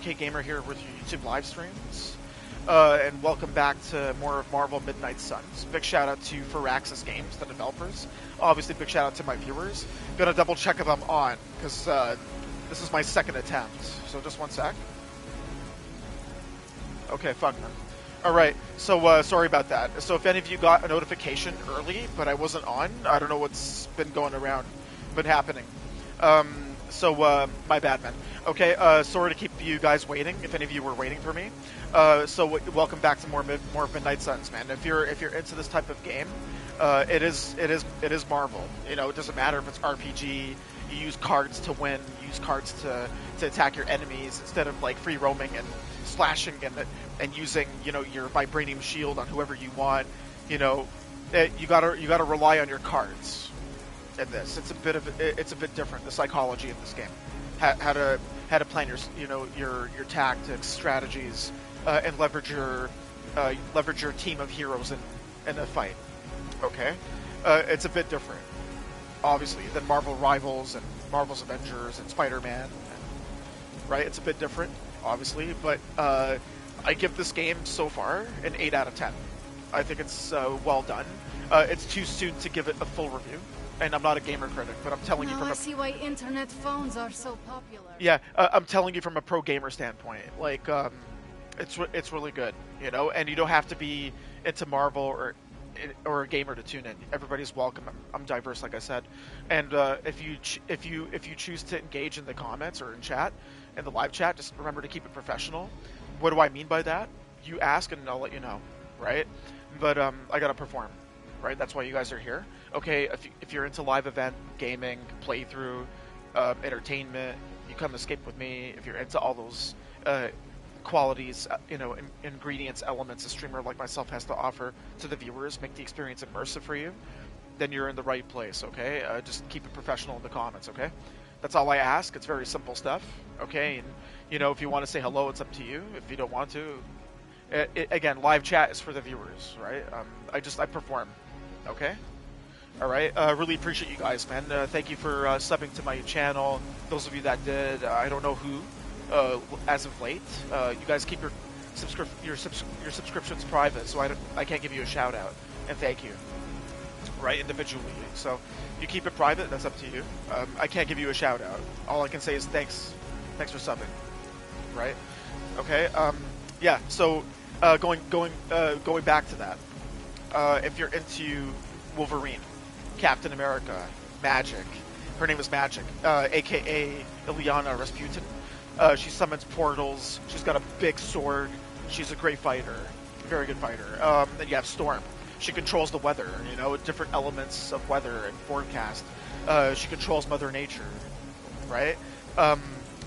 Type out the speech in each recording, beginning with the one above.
mgkgamer here with your YouTube live streams. And welcome back to more of Marvel Midnight Suns. Big shout out to Firaxis Games, the developers. Obviously, big shout out to my viewers. Gonna double check if I'm on, because this is my second attempt. So just one sec. Okay, fuck man. Alright, so sorry about that. So if any of you got a notification early, but I wasn't on, I don't know what's been going around, been happening. My bad, man. Okay, sorry to keep you guys waiting, if any of you were waiting for me. Welcome back to more of Midnight Suns, man. If you're into this type of game, it is Marvel. You know, it doesn't matter if it's RPG. You use cards to win. You use cards to attack your enemies instead of like free roaming and slashing and using, you know, your vibranium shield on whoever you want. You know, you gotta rely on your cards. In this, it's a bit different. The psychology of this game, how to plan your tactics, strategies, and leverage your team of heroes in a fight. Okay, it's a bit different, obviously, than Marvel Rivals and Marvel's Avengers and Spider-Man. Right, it's a bit different, obviously, but I give this game so far an 8 out of 10. I think it's well done. It's too soon to give it a full review. And I'm not a gamer critic, but I'm telling you from I see why internet phones are so popular. Yeah, I'm telling you from a pro gamer standpoint. Like, it's really good, you know. And you don't have to be into Marvel or a gamer to tune in. Everybody's welcome. I'm diverse, like I said. And if you choose to engage in the comments or in chat, in the live chat, just remember to keep it professional. What do I mean by that? You ask, and I'll let you know, right? But I gotta perform. Right, that's why you guys are here. Okay, if you're into live event, gaming, playthrough, entertainment, you come escape with me. If you're into all those qualities, you know, ingredients, elements a streamer like myself has to offer to the viewers, make the experience immersive for you, then you're in the right place, okay? Just keep it professional in the comments, okay? That's all I ask. It's very simple stuff, okay? And, you know, if you want to say hello, it's up to you. If you don't want to, again, live chat is for the viewers, right? I perform. Okay? Alright, really appreciate you guys, man. Thank you for subbing to my channel. Those of you that did, I don't know who, as of late. You guys keep your subscriptions private, so I can't give you a shout out. And thank you. Right, individually. So, you keep it private, that's up to you. I can't give you a shout out. All I can say is thanks for subbing. Right? Okay, yeah, so, going back to that. If you're into Wolverine, Captain America, Magic, her name is Magic, aka Ilyana Rasputin. She summons portals. She's got a big sword. She's a great fighter, very good fighter. Then you have Storm. She controls the weather, you know, different elements of weather and forecast. She controls Mother Nature, right?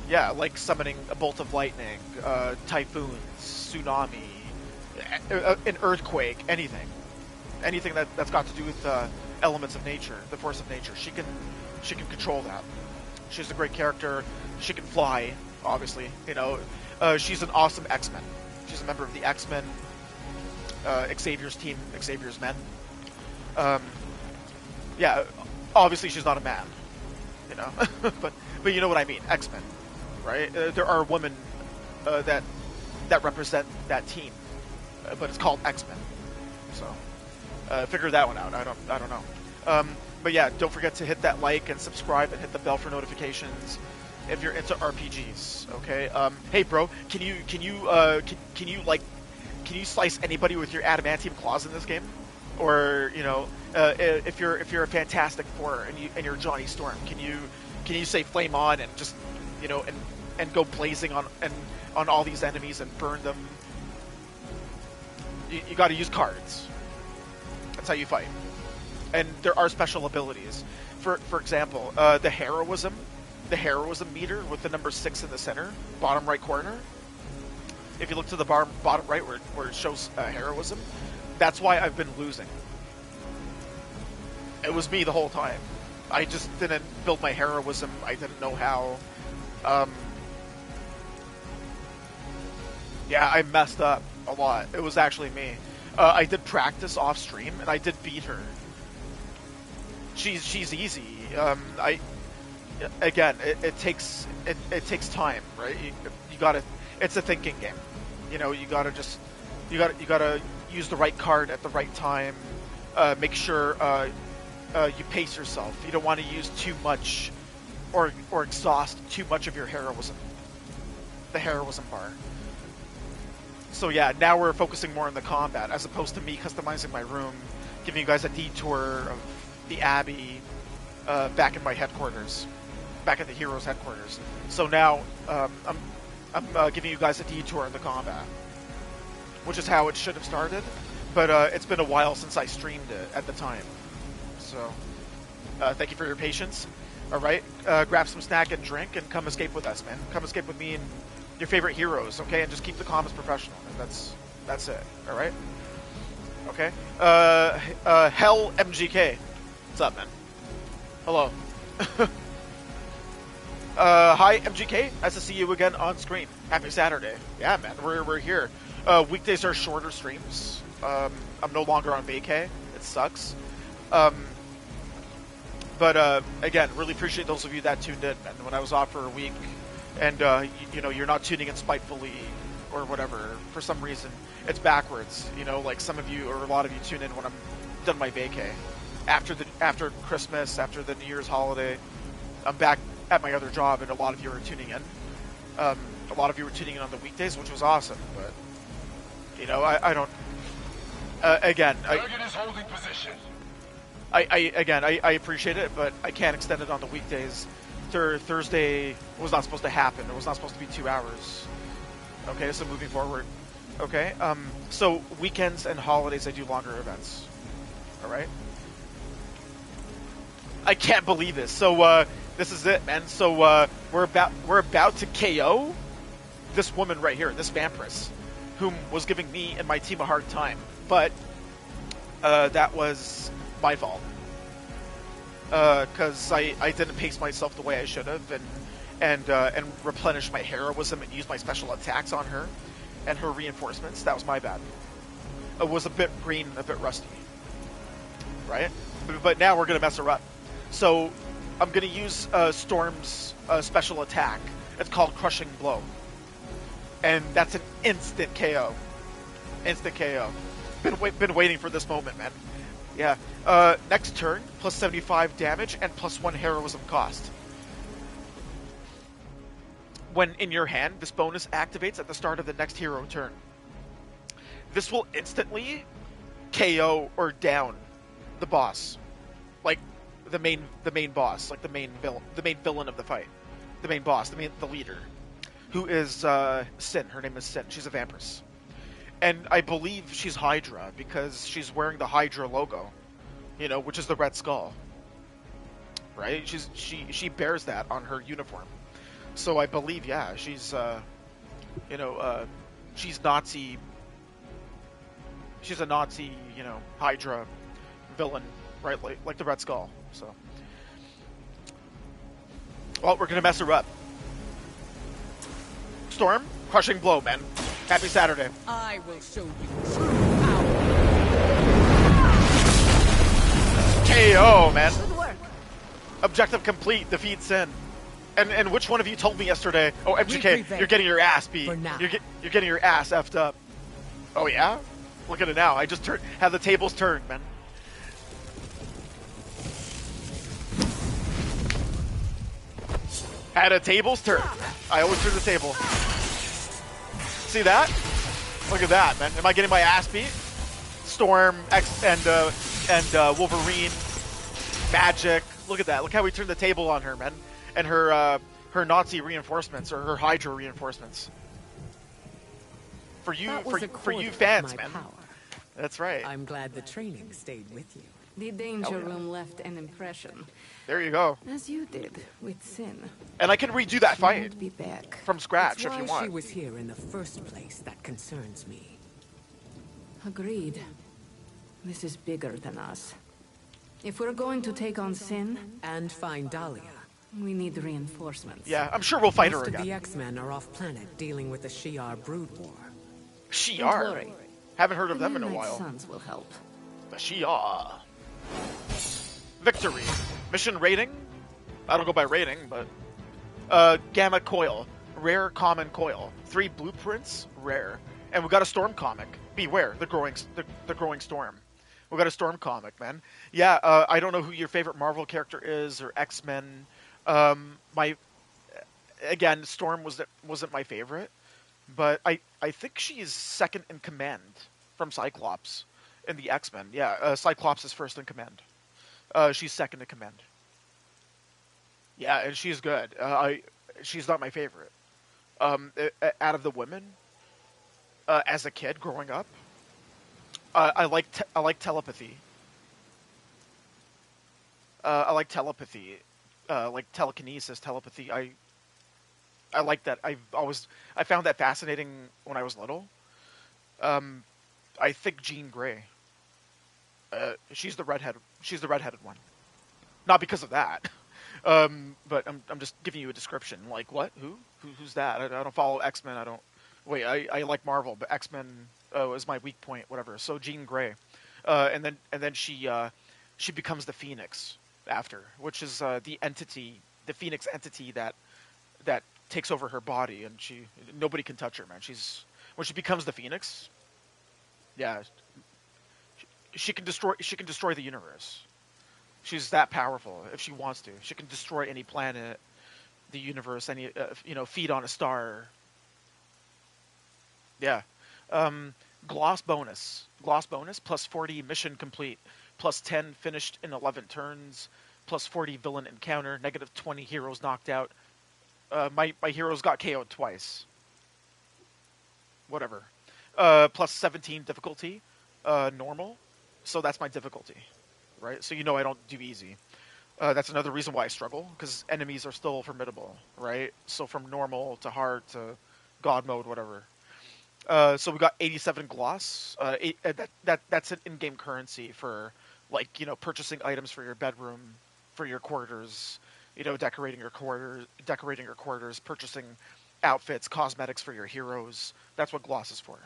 Yeah, like summoning a bolt of lightning, typhoons, tsunami, an earthquake, anything that's got to do with elements of nature, the force of nature. She can control that. She's a great character. She can fly, obviously. You know, she's an awesome X-Men. She's a member of the X-Men, Xavier's team, Xavier's Men. Yeah, obviously she's not a man, you know, but you know what I mean. X-Men, right? There are women that represent that team, but it's called X-Men. So. Figure that one out. I don't know. But yeah, don't forget to hit that like and subscribe and hit the bell for notifications if you're into RPGs. Okay. Hey, bro, can you slice anybody with your adamantium claws in this game? Or you know, if you're a Fantastic Four and you're Johnny Storm, can you say flame on and just, you know, and go blazing on all these enemies and burn them? You got to use cards. That's how you fight. And there are special abilities. For example, the heroism meter with the number 6 in the center, bottom right corner. If you look to the bottom right where it shows heroism, that's why I've been losing. It was me the whole time. I just didn't build my heroism. I didn't know how. Yeah, I messed up a lot. It was actually me. I did practice off stream, and I did beat her. She's easy. It takes time, right? You gotta it's a thinking game. You know, you gotta use the right card at the right time. Make sure you pace yourself. You don't want to use too much or exhaust too much of your heroism. The heroism bar. So yeah, now we're focusing more on the combat as opposed to me customizing my room, giving you guys a detour of the Abbey back in my headquarters, back at the heroes' headquarters. So now I'm giving you guys a detour in the combat, which is how it should have started. But it's been a while since I streamed it at the time. So thank you for your patience. All right, grab some snack and drink and come escape with us, man. Come escape with me and your favorite heroes, okay? And just keep the comms professional. And that's it. All right. Okay. Hell MGK. What's up, man? Hello. Hi MGK. Nice to see you again on screen. Happy Saturday. Yeah, man. We're here. Weekdays are shorter streams. I'm no longer on vacay. It sucks. But again, really appreciate those of you that tuned in, man. When I was off for a week, and you know, you're not tuning in spitefully or whatever for some reason. It's backwards. You know, like some of you or a lot of you tune in when I'm done my vacay. After Christmas, after the New Year's holiday, I'm back at my other job, and a lot of you are tuning in. A lot of you were tuning in on the weekdays, which was awesome. But you know, I don't. Again, Target is holding position. I appreciate it, but I can't extend it on the weekdays. Thursday was not supposed to happen. It was not supposed to be 2 hours. Okay, so moving forward. Okay, so weekends and holidays I do longer events. All right. I can't believe this. So this is it, man. So we're about to KO this woman right here, this Vampiress, whom was giving me and my team a hard time. But that was my fault. Because I didn't pace myself the way I should have, and replenish my heroism and use my special attacks on her and her reinforcements. That was my bad. It was a bit green, a bit rusty, right? But now we're gonna mess her up. So I'm gonna use Storm's special attack. It's called Crushing Blow, and that's an instant KO. Instant KO. Been waiting for this moment, man. Yeah. Next turn, plus 75 damage and plus 1 heroism cost. When in your hand, this bonus activates at the start of the next hero turn. This will instantly KO or down the boss, like the main boss, like the main villain of the fight, the main boss, the leader, who is Sin. Her name is Sin. She's a Vampiress. And I believe she's Hydra because she's wearing the Hydra logo, you know, which is the red skull, right? She bears that on her uniform. So I believe, yeah, she's, she's Nazi. She's a Nazi, you know, Hydra villain, right? Like the red skull. So, well, we're gonna mess her up. Storm, Crushing Blow, man. Happy Saturday. I will show you true power. KO, man. Good work. Objective complete. Defeat Sin. And which one of you told me yesterday? Oh, MGK, you're getting your ass beat. You're getting your ass effed up. Oh yeah? Look at it now. I just have the tables turned, man. Had a tables turned. I always turn the table. See that? Look at that, man. Am I getting my ass beat? Storm, X, and Wolverine, Magic. Look at that. Look how we turned the table on her, man. And her Nazi reinforcements, or her Hydra reinforcements. For you fans, man. Power. That's right. I'm glad the training stayed with you. The danger room left an impression, There you go. as you did with Sin. And I can redo that She fight won't be back. from scratch It's if why you she want. was here in the first place that concerns me. Agreed. This is bigger than us. If we're going to take on Sin, And find Dahlia. we need reinforcements. Yeah, I'm sure we'll fight her Most of the again. X-Men are off-planet dealing with the Shi'ar brood war. Don't Shi'ar. worry. Haven't heard of The them in a while. Midnight Suns will help. The Shi'ar. Victory. Mission rating? I don't go by rating, but... Gamma Coil. rare, common, coil. 3 blueprints, rare. And we got a storm comic. Beware, the growing storm. We got a storm comic, man. Yeah, I don't know who your favorite Marvel character is or X-Men. My again, Storm wasn't my favorite, but I think she's second in command from Cyclops in the X-Men. Yeah, Cyclops is first in command. She's second in command. Yeah, and she's good. She's not my favorite. Out of the women, as a kid growing up, I like telepathy. I like telepathy, like telekinesis, telepathy. I like that. I found that fascinating when I was little. I think Jean Grey. She's the redheaded one. Not because of that. But I'm just giving you a description. Like what? Who's that? I don't follow X-Men. I don't. Wait, I like Marvel, but X-Men is my weak point. Whatever. So Jean Grey, and then she becomes the Phoenix after, which is the Phoenix entity that takes over her body, and nobody can touch her, man. When she becomes the Phoenix, yeah, she can destroy the universe. She's that powerful if she wants to. She can destroy any planet, the universe, any feed on a star. Yeah. Gloss bonus plus 40 mission complete, plus 10 finished in 11 turns, plus 40 villain encounter, negative 20 heroes knocked out. My heroes got KO'd twice. Whatever. Plus 17 difficulty, normal. So that's my difficulty, right? So I don't do easy. That's another reason why I struggle, because enemies are still formidable, right? So from normal to hard to god mode, whatever. So we got 87 gloss. That's an in-game currency for purchasing items for your bedroom, for your quarters. Decorating your quarters, purchasing outfits, cosmetics for your heroes. That's what gloss is for.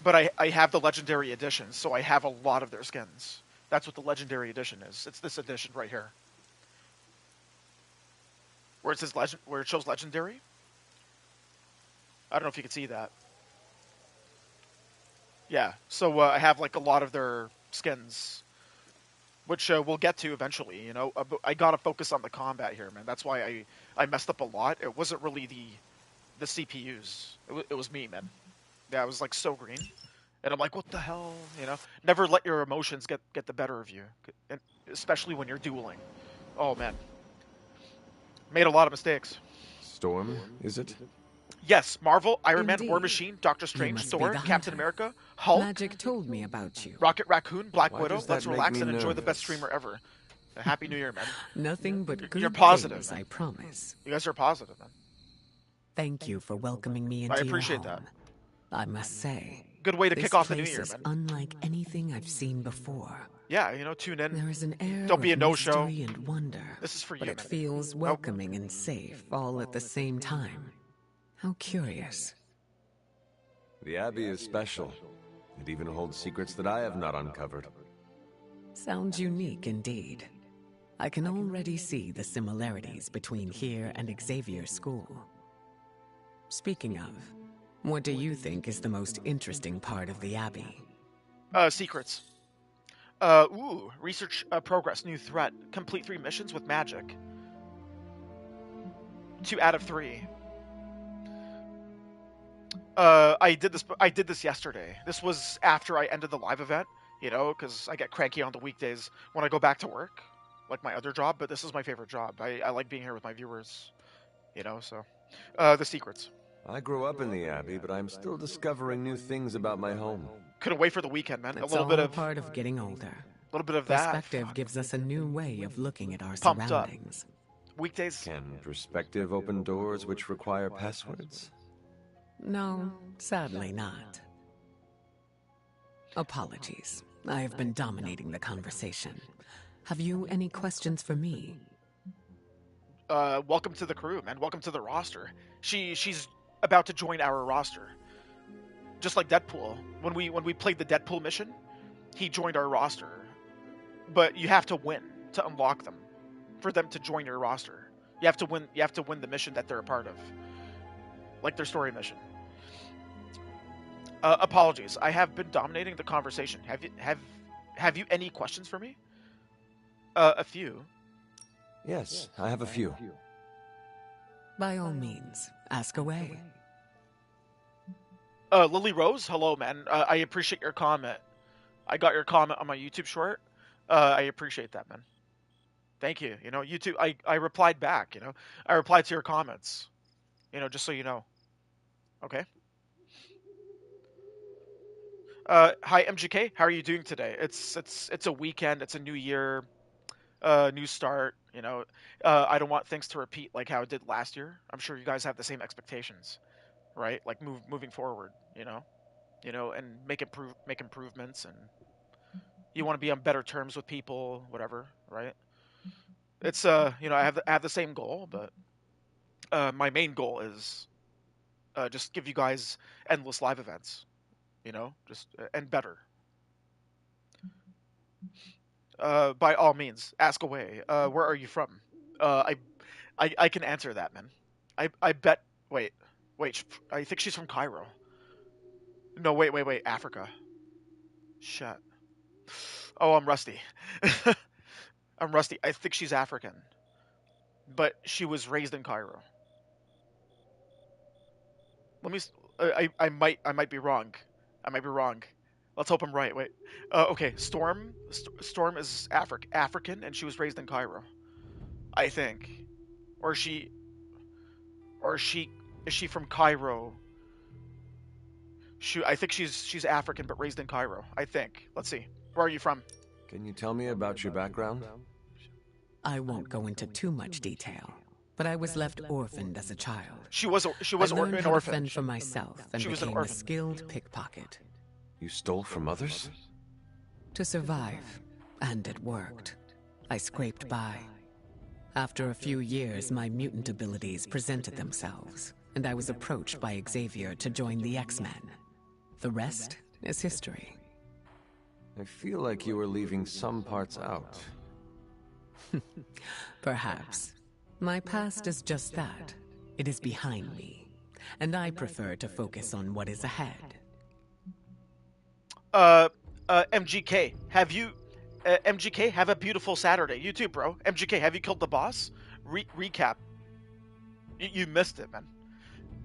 But I have the legendary edition, so I have a lot of their skins. That's what the legendary edition is. It's this edition right here, where it says where it shows legendary. I don't know if you can see that. Yeah, so I have a lot of their skins, which we'll get to eventually. I gotta focus on the combat here, man. That's why I messed up a lot. It wasn't really the CPUs. It was me, man. Yeah, I was so green, and I'm like, what the hell? Never let your emotions get the better of you, and especially when you're dueling. Oh man, made a lot of mistakes. Storm, is it? Yes, Marvel, Iron Man, War Indeed. Machine, Doctor You Strange, must be Thor, the Captain hunter. America, Hulk, Magic told me about you. Rocket Raccoon, Black Why Widow. does that Let's make relax me and enjoy the best nervous? streamer ever. Happy New Year, man. Nothing but good You're positive, things, man. I promise. You guys are positive, man. Thank you for welcoming me into I appreciate your that. home. I must say, Good way to this kick off the new place year, is man. unlike anything I've seen before. Yeah, tune in. There is an air Don't be a of no-show. mystery and wonder. This is for but you, it man. feels welcoming and safe all at the same time. How curious. The Abbey is special. It even holds secrets that I have not uncovered. Sounds unique indeed. I can already see the similarities between here and Xavier's school. Speaking of, what do you think is the most interesting part of the Abbey? Secrets. Research progress, new threat. Complete 3 missions with magic. 2 out of 3. I did this yesterday. This was after I ended the live event, because I get cranky on the weekdays when I go back to work, like my other job, but this is my favorite job. I like being here with my viewers, so. The secrets. I grew up in the Abbey, but I'm still discovering new things about my home. Couldn't wait for the weekend, man. It's a all a part of getting older. little bit of that. Perspective gives us a new way of looking at our Pumped up. surroundings. Weekdays. Can perspective open doors which require passwords? No, sadly not. Apologies. I have been dominating the conversation. Have you any questions for me? Welcome to the crew, man. Welcome to the roster. She's about to join our roster. Just like Deadpool. When we played the Deadpool mission, he joined our roster. But you have to win to unlock them, for them to join your roster. You have to win. You have to win the mission that they're a part of, like their story mission. Apologies. I have been dominating the conversation. Have you any questions for me? A few. Yes, I have a few. By all means, ask away. Lily Rose, hello, man. I appreciate your comment. I got your comment on my YouTube short. I appreciate that, man. Thank you. You know, YouTube. I replied back. You know, I replied to your comments. You know, just so you know. Okay. Hi MGK. How are you doing today? It's a weekend. It's a new year. New start. You know, I don't want things to repeat like how it did last year. I'm sure you guys have the same expectations, right? Like moving forward. And make improvements, and you want to be on better terms with people, whatever, right? It's I have the same goal, but my main goal is just give you guys endless live events, just and better. By all means, ask away. Where are you from? I can answer that, man. I bet. Wait. I think she's from Cairo. No, wait. Africa. Shit. Oh, I'm rusty. I'm rusty. I think she's African, but she was raised in Cairo. Let me. I might be wrong. I might be wrong. Let's hope I'm right. Wait. Okay. Storm is African, and she was raised in Cairo. I think, or she, or she is she from Cairo? I think she's African, but raised in Cairo. I think. Let's see. Where are you from? Can you tell me about your background? I won't go into too much detail, but I was left orphaned as a child. She was I learned an how to orphan. fend for myself and She was an became a orphan. skilled pickpocket. You stole from others? To survive, and it worked. I scraped by. After a few years, my mutant abilities presented themselves, and I was approached by Xavier to join the X-Men. The rest is history. I feel like you were leaving some parts out. Perhaps. My past is just that. It is behind me, and I prefer to focus on what is ahead. MGK, MGK, have a beautiful Saturday. You too, bro. MGK, have you killed the boss? Recap. You missed it, man.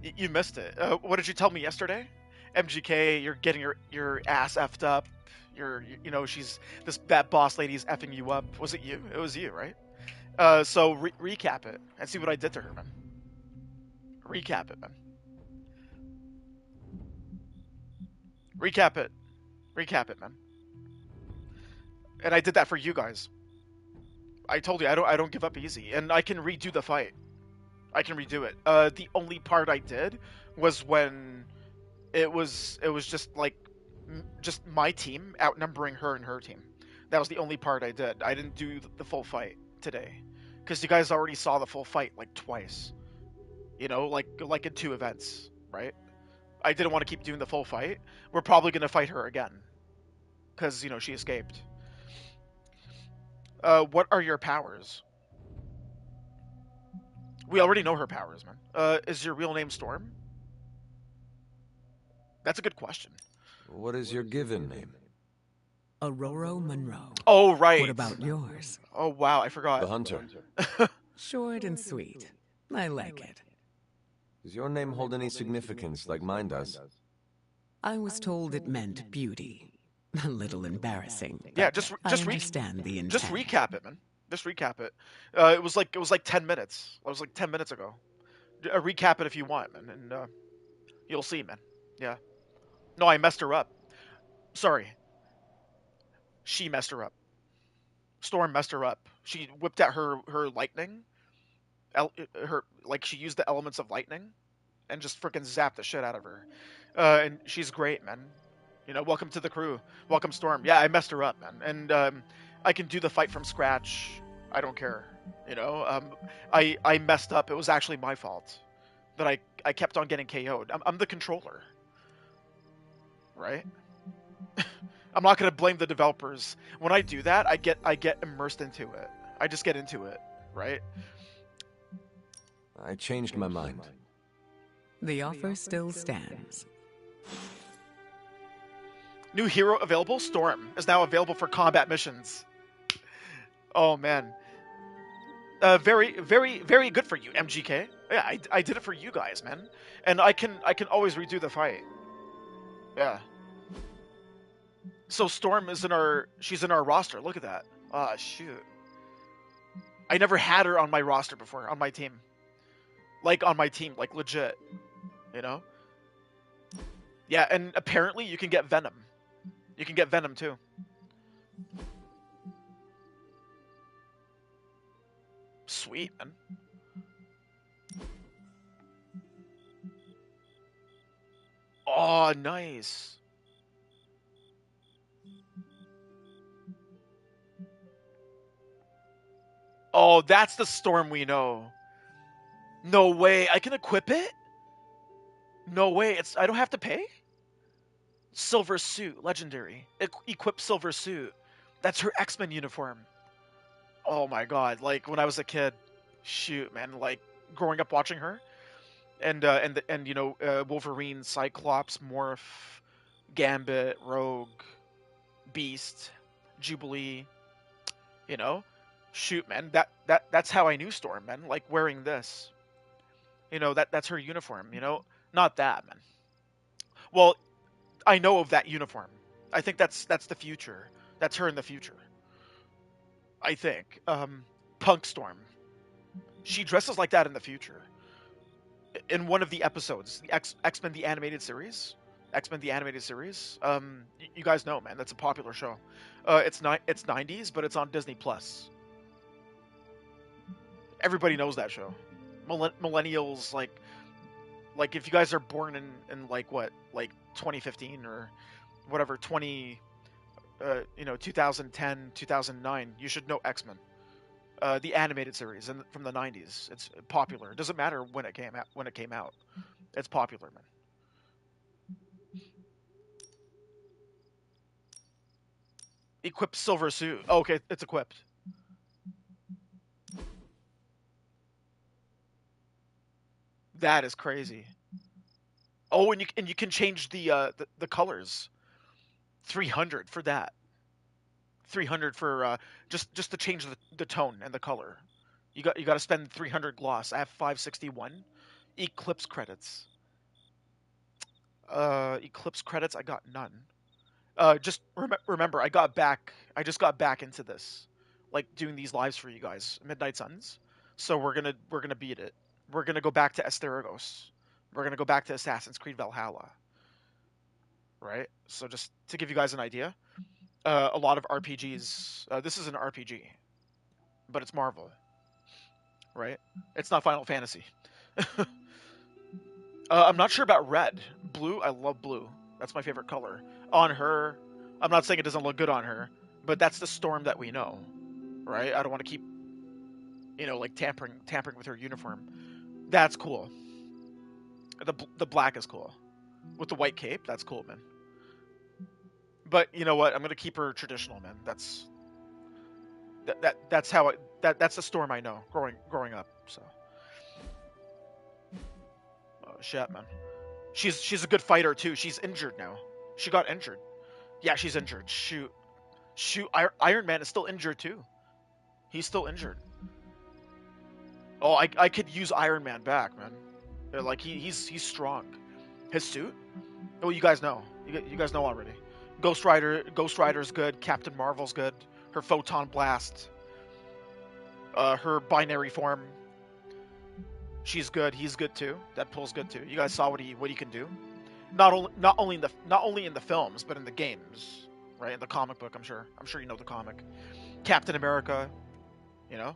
You missed it. What did you tell me yesterday? MGK, you're getting your ass effed up. She's that boss lady's effing you up. Was it you? It was you, right? So recap it and see what I did to her, man. Recap it, man. Recap it, man. And I did that for you guys. I told you I don't give up easy, and I can redo the fight. I can redo it. The only part I did was when it was just my team outnumbering her and her team. That was the only part I did. I didn't do the full fight today, because you guys already saw the full fight like twice. Like in 2 events, right? I didn't want to keep doing the full fight. We're probably gonna fight her again, because she escaped. What are your powers? We already know her powers, man. Is your real name Storm? That's a good question. What is your given name? Aurora Monroe. Oh, right. What about yours? Oh, wow, I forgot. The Hunter. Short and sweet. I like it. Does your name hold any significance like mine does? I was told it meant beauty. A little embarrassing. Yeah, just I understand the intent. Just recap it, man. Just recap it. It was like 10 minutes. It was like 10 minutes ago. Recap it if you want, man, and you'll see, man. Yeah. No, I messed her up. Sorry. She messed her up. Storm messed her up. She whipped out her lightning. She used the elements of lightning, and just freaking zapped the shit out of her. And she's great, man. Welcome to the crew. Welcome, Storm. Yeah, I messed her up, man. And I can do the fight from scratch. I don't care. I messed up. It was actually my fault that I kept on getting KO'd. I'm the controller, right? I'm not gonna blame the developers. When I do that, I get immersed into it. I just get into it, right? I changed my mind. The offer still stands. New hero available? Storm is now available for combat missions. Oh man. Very, very, very good for you, MGK. Yeah, I did it for you guys, man. And I can always redo the fight. Yeah. So Storm is she's in our roster. Look at that. Ah, shoot. I never had her on my roster before, on my team. Like on my team, like legit. You know? Yeah, and apparently you can get Venom. You can get Venom too. Sweet, man. Oh, nice. Oh, that's the Storm we know. No way. I can equip it? No way. I don't have to pay? Silver suit, legendary. Equip silver suit. That's her X-Men uniform. Oh my god. Like when I was a kid, shoot, man, like growing up watching her and you know, Wolverine, Cyclops, Morph, Gambit, Rogue, Beast, Jubilee, you know? Shoot, man, that's how I knew Storm, man. Like wearing this. You know, that's her uniform, you know? Not that, man. Well, I know of that uniform. I think that's the future. That's her in the future. I think. Punk Storm. She dresses like that in the future. In one of the episodes, the X-Men the Animated Series. X-Men the Animated Series. You guys know, man, that's a popular show. It's 90s, but it's on Disney Plus. Everybody knows that show. Millennials, like if you guys are born in like what, like 2015 or whatever, 2010, 2009, you should know X-Men, the animated series from the 90s. It's popular. It doesn't matter when it came out. It's popular, man. Equip silver suit. Oh, okay, it's equipped. That is crazy. Oh, and you can change the colors. 300 for that. 300 for just to change the tone and the color. You got to spend 300 gloss. I have 561. Eclipse credits. Eclipse credits. I got none. Just remember, I just got back into this, like doing these lives for you guys, Midnight Suns. So we're gonna beat it. We're gonna go back to Asterigos. We're gonna go back to Assassin's Creed Valhalla. Right. So just to give you guys an idea, a lot of RPGs. This is an RPG, but it's Marvel. Right. It's not Final Fantasy. I'm not sure about red. Blue. I love blue. That's my favorite color. On her, I'm not saying it doesn't look good on her, but that's the Storm that we know, right? I don't want to keep, like tampering with her uniform. That's cool. The black is cool. With the white cape, that's cool, man. But you know what? I'm gonna keep her traditional, man. That's how that's the Storm I know growing up. So, oh shit, man. She's a good fighter too. She's injured now. She got injured. Yeah, she's injured. Shoot. Iron Man is still injured too. He's still injured. Oh, I could use Iron Man back, man. Like he's strong. His suit. Oh, you guys know. You guys know already. Ghost Rider's good. Captain Marvel's good. Her photon blast. Her binary form. She's good. He's good too. Deadpool's good too. You guys saw what he can do. Not only in the films, but in the games, right? In the comic book, I'm sure you know the comic. Captain America, you know.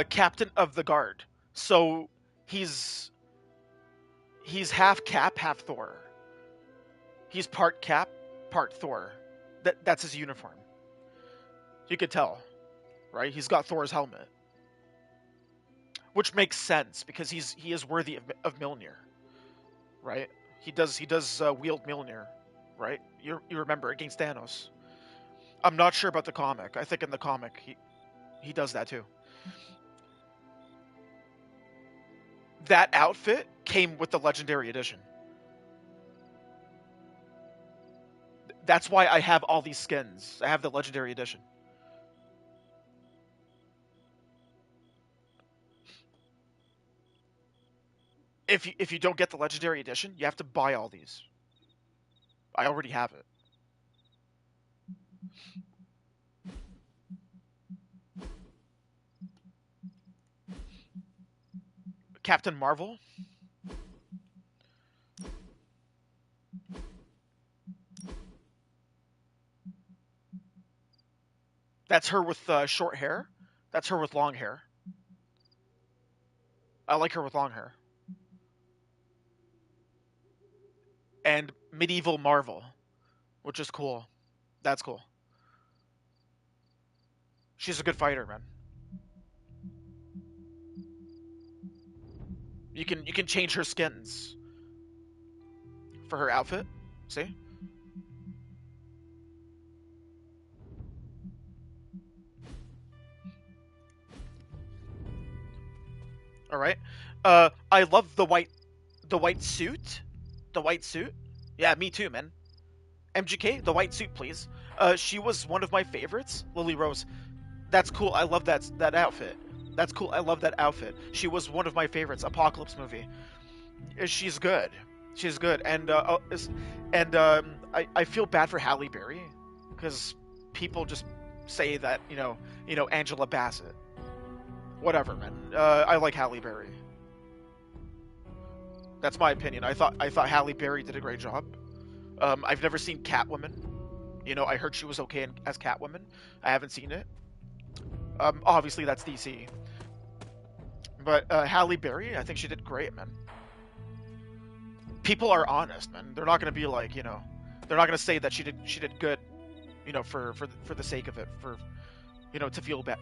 Captain of the Guard. So he's half Cap, half Thor. He's part Cap, part Thor. That's his uniform. You could tell, right? He's got Thor's helmet, which makes sense because he is worthy of Mjolnir, right? He does wield Mjolnir, right? You remember against Thanos. I'm not sure about the comic. I think in the comic he does that too. That outfit came with the Legendary Edition. That's why I have all these skins. I have the Legendary Edition. If you don't get the Legendary Edition, you have to buy all these. I already have it. Captain Marvel. That's her with short hair. That's her with long hair. I like her with long hair. And Medieval Marvel, which is cool. That's cool. She's a good fighter, man. You can change her skins for her outfit. See? All right. I love the white suit. The white suit. Yeah, me too, man. MGK, the white suit, please. She was one of my favorites. Lily Rose. That's cool. I love that outfit. That's cool. I love that outfit. She was one of my favorites. Apocalypse movie. She's good. She's good. And I feel bad for Halle Berry because people just say that Angela Bassett. Whatever, man. I like Halle Berry. That's my opinion. I thought Halle Berry did a great job. I've never seen Catwoman. I heard she was okay as Catwoman. I haven't seen it. Obviously that's DC. But Halle Berry, I think she did great, man. People are honest, man. They're not gonna be like, they're not gonna say that she did good, for the sake of it, for, to feel bad,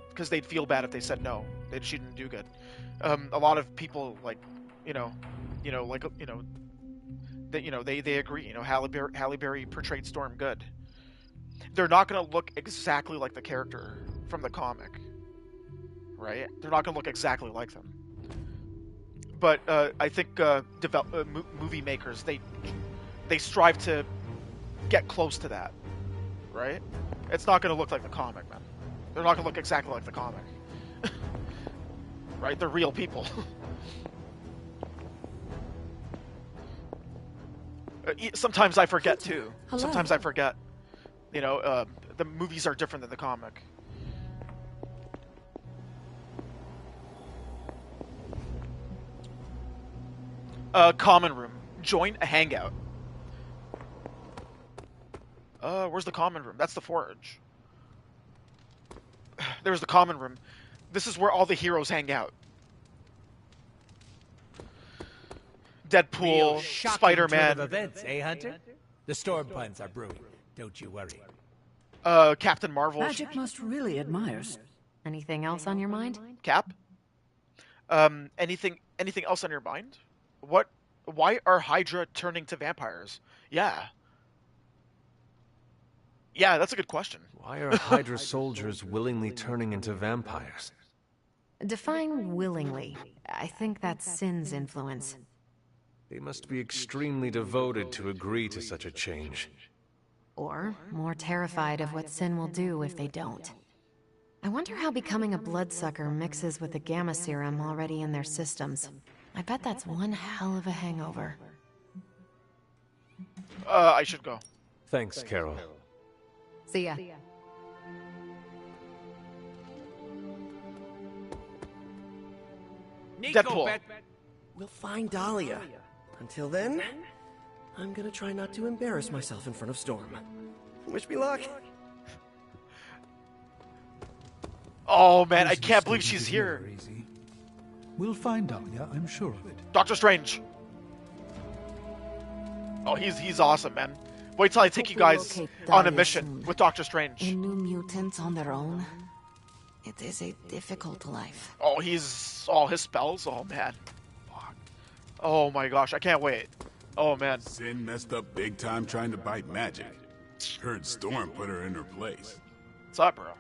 because they'd feel bad if they said no, she didn't do good. A lot of people they agree. Halle Berry portrayed Storm good. They're not gonna look exactly like the character from the comic, right? They're not gonna look exactly like them. But I think movie makers they strive to get close to that, right? It's not gonna look like the comic, man. They're not gonna look exactly like the comic, right? They're real people. Sometimes I forget too. Hello. Sometimes I forget. The movies are different than the comic. Common room. Join a hangout. Where's the common room? That's the forge. There's the common room. This is where all the heroes hang out. Deadpool, Spider-Man. Events, eh, Hunter? The storm puns are brewing. Don't you worry. Captain Marvel. Magic must really admires. Anything else on your mind? Cap. Anything else on your mind? What? Why are Hydra turning to vampires? Yeah, that's a good question. Why are Hydra soldiers willingly turning into vampires? Define willingly. I think that's Sin's influence. They must be extremely devoted to agree to such a change. Or more terrified of what Sin will do if they don't. I wonder how becoming a bloodsucker mixes with the gamma serum already in their systems. I bet that's one hell of a hangover. I should go. Thanks, Carol. See ya. Deadpool. We'll find Dahlia. Until then, I'm gonna try not to embarrass myself in front of Storm. Wish me luck. Oh man, I can't believe she's here. Easy. We'll find Dahlia, I'm sure of it. Doctor Strange. Oh, he's awesome, man. Wait till I take you guys on a mission with Doctor Strange. A new mutant on their own. It is a difficult life. Oh, his spells. Oh man. Oh my gosh, I can't wait. Oh man. Sin messed up big time trying to bite magic. Heard Storm put her in her place. What's up, bro?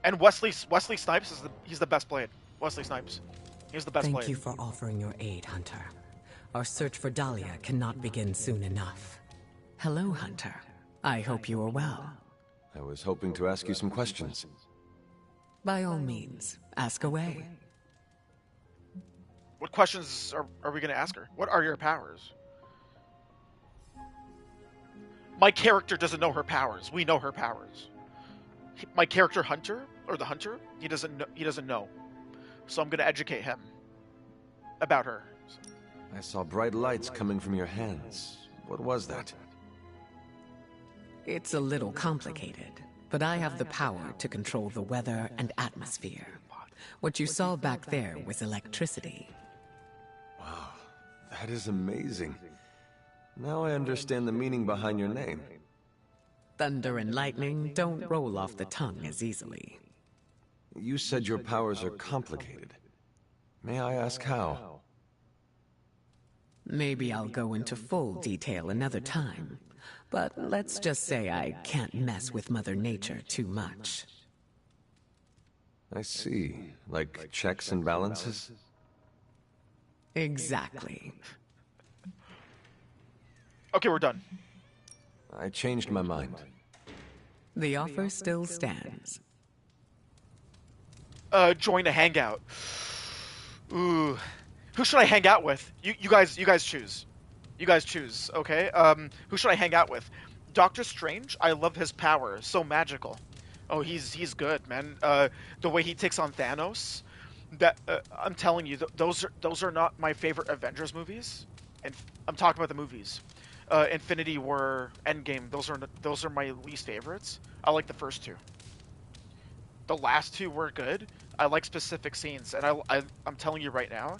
And Wesley Snipes he's the best blade. Wesley Snipes. He's the best blade. Thank you for offering your aid, Hunter. Our search for Dahlia cannot begin soon enough. Hello, Hunter. I hope you are well. I was hoping to ask you some questions. By all means, ask away. What questions are we going to ask her? What are your powers? My character doesn't know her powers. We know her powers. My character Hunter, or the Hunter, he doesn't know. So I'm going to educate him about her. I saw bright lights coming from your hands. What was that? It's a little complicated, but I have the power to control the weather and atmosphere. What you saw back there was electricity. Wow, that is amazing. Now I understand the meaning behind your name. Thunder and lightning don't roll off the tongue as easily. You said your powers are complicated. May I ask how? Maybe I'll go into full detail another time, but let's just say I can't mess with Mother Nature too much. I see. Like checks and balances? Exactly. Okay, we're done. I changed my mind. The offer still stands. Join a hangout. Ooh. Who should I hang out with? You guys choose. You guys choose, okay? Who should I hang out with? Doctor Strange? I love his power. So magical. Oh, he's good, man. The way he takes on Thanos. That I'm telling you, those are not my favorite Avengers movies. And I'm talking about the movies. Infinity War, Endgame. Those are my least favorites. I like the first two. The last two were good. I like specific scenes, and I'm telling you right now,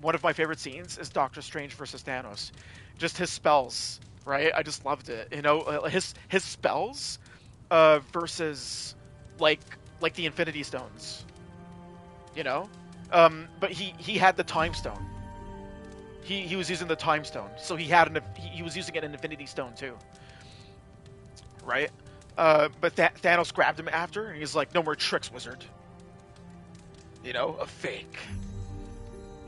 one of my favorite scenes is Doctor Strange versus Thanos. Just his spells, right? I just loved it. You know, his spells versus like the Infinity Stones. You know, but he had the Time Stone. He was using the Time Stone, so he was using an Infinity Stone too, right? But Thanos grabbed him after, and he's like, "No more tricks, wizard." You know, a fake.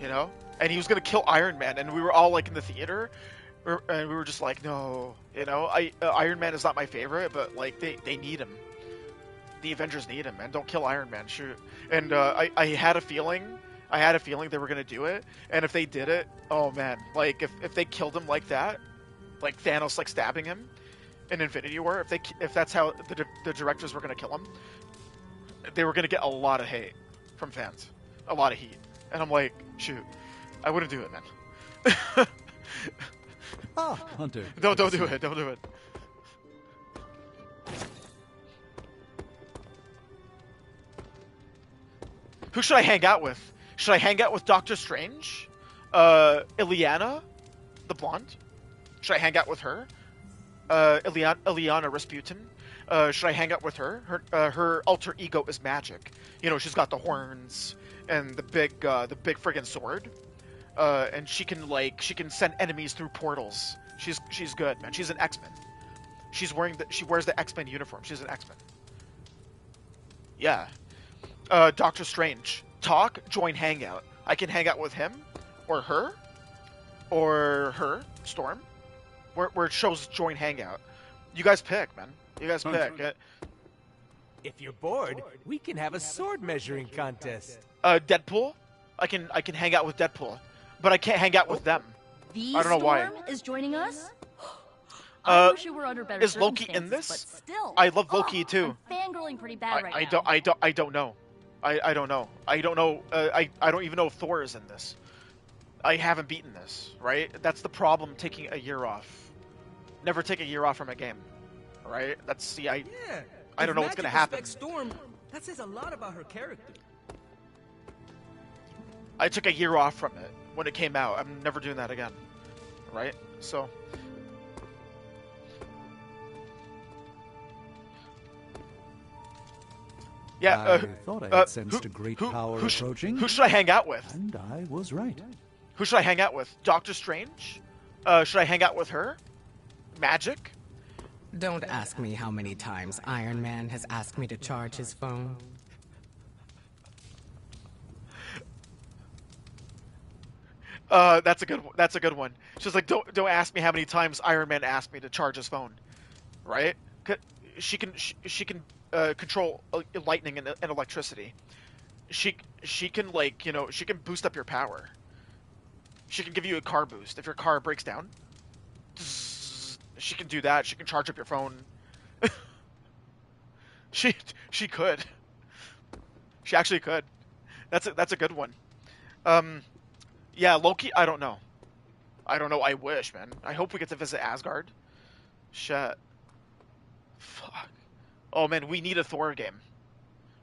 You know, and he was gonna kill Iron Man, and we were all like in the theater, and we were just like, "No," you know, Iron Man is not my favorite, but like they need him. The Avengers need him, man. Don't kill Iron Man, shoot. And I had a feeling they were gonna do it, and if they did it, oh man, like if they killed him like that, like Thanos like stabbing him in Infinity War, if that's how the directors were gonna kill him, they were gonna get a lot of hate from fans, a lot of heat, and I'm like, shoot, I wouldn't do it, man. Hunter. Don't do it. Don't do it. Who should I hang out with? Should I hang out with Doctor Strange? Illyana, the blonde? Should I hang out with her? Illyana Rasputin? Should I hang out with her? Her alter ego is magic. You know, she's got the horns and the big friggin' sword. And she can send enemies through portals. She's good, man. She's an X-Men. She wears the X-Men uniform. She's an X-Men. Yeah. Doctor Strange. Talk, join hangout. I can hang out with him, or her, Storm. Where it shows join hangout. You guys pick, man. You guys pick. If you're bored, we can have a sword measuring contest. Deadpool. I can hang out with Deadpool, but I can't hang out with them. The I don't know why. Storm is joining us. I wish you were under better Is Loki in circumstances, this? But still, I love Loki too. I'm fangirling pretty bad right now. I don't know. I don't know. I don't know. I don't even know if Thor is in this. I haven't beaten this, right? That's the problem. Taking a year off. Never take a year off from a game, right? I don't know what's gonna happen. Storm, that says a lot about her character. I took a year off from it when it came out. I'm never doing that again, right? So. Yeah, I thought I had sensed a great power approaching. Who should I hang out with? And I was right. Who should I hang out with? Doctor Strange? Should I hang out with her? Magic? Don't ask me how many times Iron Man has asked me to charge his phone. That's a good one. She's like, don't ask me how many times Iron Man asked me to charge his phone, right? She can control lightning and electricity. She can, like, you know, she can boost up your power. She can give you a car boost if your car breaks down. She can do that. She can charge up your phone. she could. She actually could. That's a good one. Yeah, Loki, I don't know. I wish, man. I hope we get to visit Asgard. Shit. Fuck. Oh, man, we need a Thor game.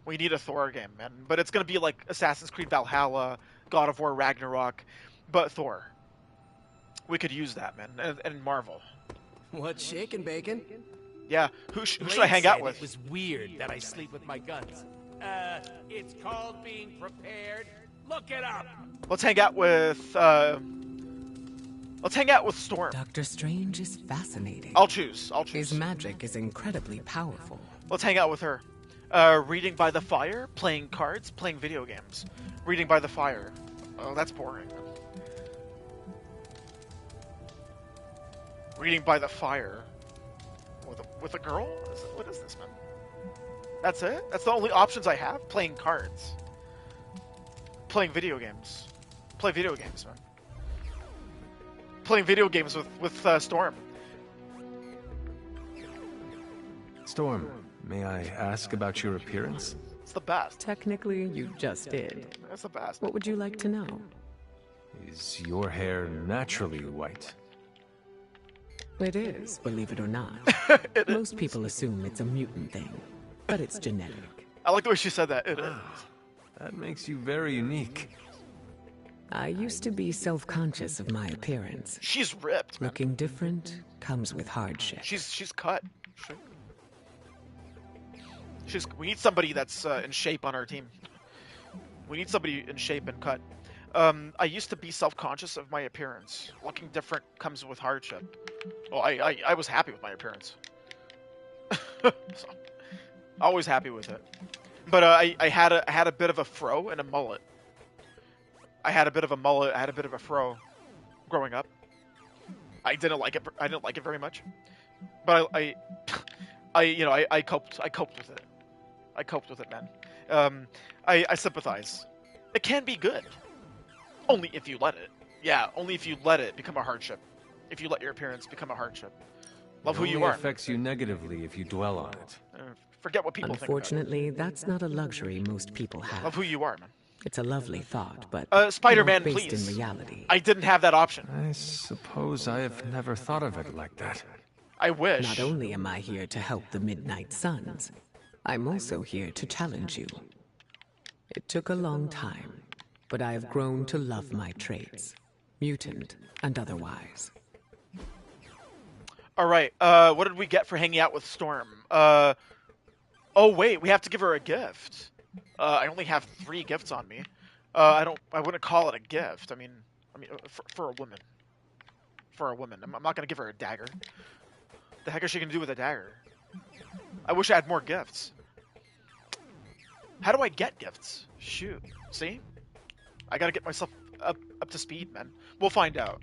We need a Thor game, man. But it's going to be like Assassin's Creed Valhalla, God of War Ragnarok, but Thor. We could use that, man. And Marvel. What's shaking, Bacon? Yeah, who should I hang out with? It was weird that I sleep with my guns. It's called being prepared. Look it up. Let's hang out with Storm. Doctor Strange is fascinating. I'll choose. His magic is incredibly powerful. Let's hang out with her. Reading by the fire, playing cards, playing video games. Reading by the fire. Oh, that's boring. Reading by the fire. With a girl? What is this, man? That's it? That's the only options I have? Playing cards. Playing video games. Play video games, man. Playing video games with Storm. Storm, may I ask about your appearance? It's the best. Technically, you just did. That's the best. What would you like to know? Is your hair naturally white? It is, believe it or not. Most people assume it's a mutant thing, but it's genetic. I like the way she said that. It is. That makes you very unique. I used to be self-conscious of my appearance. She's ripped, man. Looking different comes with hardship. She's cut. We need somebody that's in shape on our team. We need somebody in shape and cut. I used to be self-conscious of my appearance. Looking different comes with hardship. Well, I was happy with my appearance. So, always happy with it. But I had a bit of a fro and a mullet. I had a bit of a mullet. I had a bit of a fro growing up. I didn't like it. I didn't like it very much. But I coped with it. I coped with it, man. I sympathize. It can be good. Only if you let it. Yeah, only if you let it become a hardship. If you let your appearance become a hardship. Love who you are. It affects you negatively if you dwell on it. Forget what people think about it. Unfortunately, that's not a luxury most people have. Love who you are, man. It's a lovely thought, but Spider-Man, not based please. in reality. I didn't have that option. I suppose I have never thought of it like that. I wish. Not only am I here to help the Midnight Suns, I'm also here to challenge you. It took a long time, but I have grown to love my traits, mutant and otherwise. All right. What did we get for hanging out with Storm? Oh wait, we have to give her a gift. I only have 3 gifts on me. I wouldn't call it a gift. I mean, for a woman. For a woman, I'm not gonna give her a dagger. The heck is she gonna do with a dagger? I wish I had more gifts. How do I get gifts? Shoot. See? I gotta get myself up to speed, man. We'll find out.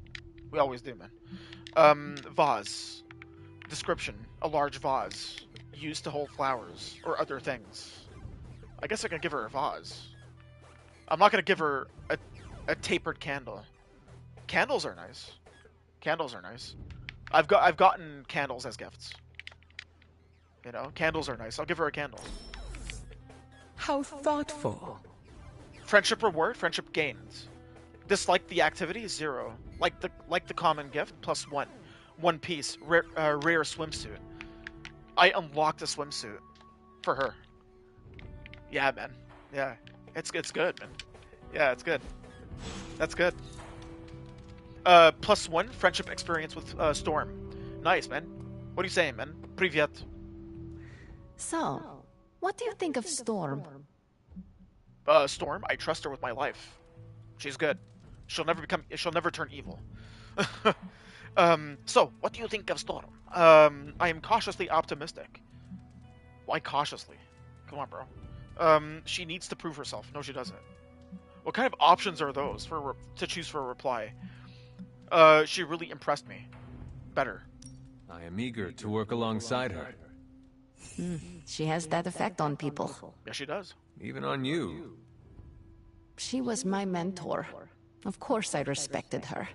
We always do, man. Vase. Description. A large vase. Used to hold flowers or other things. I guess I can give her a vase. I'm not gonna give her a tapered candle. Candles are nice. Candles are nice. I've gotten candles as gifts. You know, candles are nice. I'll give her a candle. How thoughtful. Friendship reward, friendship gains. Dislike the activity, 0. Like the common gift, +1. 1 piece, rare swimsuit. I unlocked a swimsuit for her. Yeah, man. Yeah, it's good, man. Yeah, it's good. That's good. +1 friendship experience with Storm. Nice, man. What are you saying, man? Привет. So, what do you think of Storm? Storm, I trust her with my life. She's good. She'll never turn evil. So, what do you think of Storm? I am cautiously optimistic. Why cautiously? Come on, bro. She needs to prove herself. No, she doesn't. What kind of options are those to choose for a reply? She really impressed me. Better. I am eager to work alongside her. She has that effect on people. Yeah, she does. Even on you. She was my mentor. Of course I respected her.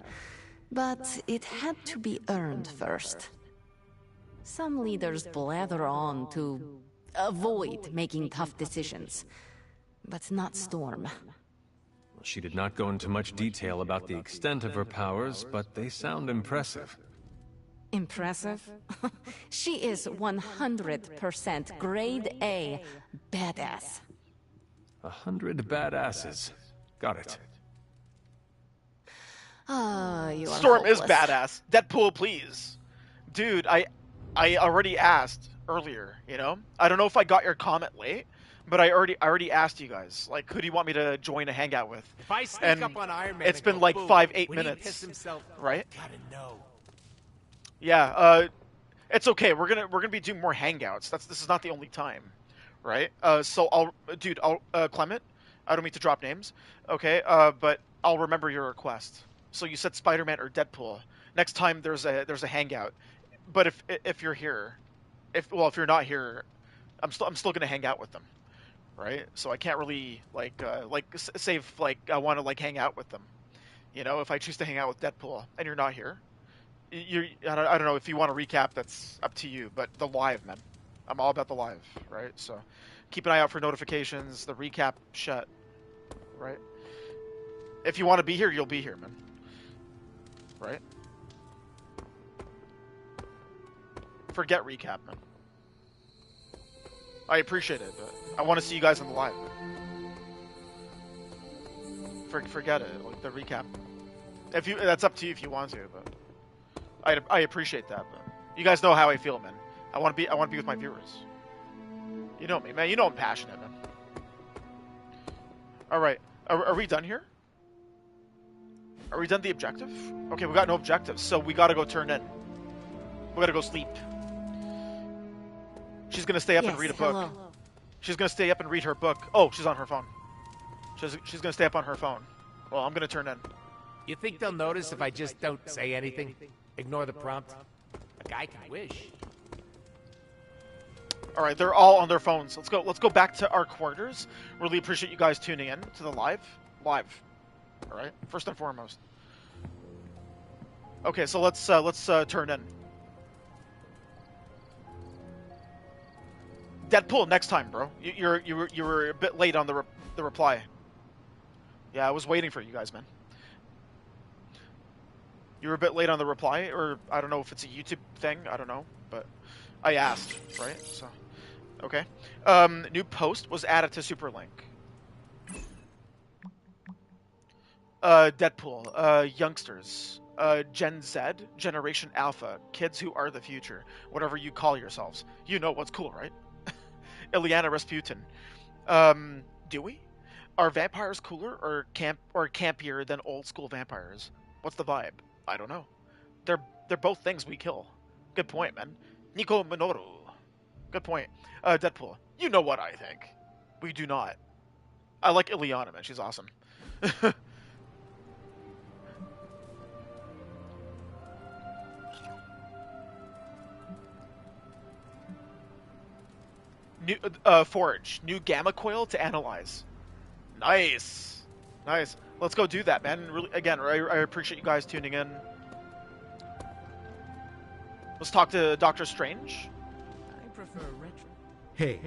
But it had to be earned first. Some leaders blather on to avoid making tough decisions. But not Storm. She did not go into much detail about the extent of her powers, but they sound impressive. Impressive? She is 100% grade A badass. 100 badasses. Got it. You are Storm hopeless. is badass. Deadpool, please. Dude, I already asked earlier, you know? I don't know if I got your comment late, but I already asked you guys, like, who do you want me to join a hangout with? If I sneak up on Iron Man, it's and been go like boom, 5-8 when he minutes, piss himself, right? Gotta know. Yeah, it's okay. We're gonna be doing more hangouts. This is not the only time, right? So Clement, I don't mean to drop names, okay? But I'll remember your request. So you said Spider-Man or Deadpool. Next time there's a hangout, but if you're here, if you're not here, I'm still gonna hang out with them, right? So I can't really save I want to hang out with them, you know. If I choose to hang out with Deadpool and you're not here, I don't know if you want to recap. That's up to you. But the live, man, I'm all about the live, right? So keep an eye out for notifications. The recap shit, right? If you want to be here, you'll be here, man. Right? Forget recap, man. I appreciate it, but I want to see you guys on the live. Forget it, like the recap. That's up to you if you want to, but I appreciate that. But you guys know how I feel, man. I want to be with my viewers. You know me, man. You know I'm passionate, man. All right, are we done here? Are we done the objective? Okay, we got no objectives, so we gotta go turn in. We gotta go sleep. She's gonna stay up and read a book. Hello. She's gonna stay up and read her book. Oh, she's on her phone. She's gonna stay up on her phone. Well, I'm gonna turn in. You think they'll notice if I just don't say anything? Ignore the prompt? A guy can wish. All right, they're all on their phones. Let's go back to our quarters. Really appreciate you guys tuning in to the live. All right, first and foremost. Okay, so let's turn in. Deadpool, next time, bro. You were a bit late on the reply. Yeah, I was waiting for you guys, man. You were a bit late on the reply, or I don't know if it's a YouTube thing. I don't know, but I asked, right? So, okay. New post was added to Superlink. Deadpool, youngsters, Gen Z, Generation Alpha, kids who are the future, whatever you call yourselves. You know what's cool, right? Ilyana Rasputin. Do we? Are vampires cooler or campier than old school vampires? What's the vibe? I don't know. They're both things we kill. Good point, man. Nico Minoru. Good point. Deadpool. You know what I think. We do not. I like Ilyana, man. She's awesome. New Forge. New gamma coil to analyze. Nice. Nice. Let's go do that, man. Really, again, I appreciate you guys tuning in. Let's talk to Doctor Strange. I prefer retro. Hey,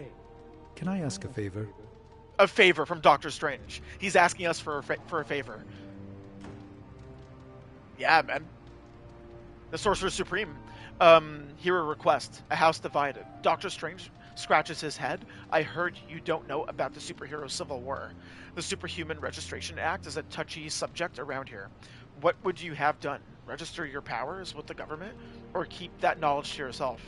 can I ask a favor? A favor from Doctor Strange. He's asking us for a favor. Yeah, man. The Sorcerer Supreme. Hear a request. A house divided. Doctor Strange scratches his head. I heard you don't know about the superhero civil war. The Superhuman Registration Act is a touchy subject around here. What would you have done? Register your powers with the government? Or keep that knowledge to yourself?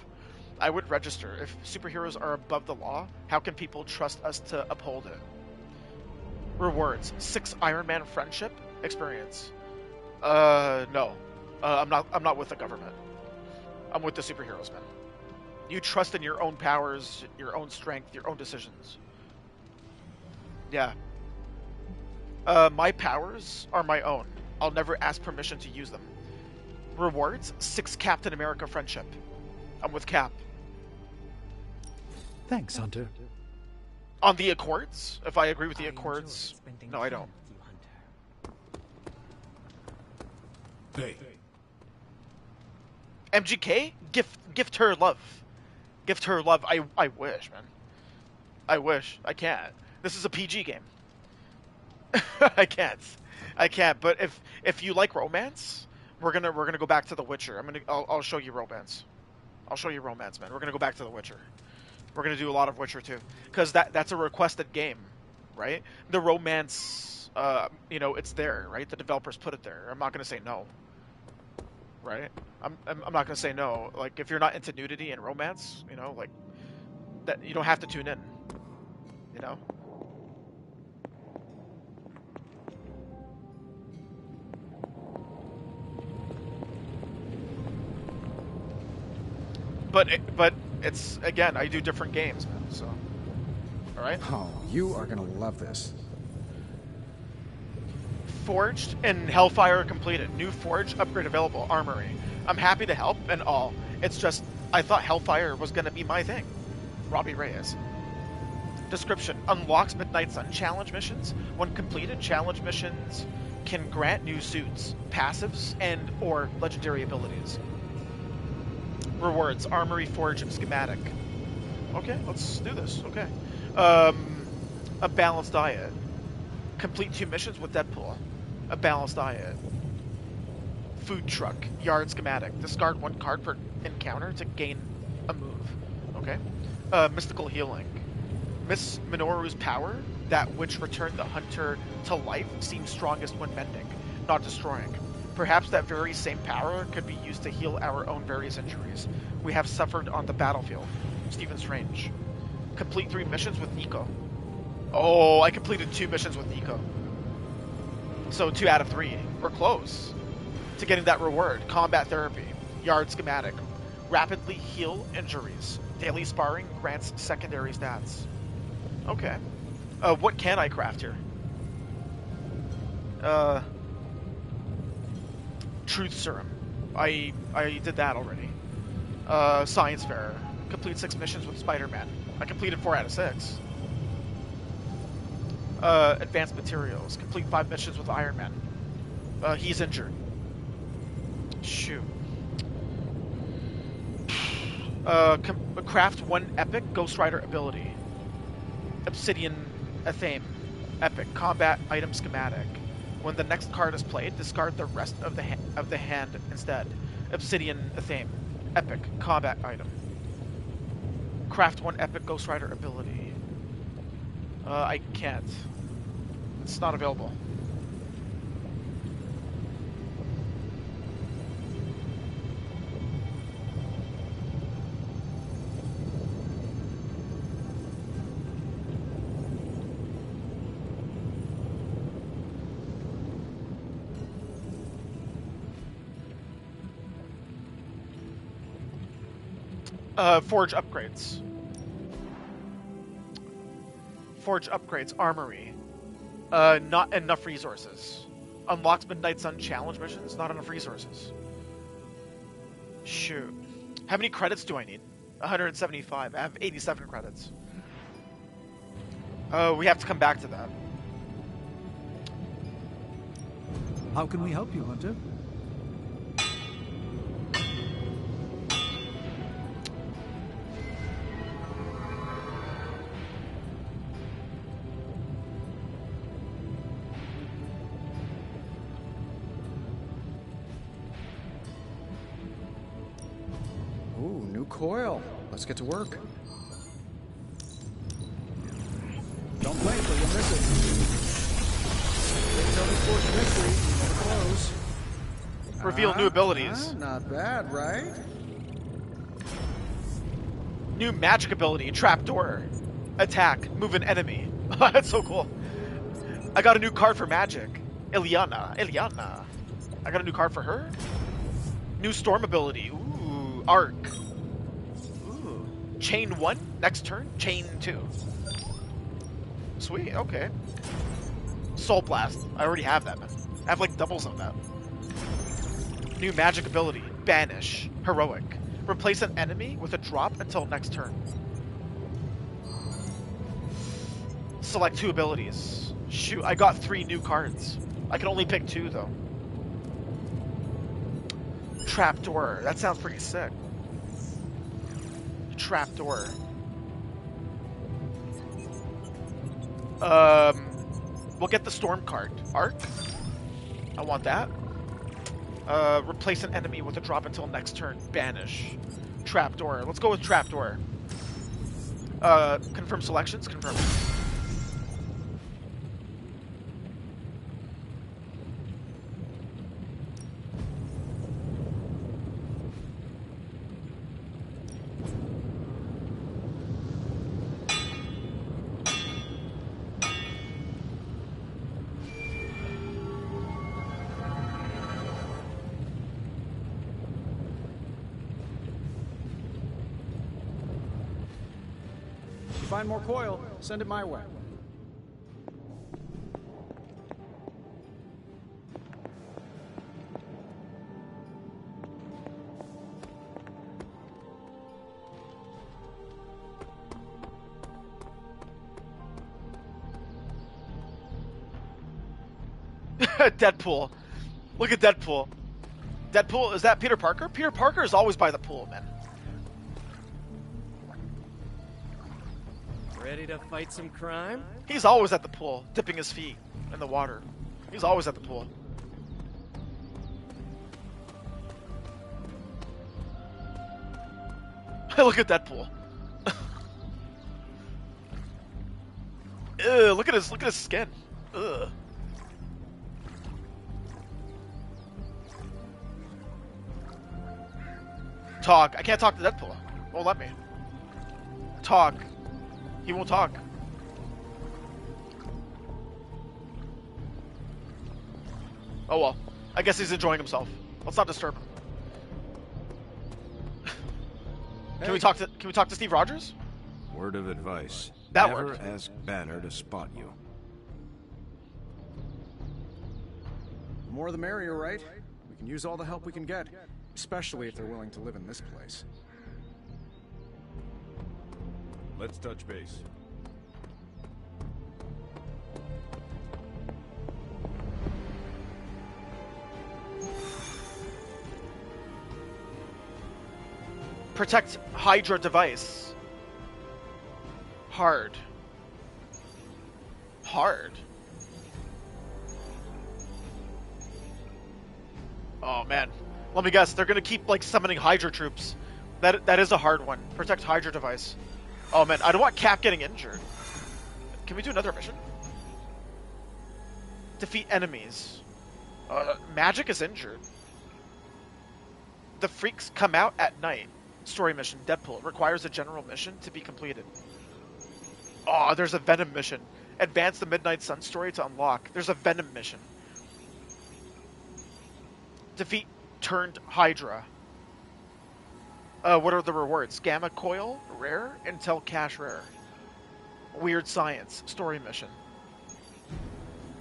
I would register. If superheroes are above the law, how can people trust us to uphold it? Rewards. 6 Iron Man friendship, experience. No. I'm not with the government. I'm with the superheroes, man. You trust in your own powers, your own strength, your own decisions. Yeah. My powers are my own. I'll never ask permission to use them. Rewards, 6 Captain America friendship. I'm with Cap. Thanks, Hunter. On the Accords, if I agree with the Accords, no, I don't. Hey. MGK, gift her love. Gift her love. I wish, man. I wish. I can't. This is a PG game. I can't. But if you like romance, we're gonna go back to The Witcher. I'll show you romance. I'll show you romance, man. We're gonna go back to The Witcher. We're gonna do a lot of Witcher too, because that's a requested game, right? The romance, it's there, right? The developers put it there. I'm not gonna say no, right? I'm not gonna say no. Like, if you're not into nudity and romance, like that, you don't have to tune in, you know. But it's, again, I do different games, man, so. Alright? Oh, you are gonna love this. Forged and Hellfire completed. New Forge upgrade available. Armory. I'm happy to help and all. It's just, I thought Hellfire was gonna be my thing. Robbie Reyes. Description. Unlocks Midnight Sun challenge missions. When completed, challenge missions can grant new suits, passives, and or legendary abilities. Rewards, Armory, Forge, and Schematic. Okay, let's do this. Okay. A balanced diet. Complete 2 missions with Deadpool. A balanced diet. Food truck. Yard schematic. Discard 1 card per encounter to gain a move. Okay. Mystical healing. Miss Minoru's power, that which returned the hunter to life, seems strongest when mending, not destroying. Perhaps that very same power could be used to heal our own various injuries we have suffered on the battlefield. Stephen Strange. Complete 3 missions with Nico. Oh, I completed 2 missions with Nico. So 2 out of 3. We're close to getting that reward. Combat therapy. Yard schematic. Rapidly heal injuries. Daily sparring grants secondary stats. Okay. What can I craft here? Truth Serum. I did that already. Science Fair. Complete 6 missions with Spider-Man. I completed 4 out of 6. Advanced Materials. Complete 5 missions with Iron Man. He's injured. Shoot. Craft 1 epic Ghost Rider ability. Obsidian Athame. Epic. Combat item schematic. When the next card is played, discard the rest of the hand instead. Obsidian Athame. Epic. Combat item. Craft 1 epic Ghost Rider ability. I can't. It's not available. Forge upgrades. Forge upgrades. Armory. Not enough resources. Unlocks Midnight Sun challenge missions. Not enough resources. Shoot. How many credits do I need? 175. I have 87 credits. We have to come back to that. How can we help you, Hunter? Ooh, new coil. Let's get to work. Don't blink or you'll miss it. Tony Sports mystery. Never close. Reveal new abilities. Not bad, right? New magic ability. Trapdoor. Attack. Move an enemy. That's so cool. I got a new card for magic. Ileana. I got a new card for her. New storm ability. Ooh, arc. Ooh. Chain 1, next turn. Chain 2. Sweet, okay. Soul Blast. I already have that, man. I have like doubles on that. New magic ability. Banish. Heroic. Replace an enemy with a drop until next turn. Select 2 abilities. Shoot, I got 3 new cards. I can only pick 2 though. Trapdoor. That sounds pretty sick. Trapdoor. We'll get the storm card. Arc. I want that. Replace an enemy with a drop until next turn. Banish. Trapdoor. Let's go with Trapdoor. Confirm selections. Confirm. Find more coil, send it my way. Deadpool. Look at Deadpool. Deadpool, is that Peter Parker? Peter Parker is always by the pool, man. Ready to fight some crime? He's always at the pool, dipping his feet in the water. He's always at the pool. Look at Deadpool. Ew, look at his skin. Ugh. Talk. I can't talk to Deadpool. Won't let me. Talk. He won't talk. Oh well. I guess he's enjoying himself. Let's not disturb him. Can we talk to Steve Rogers? Word of advice. That Never worked. ask Banner to spot you. The more the merrier, right? We can use all the help we can get, especially if they're willing to live in this place. Let's touch base. Protect Hydra device. Hard. Oh man. Let me guess, they're gonna keep like summoning Hydra troops. That is a hard one. Protect Hydra device. Oh man, I don't want Cap getting injured. Can we do another mission? Defeat enemies. Magic is injured. The freaks come out at night. Story mission, Deadpool. Requires a general mission to be completed. Oh, there's a Venom mission. Advance the Midnight Sun story to unlock. There's a Venom mission. Defeat turned Hydra. What are the rewards? Gamma Coil, rare. Intel Cache, rare. Weird Science, story mission.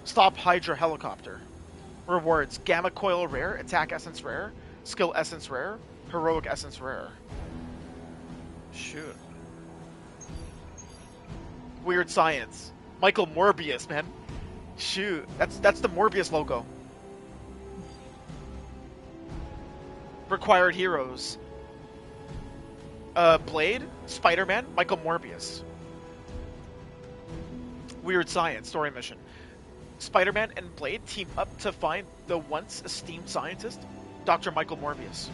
Stop Hydra helicopter. Rewards, Gamma Coil, rare. Attack Essence, rare. Skill Essence, rare. Heroic Essence, rare. Shoot. Weird Science. Michael Morbius, man. Shoot. That's the Morbius logo. Required heroes. Blade, Spider-Man, Michael Morbius. Weird Science, story mission. Spider-Man and Blade team up to find the once esteemed scientist, Dr. Michael Morbius.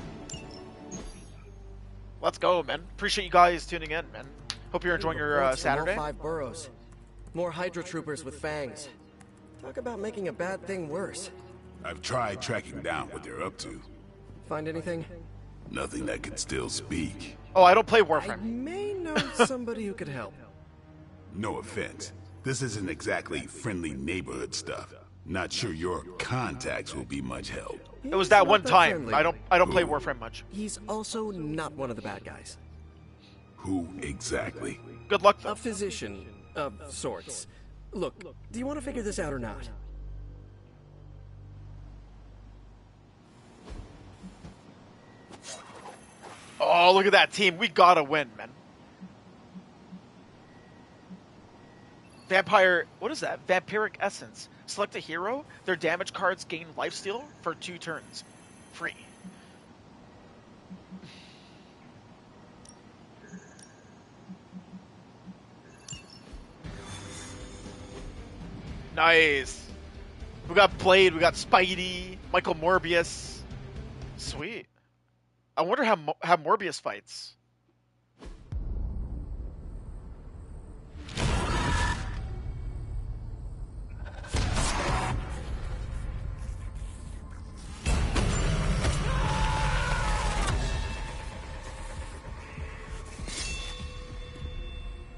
Let's go, man. Appreciate you guys tuning in, man. Hope you're enjoying your Saturday. All 5 boroughs. More Hydra troopers with fangs. Talk about making a bad thing worse. I've tried tracking down what they're up to. Find anything? Nothing that can still speak. Oh, I don't play I Warframe. may know somebody who could help. No offense. This isn't exactly friendly neighborhood stuff. Not sure your contacts will be much help. It was that He's one not time. friendly. I don't play Warframe much. He's also not one of the bad guys. Who exactly? Good luck though. A physician of sorts. Look, do you want to figure this out or not? Oh, look at that team. We gotta win, man. Vampire, what is that? Vampiric Essence. Select a hero. Their damage cards gain lifesteal for 2 turns. Free. Nice. We got Blade, we got Spidey, Michael Morbius. Sweet. I wonder how Morbius fights.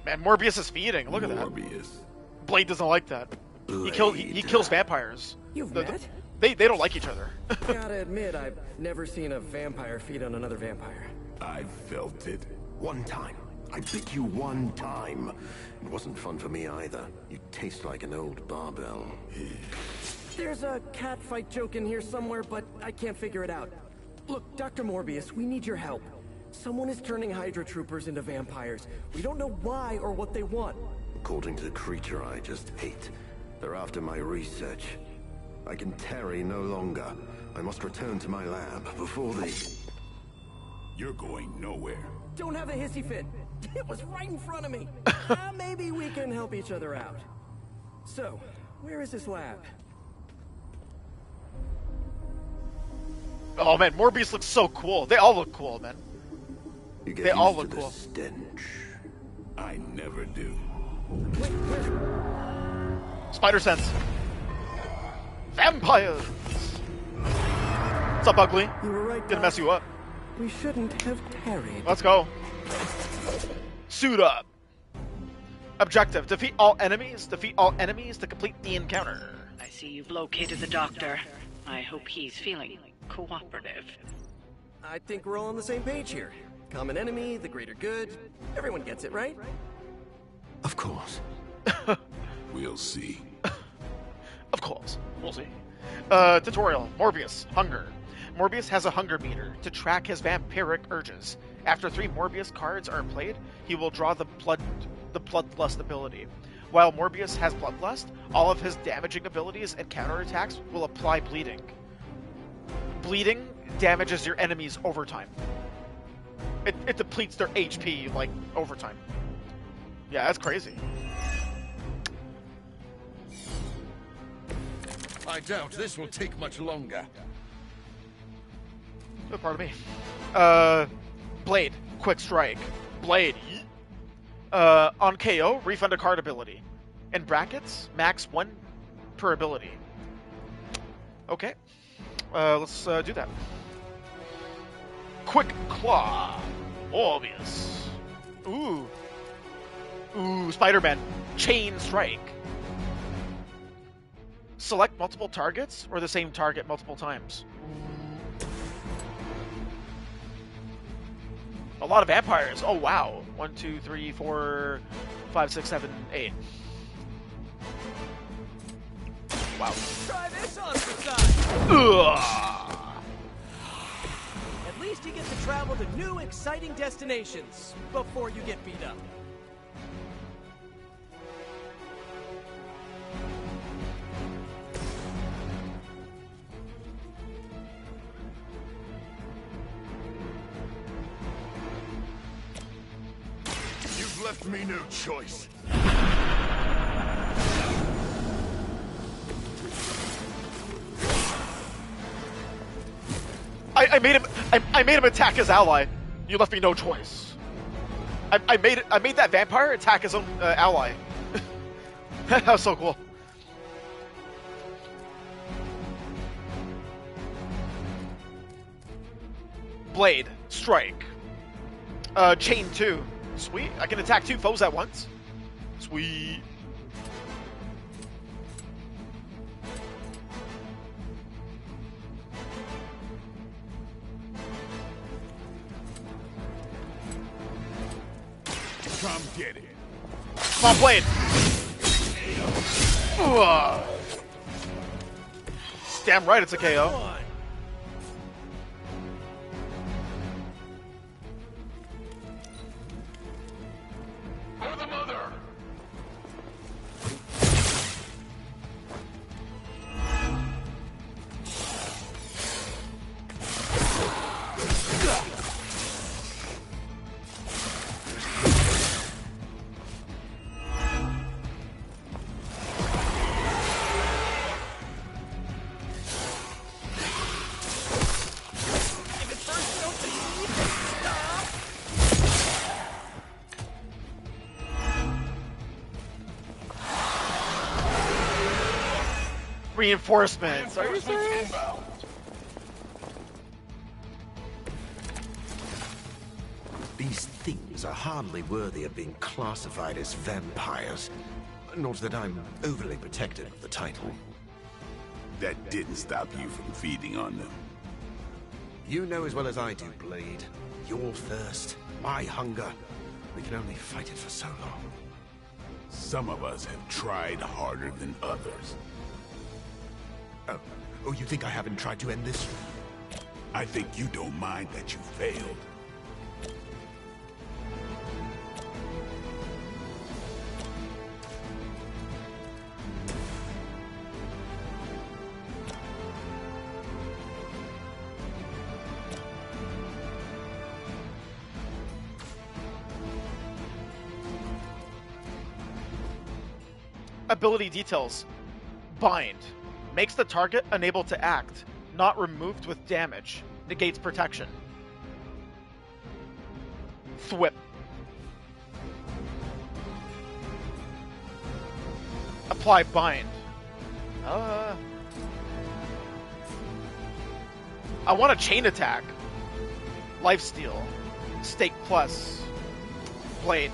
Man, Morbius is feeding. Look at that. Blade doesn't like that. He kills vampires. You've met? They don't like each other. Gotta admit, I've never seen a vampire feed on another vampire. I felt it. One time. I bit you one time. It wasn't fun for me either. You taste like an old barbell. There's a cat fight joke in here somewhere, but I can't figure it out. Look, Dr. Morbius, we need your help. Someone is turning Hydra troopers into vampires. We don't know why or what they want. According to the creature I just ate, they're after my research. I can tarry no longer. I must return to my lab before they... You're going nowhere. Don't have a hissy fit. It was right in front of me. Maybe we can help each other out. So, where is this lab? Oh man, Morbius looks so cool. They all look cool, man. They all look cool. Stench. I never do. Spider sense. Vampires. What's up, Ugly? You were right. Gonna mess you up. We shouldn't have tarried. Let's go. Suit up. Objective: defeat all enemies. Defeat all enemies to complete the encounter. I see you've located the doctor. I hope he's feeling cooperative. I think we're all on the same page here. Common enemy, the greater good. Everyone gets it, right? Of course. We'll see. Of course. We'll see. Tutorial. Morbius. Hunger. Morbius has a hunger meter to track his vampiric urges. After 3 Morbius cards are played, he will draw the Bloodlust ability. While Morbius has Bloodlust, all of his damaging abilities and counterattacks will apply bleeding. Bleeding damages your enemies over time. It depletes their HP, like, over time. Yeah, that's crazy. I doubt this will take much longer. Oh, pardon me. Blade. Quick Strike. Blade. On KO, refund a card ability. In brackets, max 1 per ability. Okay. Let's do that. Quick Claw. Morbius. Ooh. Ooh, Spider-Man. Chain Strike. Select multiple targets or the same target multiple times. A lot of vampires. Oh, wow. 1, 2, 3, 4, 5, 6, 7, 8. Wow. Try this on for size. Ugh. At least you get to travel to new, exciting destinations before you get beat up. You've left me no choice. I made him attack his ally. You left me no choice. I made that vampire attack his own ally. That was so cool. Blade, strike. Chain 2. Sweet. I can attack 2 foes at once. Sweet. Come get it. Come on, Blade. Ugh. Damn right it's a KO. For the mother. Reinforcements. Are you serious? Inbound. These things are hardly worthy of being classified as vampires. Not that I'm overly protective of the title. That didn't stop you from feeding on them. You know as well as I do, Blade. Your thirst, my hunger. We can only fight it for so long. Some of us have tried harder than others. Oh, you think I haven't tried to end this? I think you don't mind that you failed. Ability details. Bind. Makes the target unable to act. Not removed with damage. Negates protection. Thwip. Apply bind. I want a chain attack. Lifesteal. Stake plus. Blade.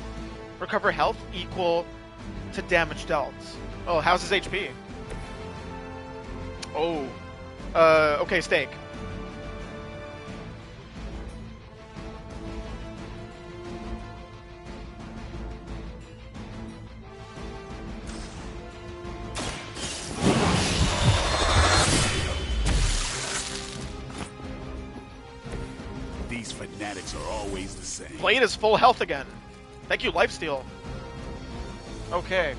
Recover health equal to damage dealt. Oh, how's his HP? Oh. Okay, stake. These fanatics are always the same. Blade is full health again. Thank you, lifesteal. Okay.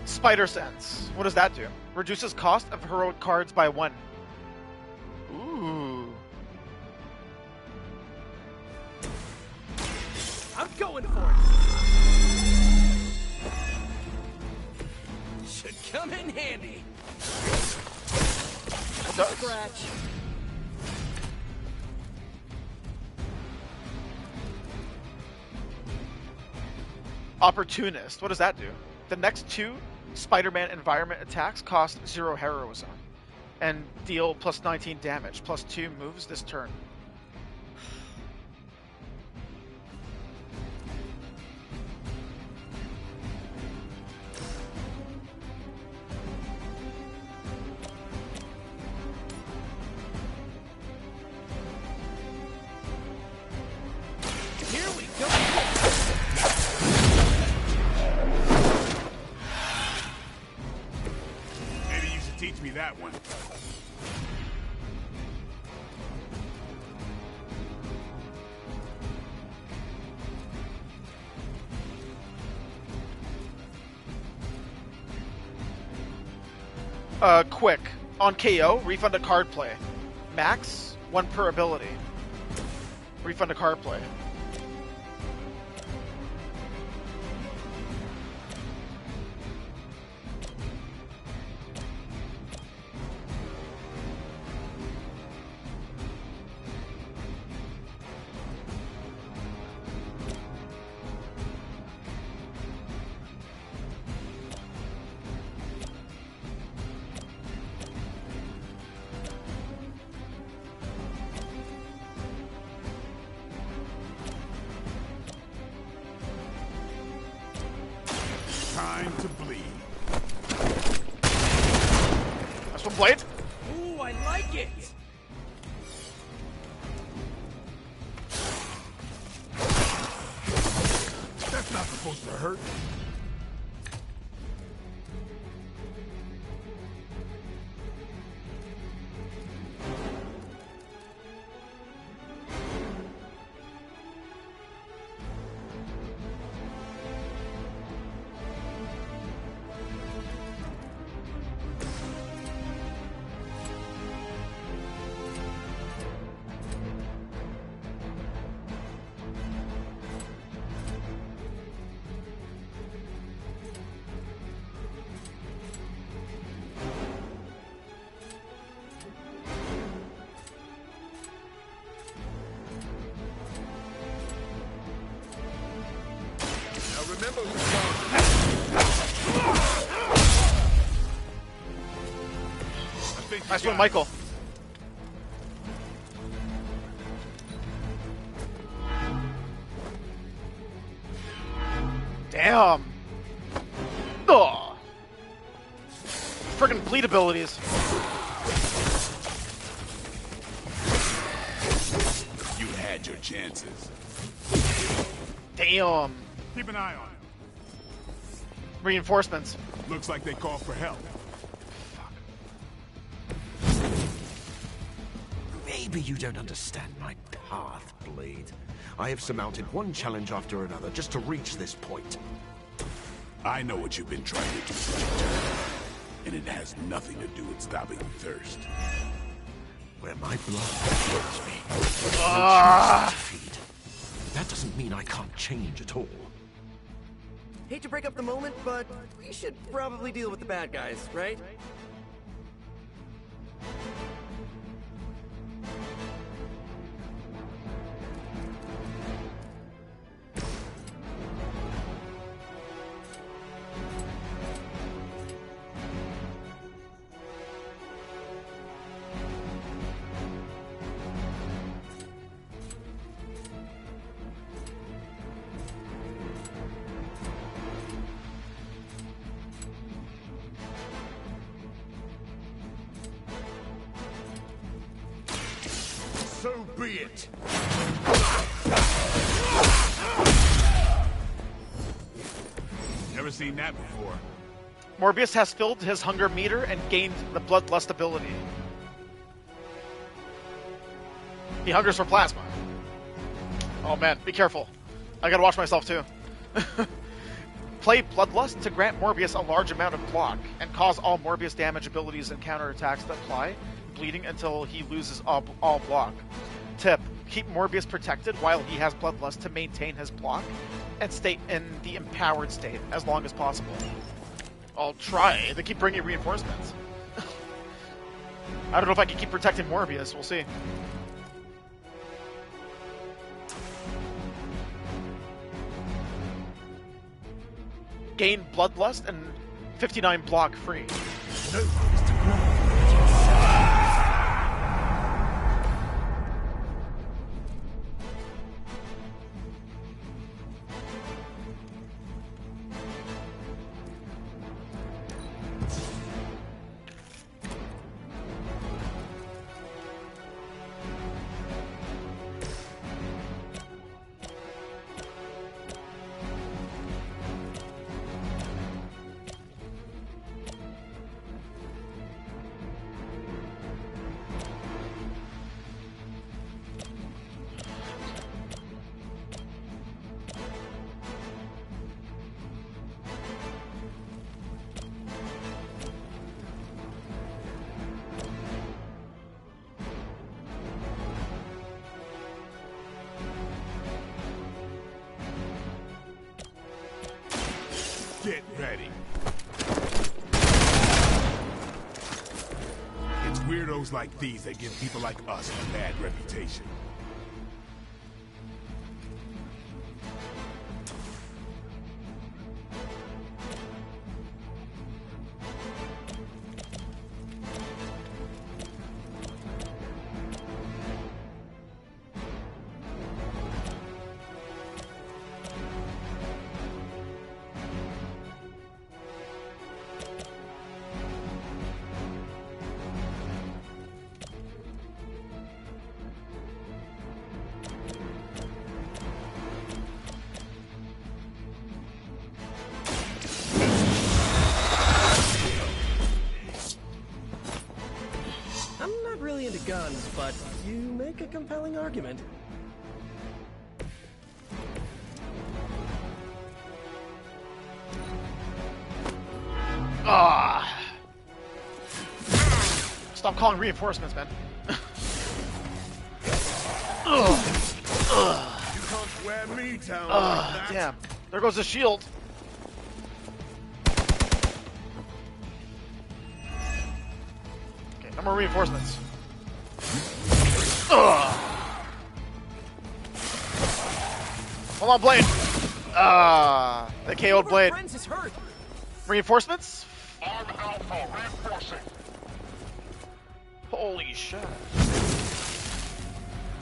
Spider Sense. What does that do? Reduces cost of heroic cards by 1. Ooh. I'm going for it. Should come in handy. It does. Scratch. Opportunist. What does that do? The next 2 Spider-Man environment attacks cost 0 heroism and deal plus 19 damage, plus 2 moves this turn. Here we go. Maybe you should teach me that one. Quick. On KO, refund a card play. Max, 1 per ability. Refund a card play. Time to bleed. That's one blade. Ooh, I like it! That's not supposed to hurt. Remember Nice one, Michael. Damn. Ugh. Friggin' bleed abilities. You had your chances. Damn. Keep an eye on him. Reinforcements. Looks like they called for help. Maybe you don't understand my path, Blade. I have surmounted one challenge after another just to reach this point. I know what you've been trying to do, Chthon, and it has nothing to do with stopping thirst. Where my blood kills me, feed. That doesn't mean I can't change at all. Hate to break up the moment, but we should probably deal with the bad guys, right? So be it. Never seen that before. Morbius has filled his hunger meter and gained the bloodlust ability. He hungers for plasma. Oh man, be careful. I gotta watch myself too. Play Bloodlust to grant Morbius a large amount of block and cause all Morbius damage abilities and counterattacks that apply bleeding until he loses all block. Tip: keep Morbius protected while he has Bloodlust to maintain his block and stay in the empowered state as long as possible. I'll try. They keep bringing reinforcements. I don't know if I can keep protecting Morbius. We'll see. Gain Bloodlust and 59 block free. weirdos like these that give people like us a bad reputation. Into guns, but you make a compelling argument. Ah! Stop calling reinforcements, man. Ugh. Ugh. You can't wear me down like that. Damn. There goes the shield. Okay, no more reinforcements. Ugh. Hold on, Blade. They KO'd Blade. Reinforcements? I'm Alpha, reinforcing. Holy shit.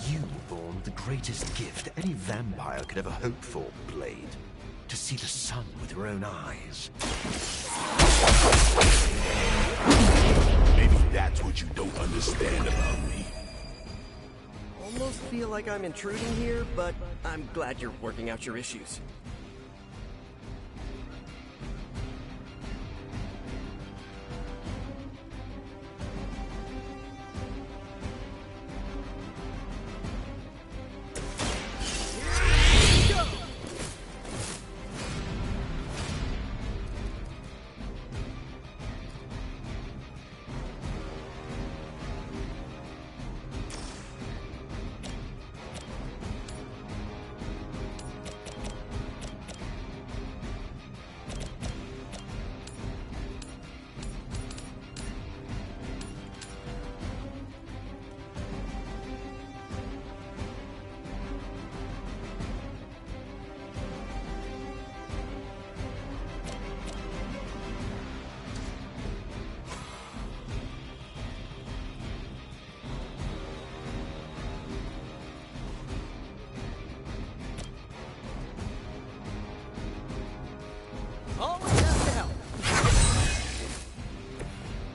You were born with the greatest gift any vampire could ever hope for, Blade. To see the sun with your own eyes. Maybe that's what you don't understand about me. Almost feel like I'm intruding here, but I'm glad you're working out your issues.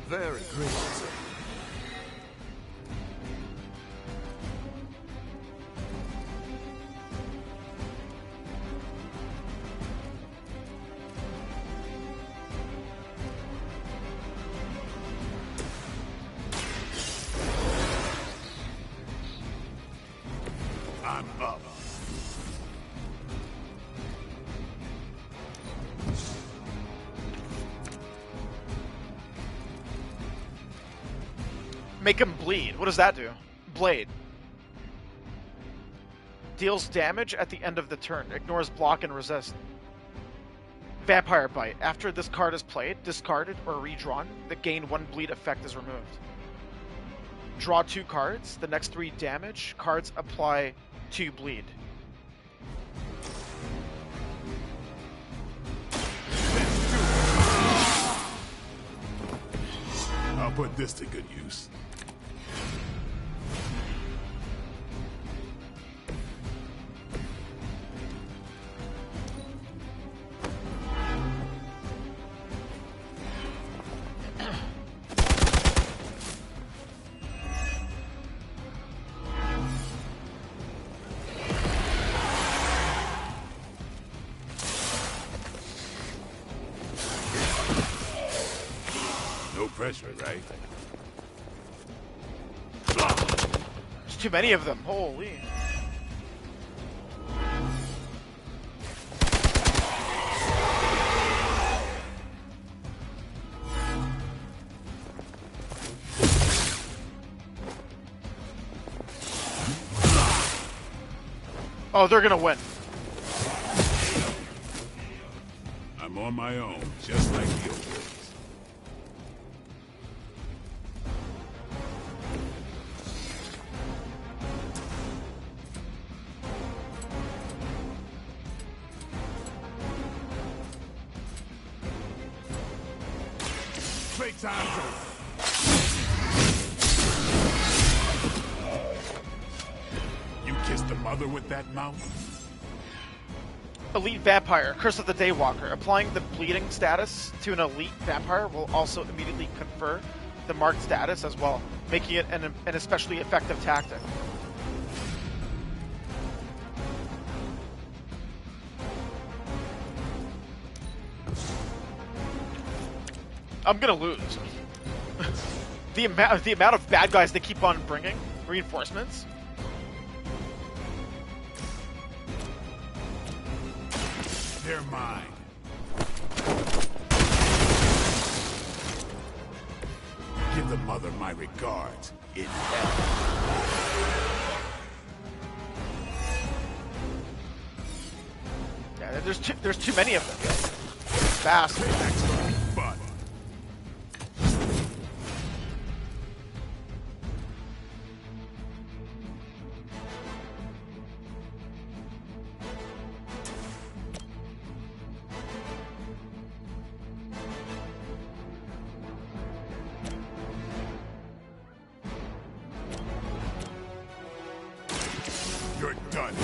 Very gracious. I'm up. Make him bleed. What does that do? Blade. Deals damage at the end of the turn. Ignores block and resist. Vampire Bite. After this card is played, discarded, or redrawn, the gain 1 bleed effect is removed. Draw 2 cards. The next 3 damage cards apply 2 bleed. I'll put this to good use. No pressure, right? There's too many of them. Holy. Oh, they're gonna win. I'm on my own, just like the old days. time's over. You kissed the mother with that mouth? Elite Vampire, Curse of the Daywalker. Applying the bleeding status to an elite vampire will also immediately confer the marked status as well, making it an especially effective tactic. I'm gonna lose. the amount of bad guys they keep on bringing, reinforcements. They're mine. Give the mother my regards in hell. Yeah, there's too many of them. Fast. But you're done.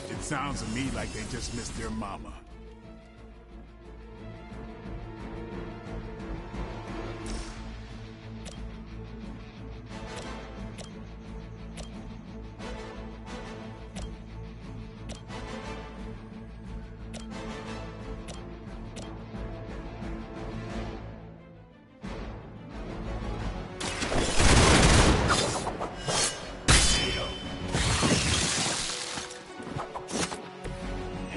It sounds to me like they just missed their mama.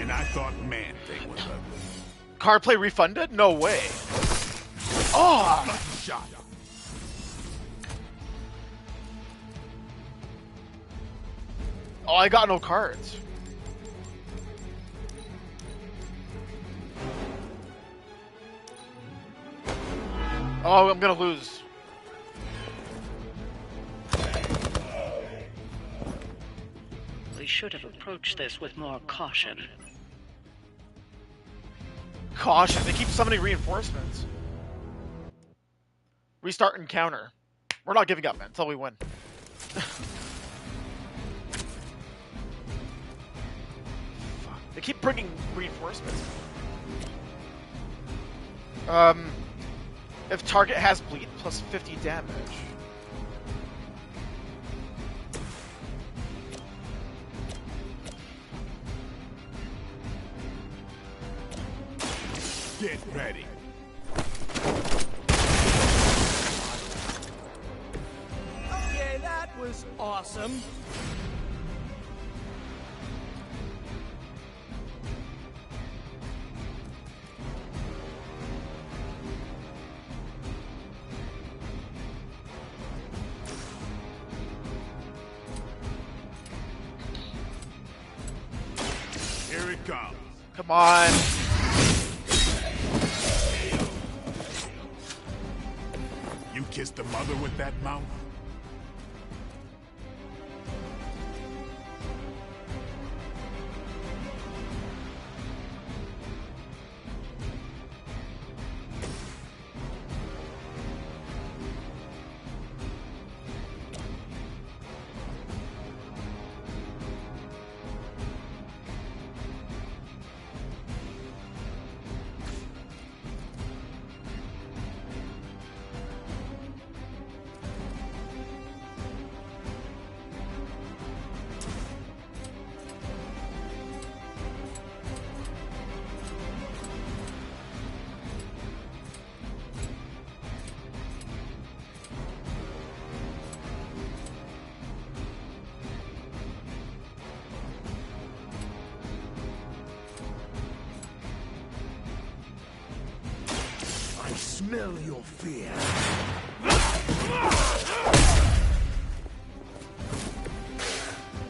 And I thought Man-Thing was ugly. Card play refunded? No way. Oh! Shot. Oh, I got no cards. Oh, I'm gonna lose. We should have approached this with more caution. Caution, they keep summoning reinforcements. Restart and counter. We're not giving up, man, until we win. They keep bringing reinforcements. If target has bleed, plus 50 damage. Get ready. Okay, that was awesome. Here it comes. Come on. You kissed the mother with that mouth? I smell your fear.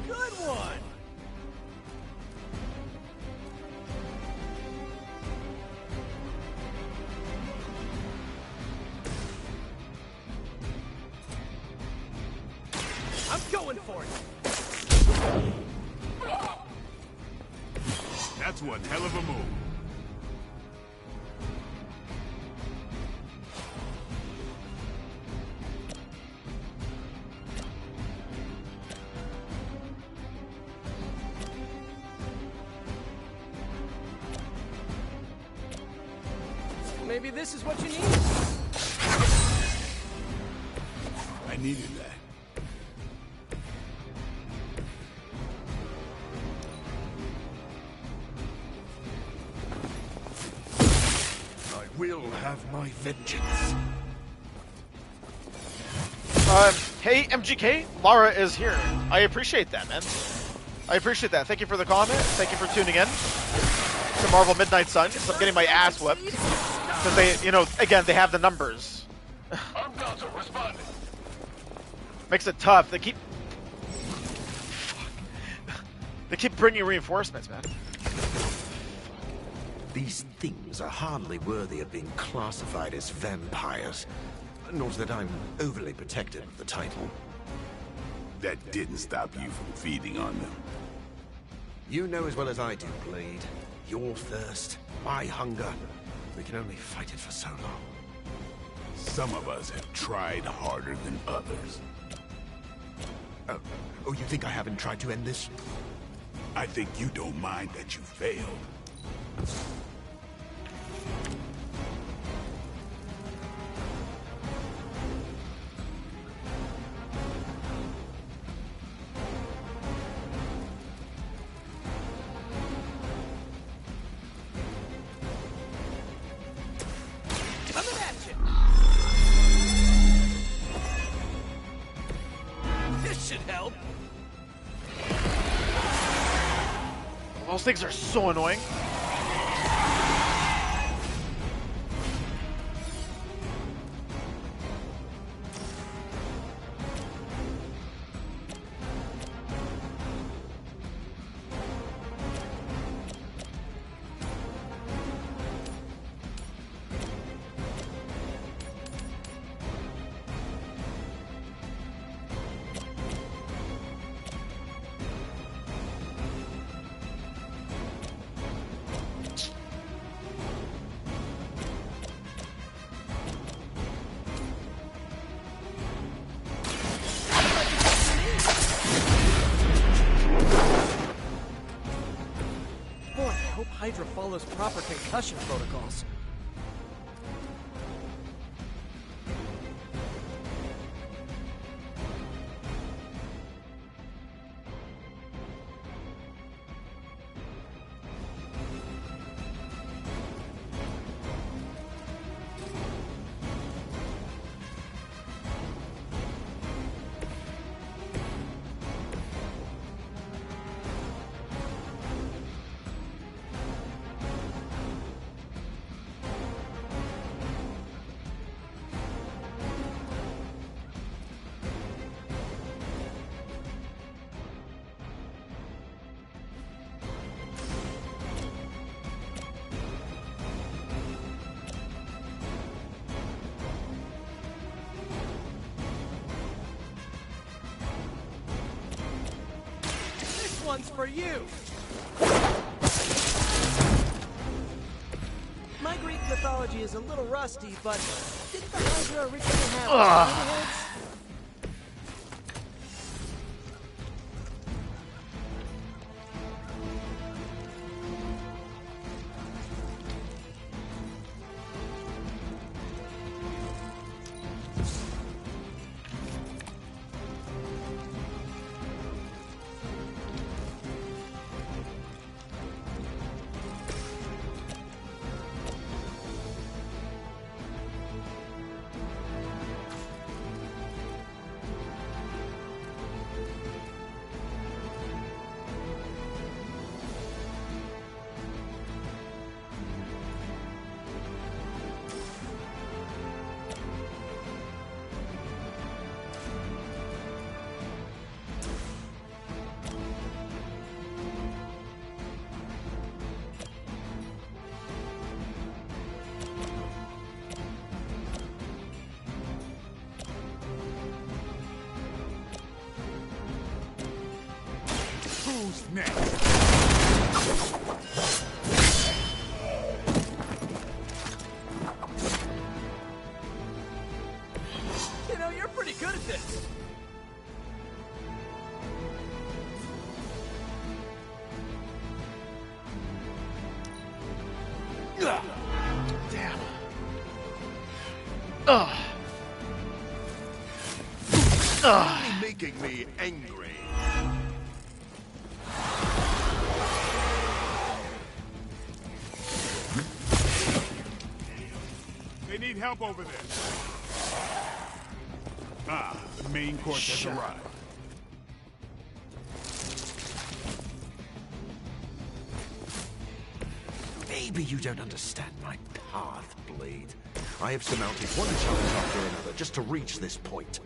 Good one. I'm going for it. That's one hell hell of a move. Maybe this is what you need. I needed that. I will have my vengeance. Hey, MGK, Lara is here. I appreciate that, man. I appreciate that. Thank you for the comment. Thank you for tuning in to Marvel Midnight Suns. I'm getting my ass whipped. Because they, you know, again, they have the numbers. I'm Gonzo, responding. Makes it tough. They keep bringing reinforcements, man. These things are hardly worthy of being classified as vampires. Not that I'm overly protective of the title. That didn't stop you from feeding on them. You know as well as I do, Blade. Your thirst, my hunger. We can only fight it for so long. Some of us have tried harder than others. Oh, you think I haven't tried to end this? I think you don't mind that you failed. Coming at you. This should help. Those things are so annoying. Hydra follows proper concussion protocols. One's for you. My Greek mythology is a little rusty, but didn't the Hydra originally have heads? Damn. Ugh. Really making me angry. They need help over there. Ah, the main course has arrived. Maybe you don't understand my path, Blade. I have surmounted one challenge after another just to reach this point.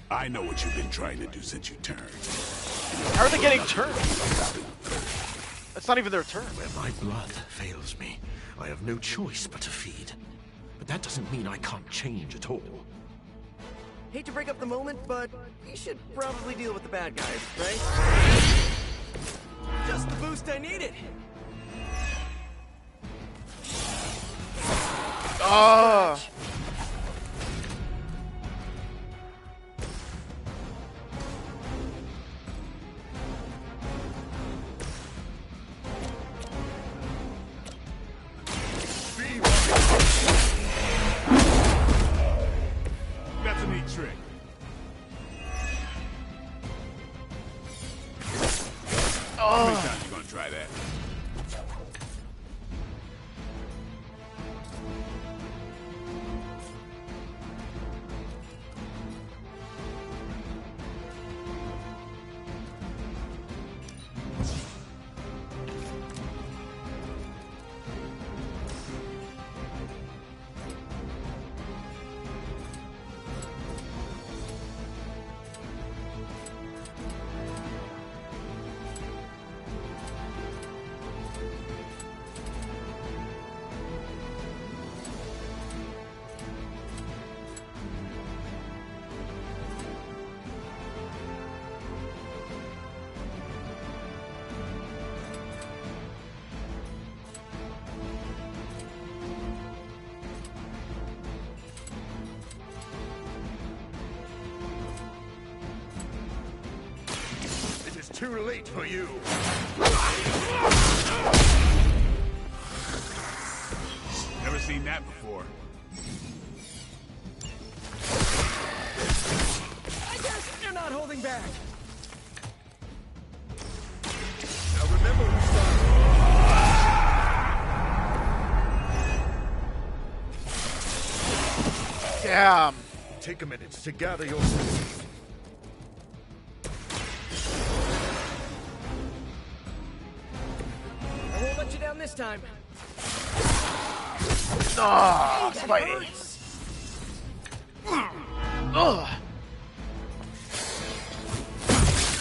I know what you've been trying to do since you turned. How are they getting turned? It's not even their turn. Where my blood fails me, I have no choice but to feed. But that doesn't mean I can't change at all. Hate to break up the moment, but we should probably deal with the bad guys, right? Just the boost I needed. Oh. That's a neat trick. How many times you gonna try that? Too late for you. Never seen that before. I guess you're not holding back. Now remember who started. Damn. Take a minute to gather your senses. I won't let you down this time. Oh, Spidey. Ugh.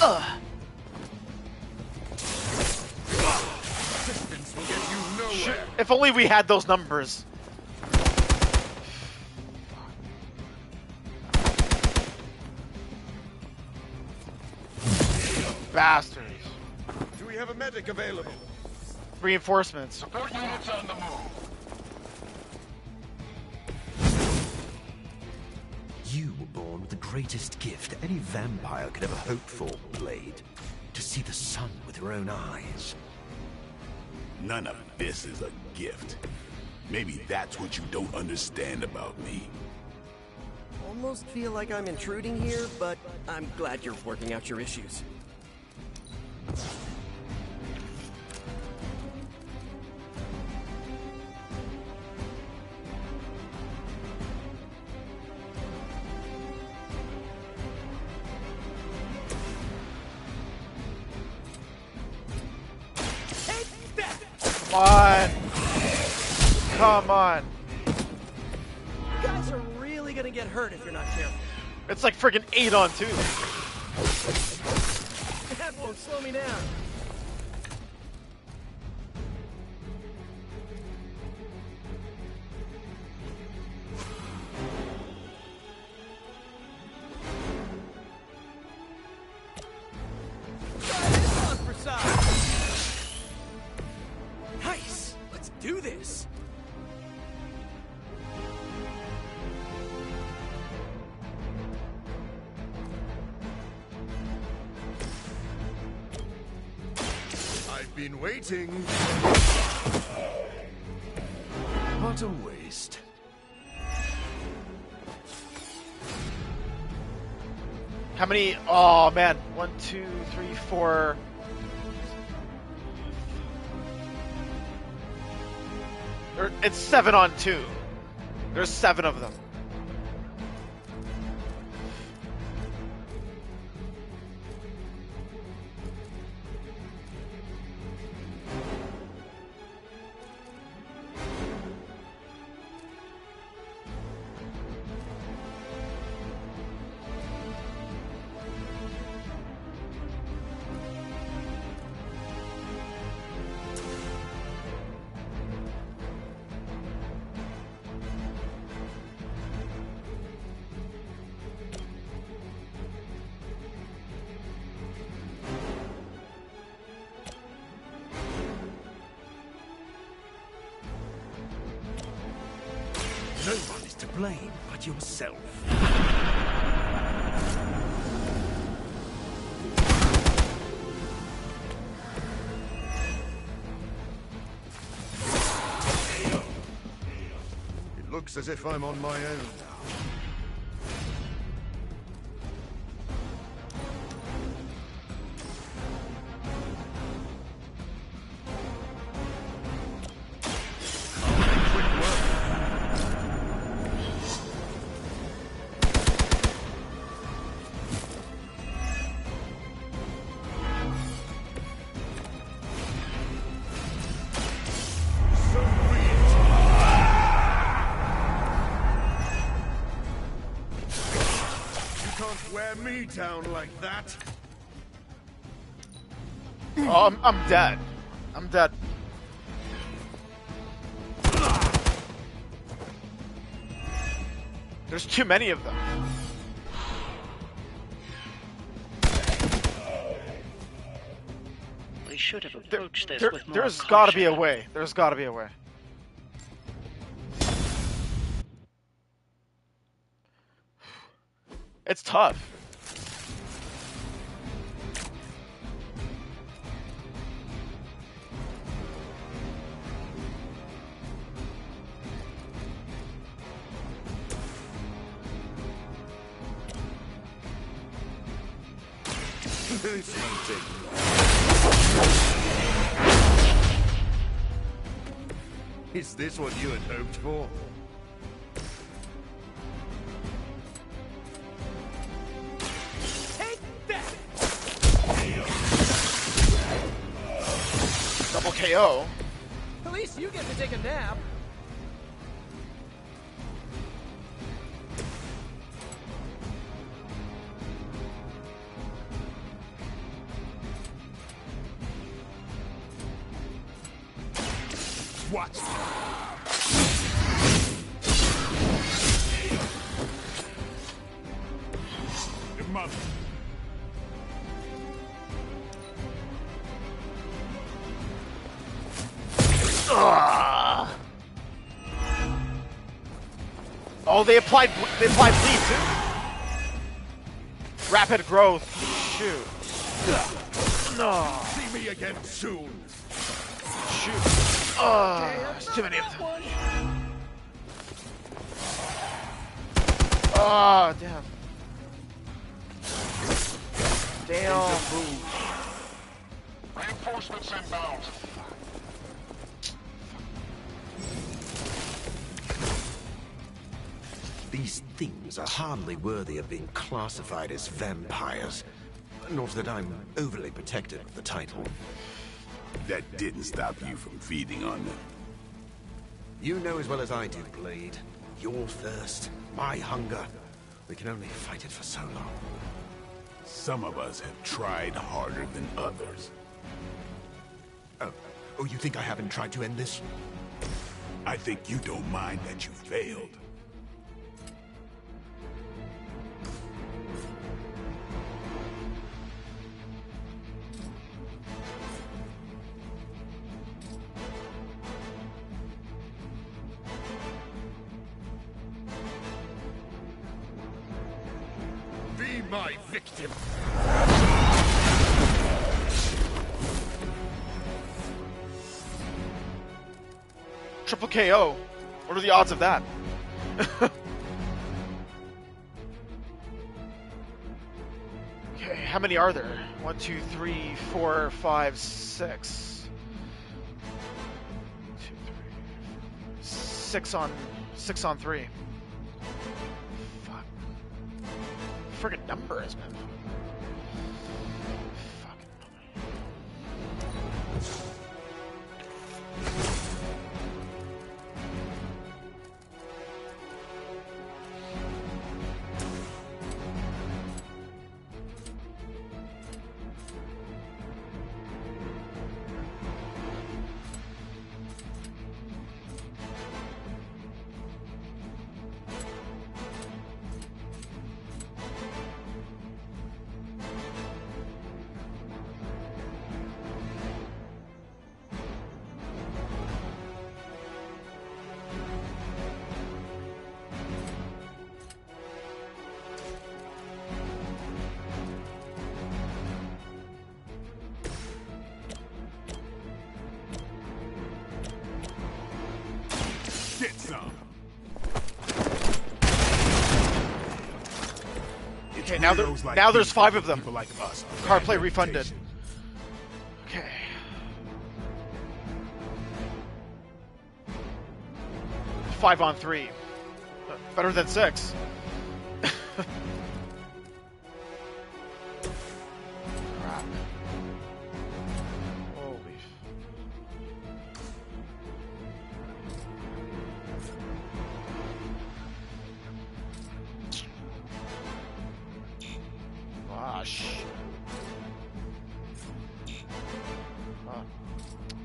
Ugh. Distance will get you nowhere. If only we had those numbers. Bastards. Do we have a medic available? Reinforcements. Support units on the move. You were born with the greatest gift any vampire could ever hope for, Blade. To see the sun with your own eyes. None of this is a gift. Maybe that's what you don't understand about me. Almost feel like I'm intruding here, but I'm glad you're working out your issues. Come on. Come on. You guys are really gonna get hurt if you're not careful. It's like friggin' 8 on 2. That won't slow me down. Nice! Let's do this! I've been waiting. a waste. How many? Oh man, 1, 2, 3, 4. It's 7 on 2. There's 7 of them. No one is to blame but yourself. It looks as if I'm on my own now. Wear me down like that. Oh, I'm dead. I'm dead. There's too many of them. We should have approached this with more There's caution. gotta be a way. There's gotta be a way. It's tough. Is this what you had hoped for? Double KO. At least you get to take a nap. Watch. Your mother. Oh, they applied bleed too. Rapid growth. Shoot. No. See me again soon. Shoot. There's too many of them. Oh, damn. Damn. Reinforcements inbound. These things are hardly worthy of being classified as vampires. Not that I'm overly protective of the title. That didn't stop you from feeding on them. You know as well as I do, Blade. Your thirst, my hunger. We can only fight it for so long. Some of us have tried harder than others. Oh, you think I haven't tried to end this? I think you don't mind that you failed. Be my victim. Triple KO. What are the odds of that? Okay, how many are there? 1, 2, 3, 4, 5, 6. 2, 3, 6 on 3. Fuck. Friggin' numbers, man. Get some. Okay, now there's 5 of them. Like us, Card play refunded. Okay. Five on 3. Better than 6. Crap. Holy. Gosh.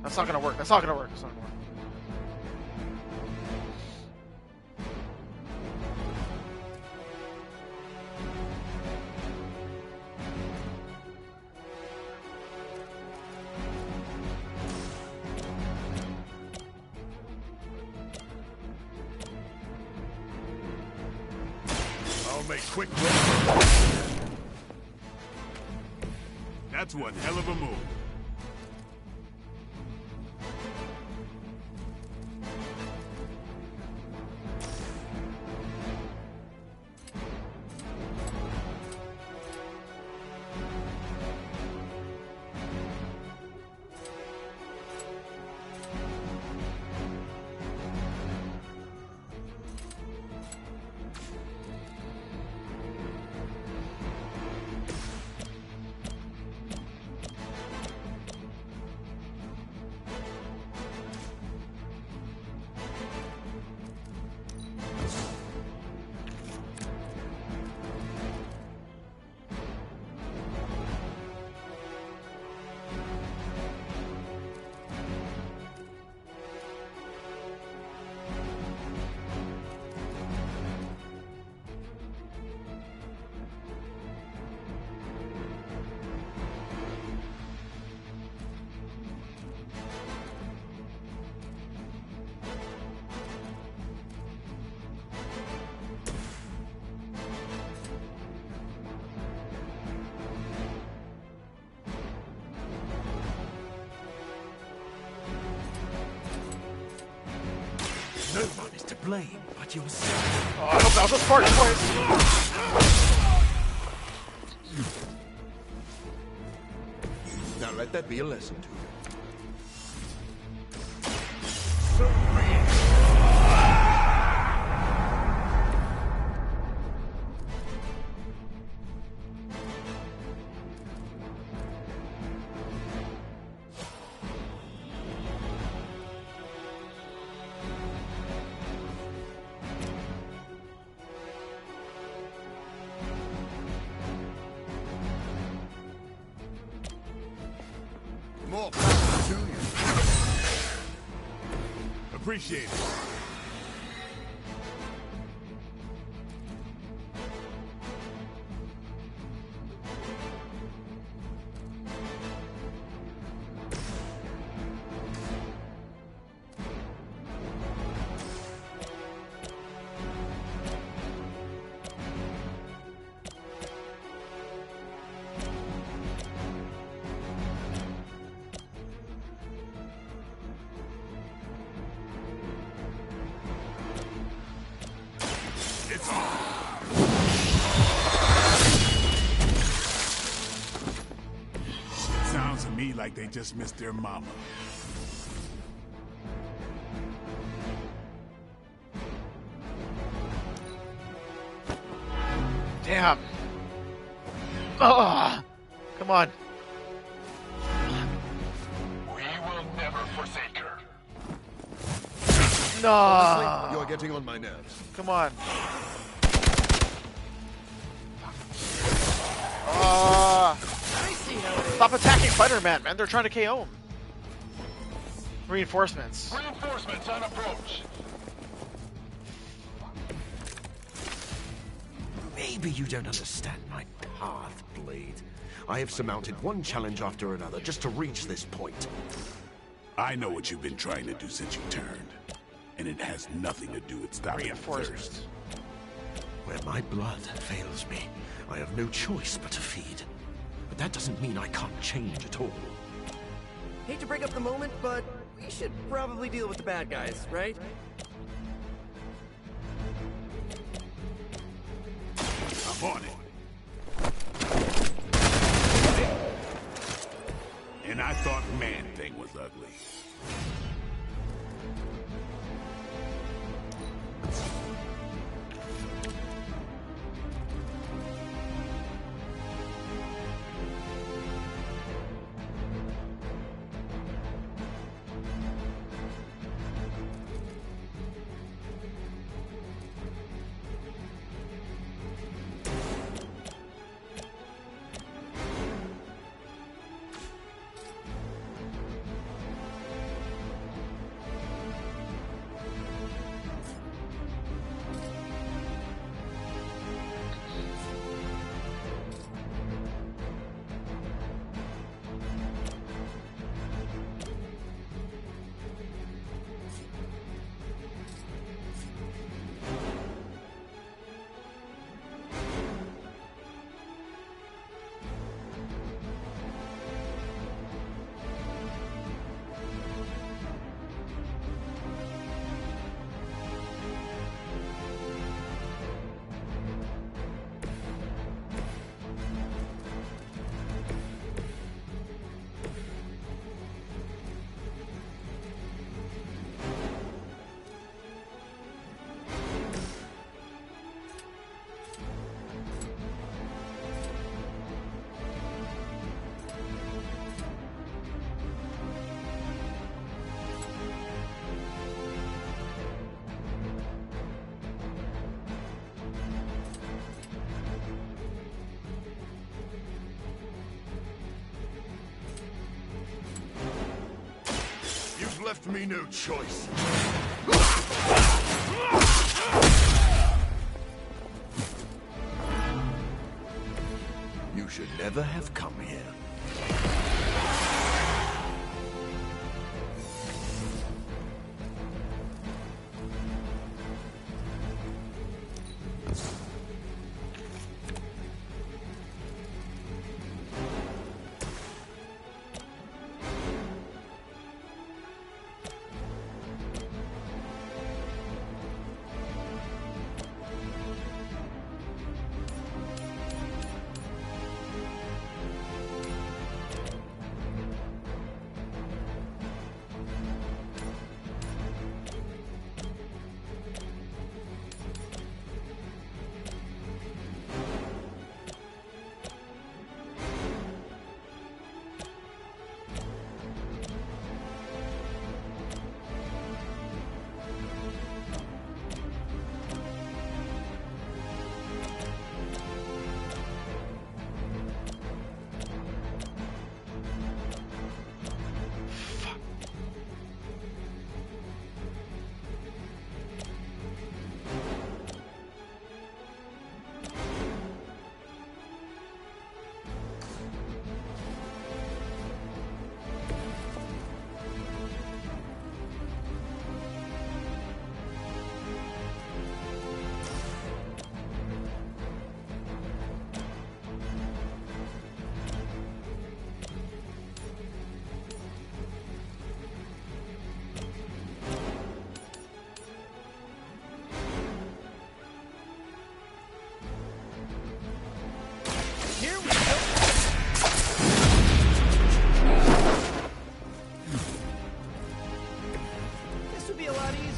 That's not gonna work. That's not gonna work. That's not gonna work. I'll make quick work. That's one hell of a move. No one is to blame but yourself. Oh, I hope that was a spark twice. Now let that be a lesson to you. More power to you. Appreciate it. It's on! Sounds to me like they just missed their mama. Damn. Ugh. Come on. We will never forsake her. No. Honestly, you're getting on my nerves. Come on. Stop attacking Spider-Man, man. They're trying to KO him. Reinforcements. Reinforcements on approach. Maybe you don't understand my path, Blade. I have surmounted one challenge after another just to reach this point. I know what you've been trying to do since you turned, and it has nothing to do with stopping thirst. Where my blood fails me, I have no choice but to feed. But that doesn't mean I can't change at all. Hate to break up the moment, but we should probably deal with the bad guys, right? I'm on it. And I thought Man-Thing was ugly. Left me no choice. You should never have come here.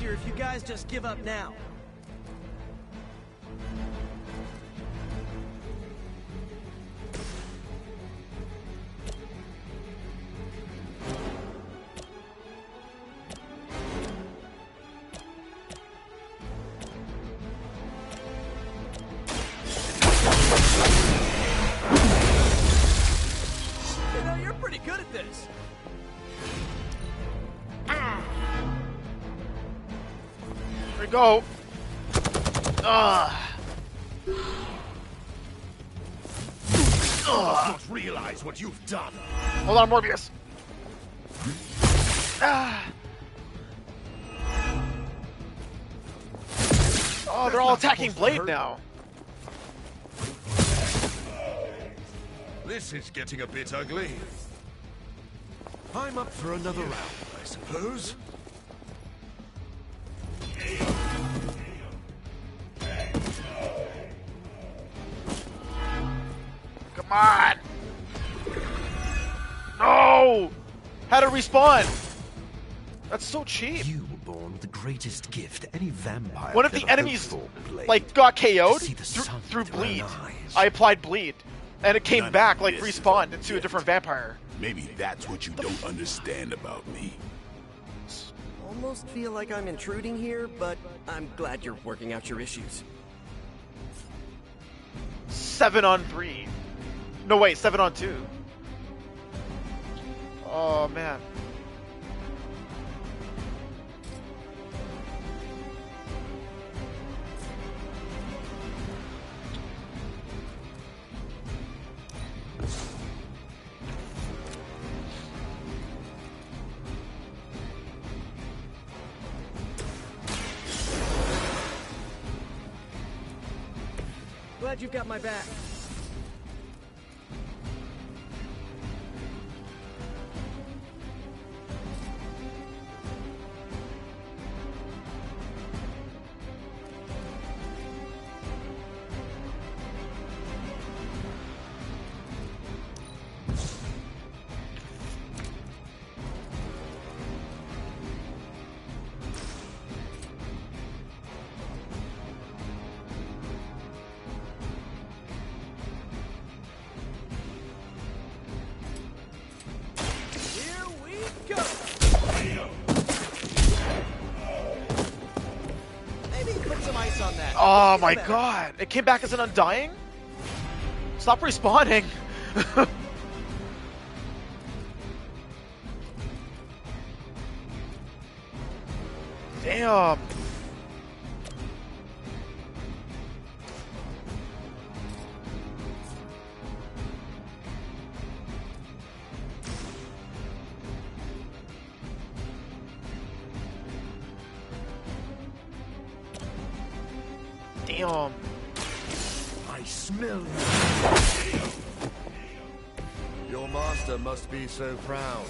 easier if you guys just give up now. You know, you're pretty good at this. Here we go. You must not realize what you've done. Hold on, Morbius. Oh, they're all attacking Blade now. This is getting a bit ugly. I'm up for another round, I suppose. Come on! No! How to respawn? That's so cheap. You were born with the greatest gift any vampire. One of the enemies, like, got KO'd through bleed. I applied bleed, and it came back, like, respawned into a different vampire. Maybe that's what you don't understand about me. Almost feel like I'm intruding here, but I'm glad you're working out your issues. 7-on-3. No, wait, 7-on-2. Oh, man. Glad you've got my back. Oh my god! It came back as an Undying? Stop respawning! Damn! Damn. I smell you. Your master must be so proud.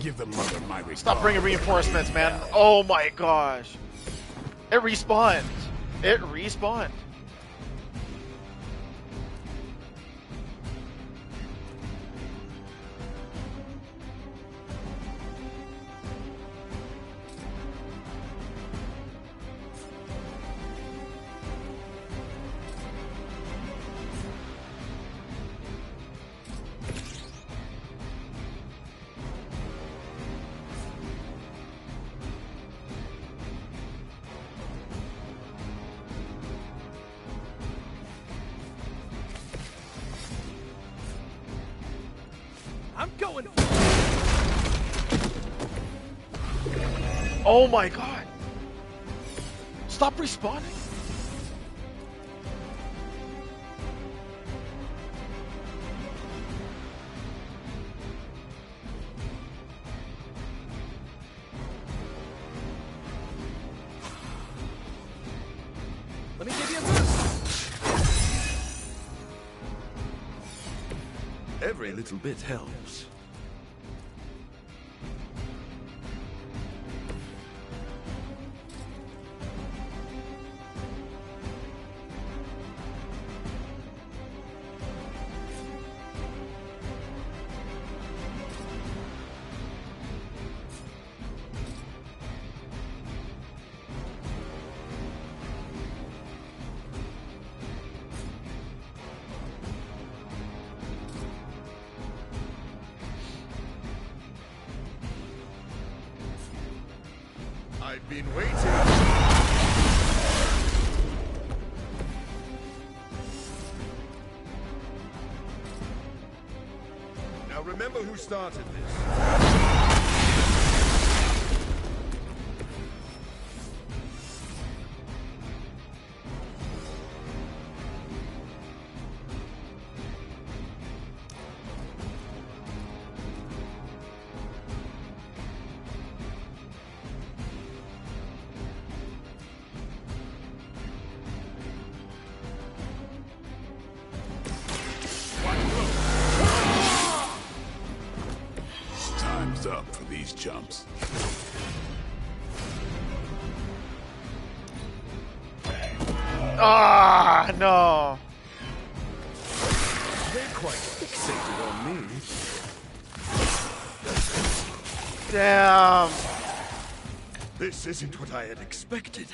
Give the mother my regard. Stop bringing reinforcements, man. Oh my gosh. It respawned. It respawned. I'm going. Oh my god. Stop respawning. Every little bit helps. I've been waiting. Now remember who started this. Time's up for these chumps. Ah, no. They're quite fixated on me. Damn. This isn't what I had expected.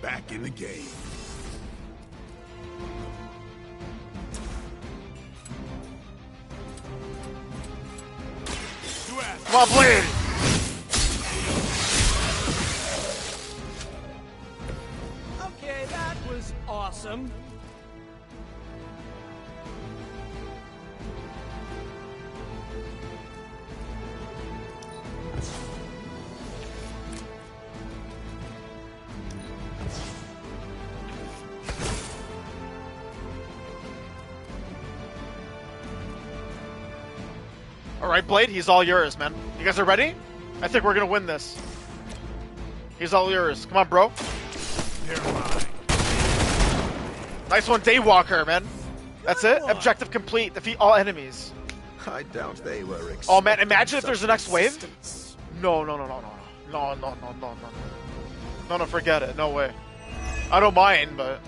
Back in the game. Come on, Blade! Okay, that was awesome. Alright, Blade, he's all yours, man. You guys are ready? I think we're gonna win this. He's all yours. Come on, bro. Nice one, Daywalker, man. That's it. Objective complete. Defeat all enemies. I doubt they were expecting. Oh man, imagine if there's a next wave. No, no, no, no, no, no, no, no, no, no, no. No, no, forget it. No way. I don't mind, but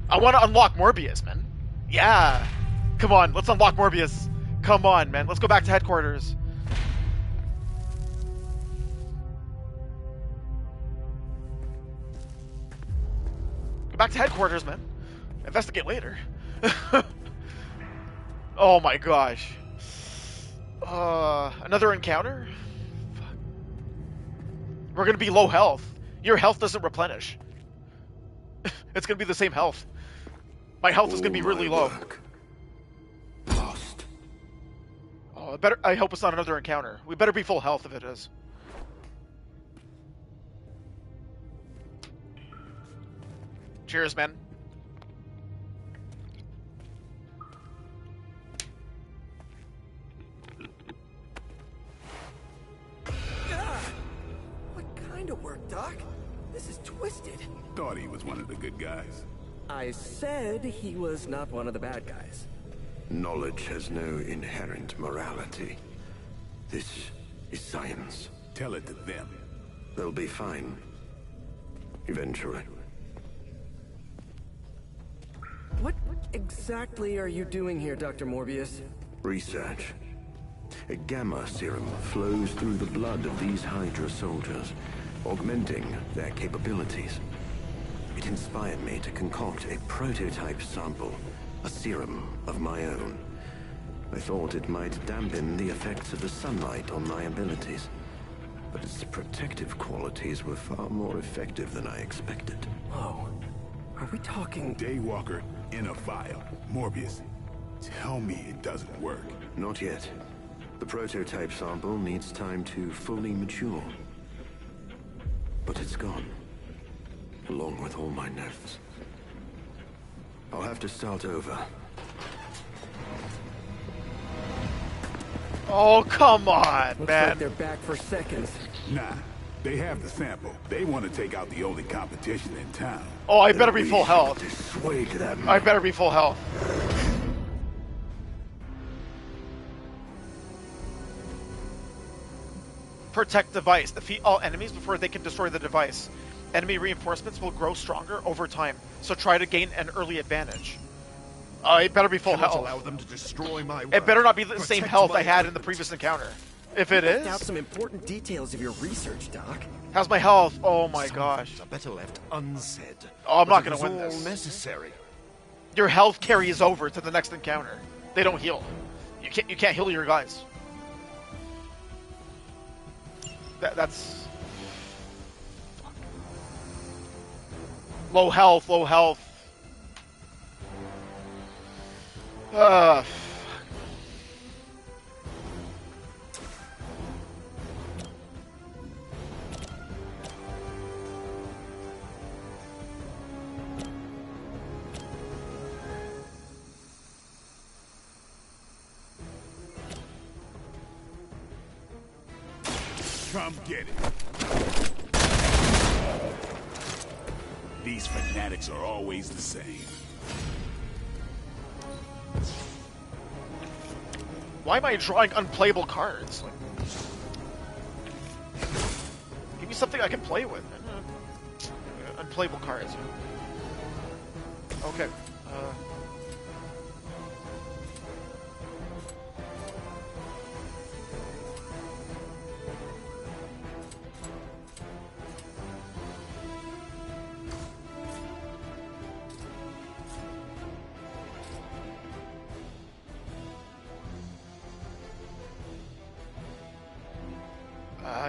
I want to unlock Morbius, man. Yeah. Come on, let's unlock Morbius. Come on, man. Let's go back to headquarters. Go back to headquarters, man. Investigate later. Oh my gosh. Another encounter? Fuck. We're gonna be low health. Your health doesn't replenish. It's gonna be the same health. My health is gonna be really low. Lost. Oh, I hope it's not another encounter. We better be full health if it is. Cheers, man. What kind of work, Doc? This is twisted. Thought he was one of the good guys. I said he was not one of the bad guys. Knowledge has no inherent morality. This is science. Tell it to them. They'll be fine. Eventually. What exactly are you doing here, Dr. Morbius? Research. A gamma serum flows through the blood of these Hydra soldiers, augmenting their capabilities. It inspired me to concoct a prototype sample, a serum of my own. I thought it might dampen the effects of the sunlight on my abilities, but its protective qualities were far more effective than I expected. Whoa. Are we talking... Daywalker in a vial. Morbius, tell me it doesn't work. Not yet. The prototype sample needs time to fully mature. But it's gone. Along with all my notes. I'll have to start over. Oh, come on, Looks man. like they're back for seconds. Nah, They have the sample. They want to take out the only competition in town. Oh, I better be full health. Dissuade them. I better be full health. Protect device. Defeat all enemies before they can destroy the device. Enemy reinforcements will grow stronger over time, so try to gain an early advantage. It better be full health. Allow them to destroy my work. It better not be the same health I had in the previous encounter. If it is, out some important details of your research, Doc. How's my health? Oh my gosh. Are better left unsaid. Oh, I'm not But it gonna win was all this. necessary. Your health carries over to the next encounter. They don't heal. You can't heal your guys. That's low health. Low health. Come get it. These fanatics are always the same. Why am I drawing unplayable cards? Like, give me something I can play with. Unplayable cards. Okay.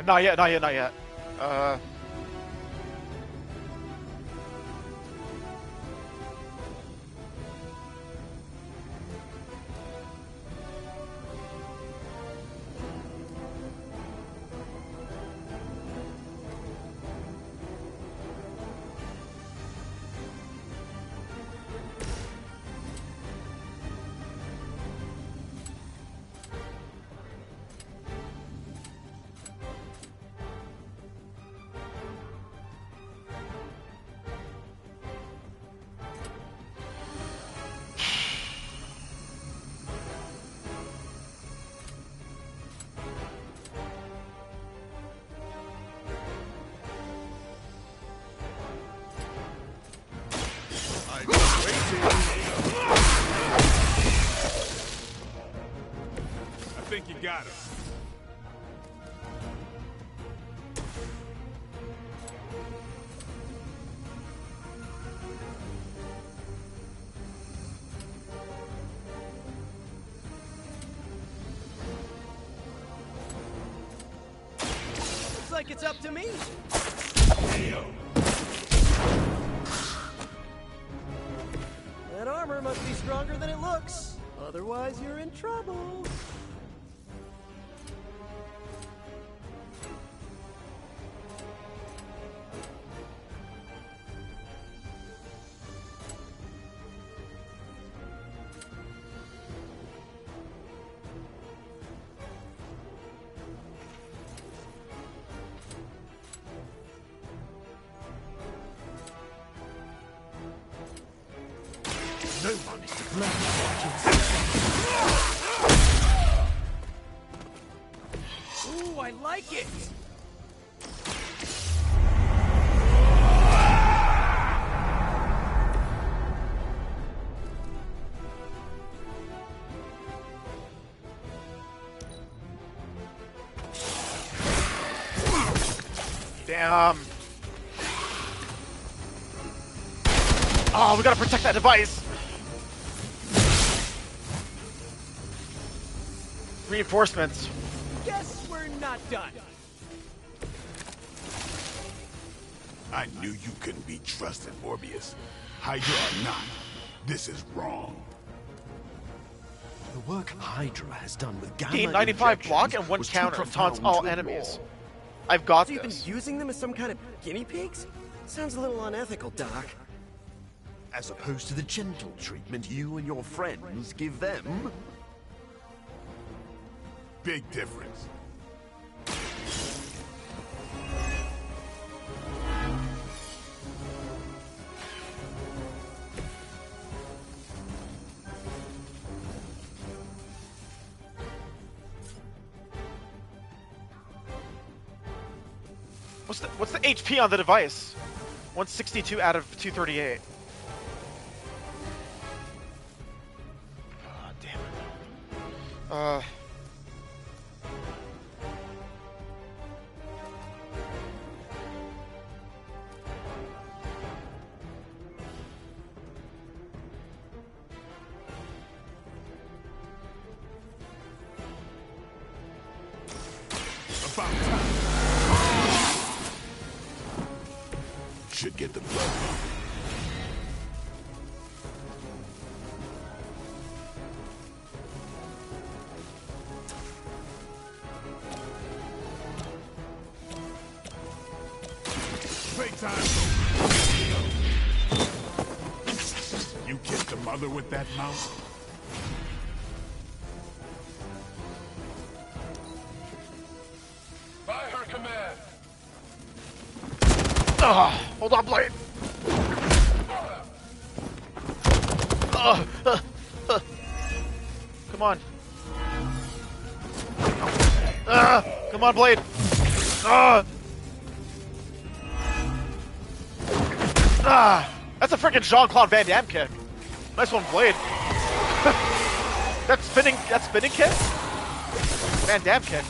Not yet, not yet, not yet. I think you got him. Looks like it's up to me. That armor must be stronger than it looks. Otherwise, you're in trouble. No one is to blame. Ooh, I like it! Damn. Oh, we gotta protect that device. Reinforcements. Guess we're not done. I knew you couldn't be trusted, Morbius. Hydra or not, this is wrong. The work Hydra has done with gamma Gain 95 block and injections 1 was too counter. profound Taunts all to enemies. ignore. I've got So you've been this. using them as some kind of guinea pigs? Sounds a little unethical, Doc. As opposed to the gentle treatment you and your friends give them. Big difference. What's the HP on the device? 162 out of 238. Oh, damn it. Should get the blood pumping. Playtime. You kissed a mother with that mouth? By her command. Hold on, Blade. Come on. Come on, Blade. That's a freaking Jean-Claude Van Damme kick. Nice one, Blade. That spinning kick? Van Damme kick.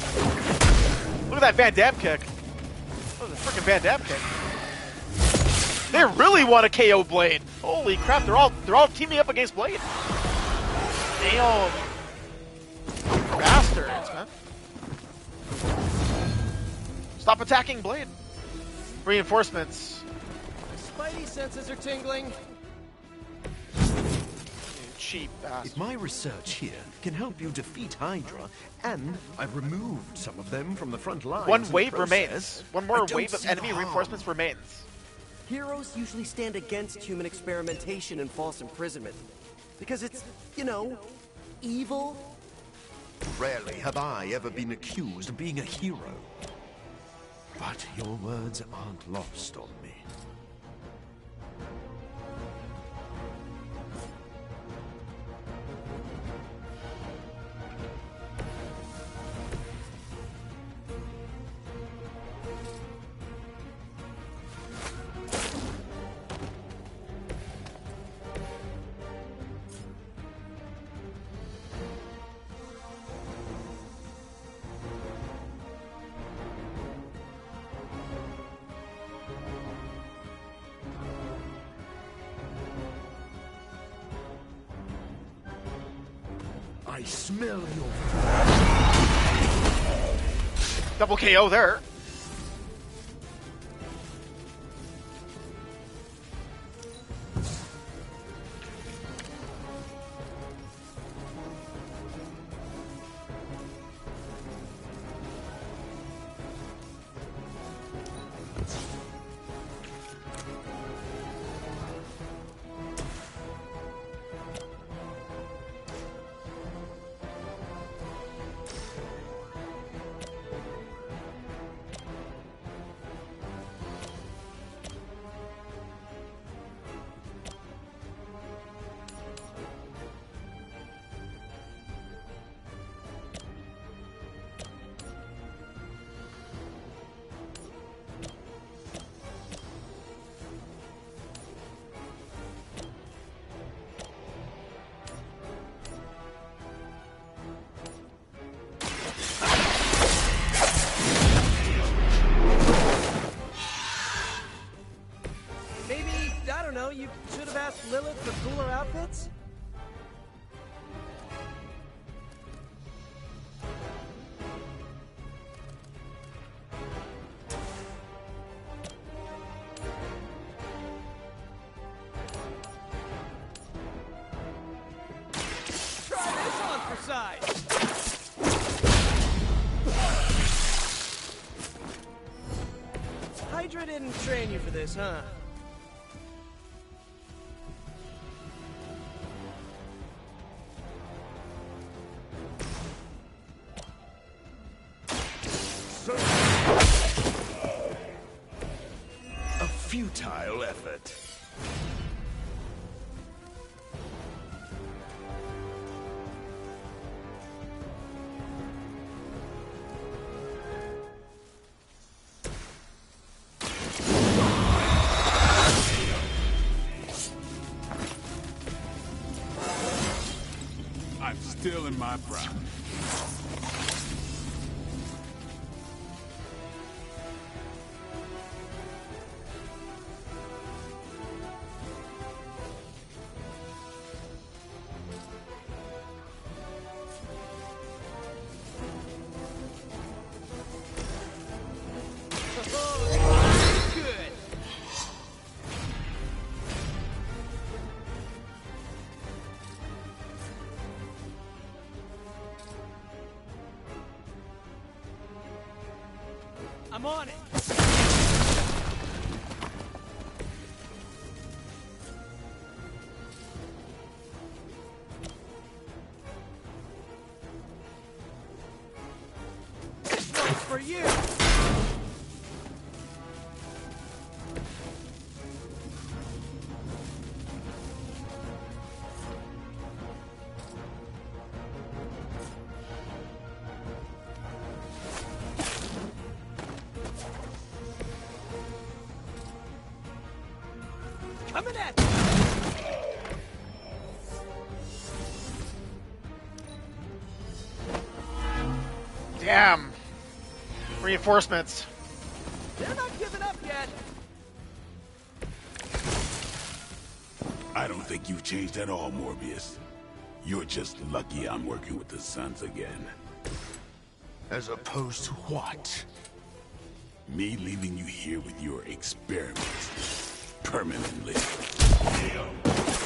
Look at that Van Damme kick. That was a freaking Van Damme kick. They really want to KO Blade. Holy crap, they're all teaming up against Blade. Damn. Bastards, man. Stop attacking Blade. Reinforcements. Spidey senses are tingling. Cheap bastard. If my research here can help you defeat Hydra, and I've removed some of them from the front lines. One wave remains. One more wave of enemy reinforcements remains. Heroes usually stand against human experimentation and false imprisonment. Because it's, you know, evil. Rarely have I ever been accused of being a hero. But your words aren't lost on me. I smell your... Double KO there. You should have asked Lilith for cooler outfits? Try this on for size! Hydra didn't train you for this, huh? A futile effort. killing my pride. Good. I'm on it. This one's for you. Coming at you. Damn. Reinforcements. They're not giving up yet. I don't think you've changed at all, Morbius. You're just lucky I'm working with the Suns again. As opposed to what? Me leaving you here with your experiments. Permanently.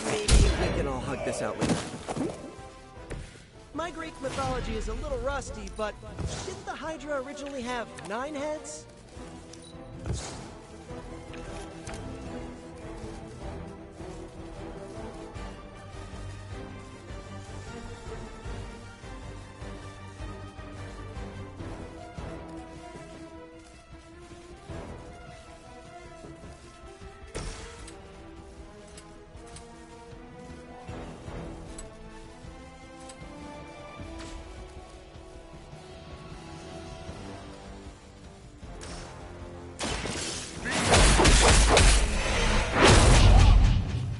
Maybe we can all hug this out later. My Greek mythology is a little rusty, but didn't the Hydra originally have 9 heads?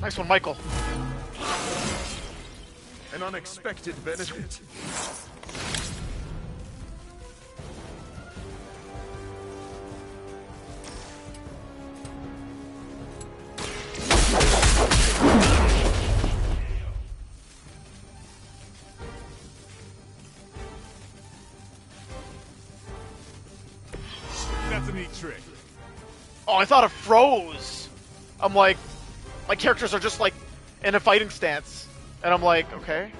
Nice one, Michael. An unexpected benefit. That's a neat trick. Oh, I thought it froze. I'm like, my characters are just like in a fighting stance, and I'm like, okay,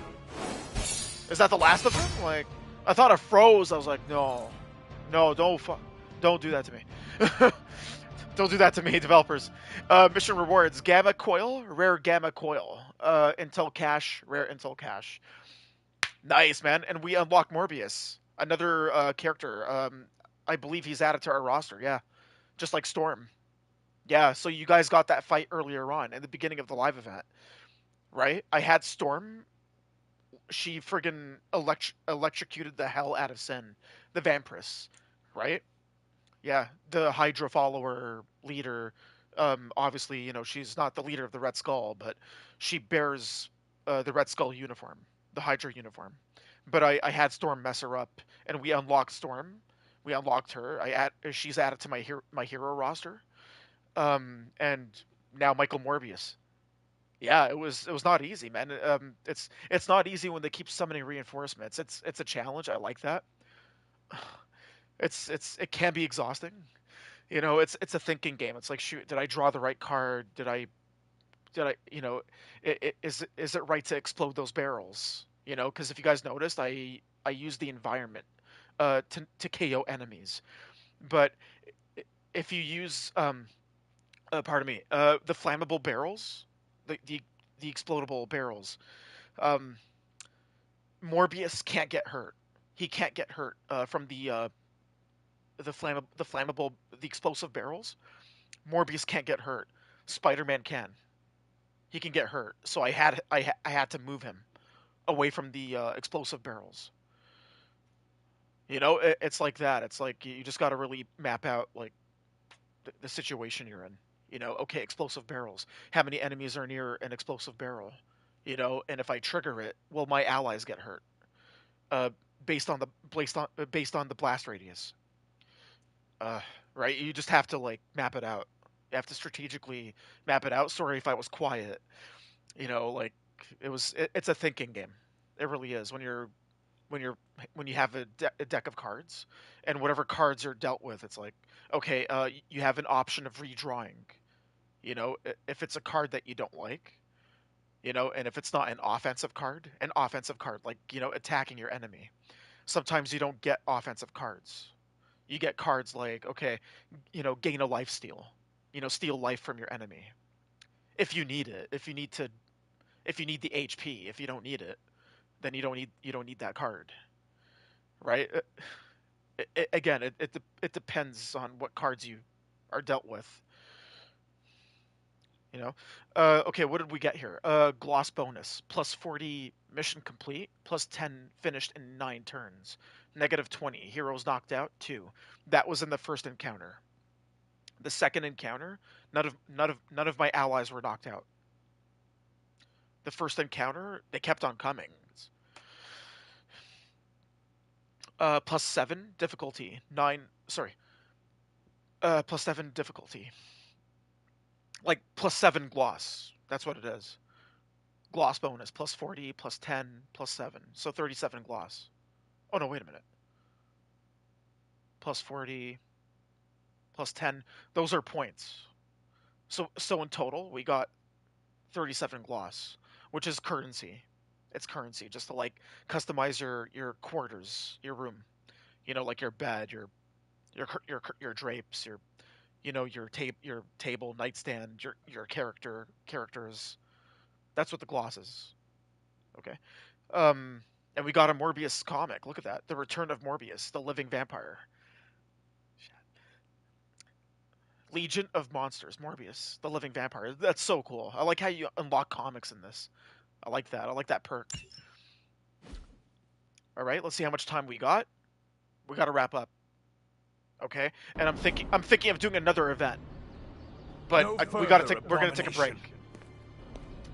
is that the last of them? Like, I thought it froze. I was like, no, don't do that to me. Don't do that to me, developers. Mission rewards: Gamma Coil, rare Gamma Coil, Intel Cache, rare Intel Cache. Nice, man. And we unlock Morbius, another character. I believe he's added to our roster. Yeah, just like Storm. Yeah, so you guys got that fight earlier on in the beginning of the live event, right? I had Storm. She friggin' electrocuted the hell out of Sin, the Vampiress, right? Yeah, the Hydra follower leader. Obviously, you know, she's not the leader of the Red Skull, but she bears the Red Skull uniform, the Hydra uniform. But I had Storm mess her up, and we unlocked Storm. We unlocked her. She's added to my hero roster. And now Michael Morbius. Yeah, it was not easy, man. It's not easy when they keep summoning reinforcements. It's a challenge. I like that. It can be exhausting. You know, it's a thinking game. It's like, shoot, did I draw the right card? Did I you know, is it right to explode those barrels? You know, because if you guys noticed, I used the environment to KO enemies, but if you use pardon me, the flammable barrels, the explodable barrels, um, Morbius can't get hurt. He can't get hurt from the explosive barrels. Morbius can't get hurt. Spider-Man can. He can get hurt. So I had to move him away from the explosive barrels. You know, it's like that. It's like you just got to really map out like the situation you're in. You know, okay, explosive barrels. How many enemies are near an explosive barrel? You know, and if I trigger it, will my allies get hurt? uh, based on the blast radius. Uh, right? You just have to like map it out. You have to strategically map it out. Sorry if I was quiet. Like it's a thinking game. It really is when you're when you have a deck of cards, and whatever cards are dealt with, it's like, okay, you have an option of redrawing. If it's a card that you don't like, and if it's not an offensive card, like, attacking your enemy. Sometimes you don't get offensive cards. You get cards like, okay, gain a life steal, steal life from your enemy. If you need it, if you need the HP, if you don't need it, then you don't need that card, right? It depends on what cards you are dealt with. Okay, what did we get here? Gloss bonus, plus 40 mission complete, plus 10 finished in 9 turns, negative 20 heroes knocked out 2. That was in the first encounter. The second encounter, none of my allies were knocked out. The first encounter, they kept on coming. Plus 7 difficulty, plus 7 difficulty. Like, plus 7 gloss. That's what it is. Gloss bonus, plus 40, plus 10, plus 7. So 37 gloss. Oh, no, wait a minute. Plus 40, plus 10. Those are points. So in total, we got 37 gloss, which is currency. It's currency, just to, like, customize your quarters, your room. Like your bed, your drapes, your table, nightstand, your characters. That's what the gloss is. Okay. And we got a Morbius comic. Look at that. The Return of Morbius, the living vampire. Legion of Monsters, Morbius, the living vampire. That's so cool. I like how you unlock comics in this. I like that. I like that perk. All right, let's see how much time we got. We got to wrap up. Okay, and I'm thinking of doing another event, but we're gonna take a break.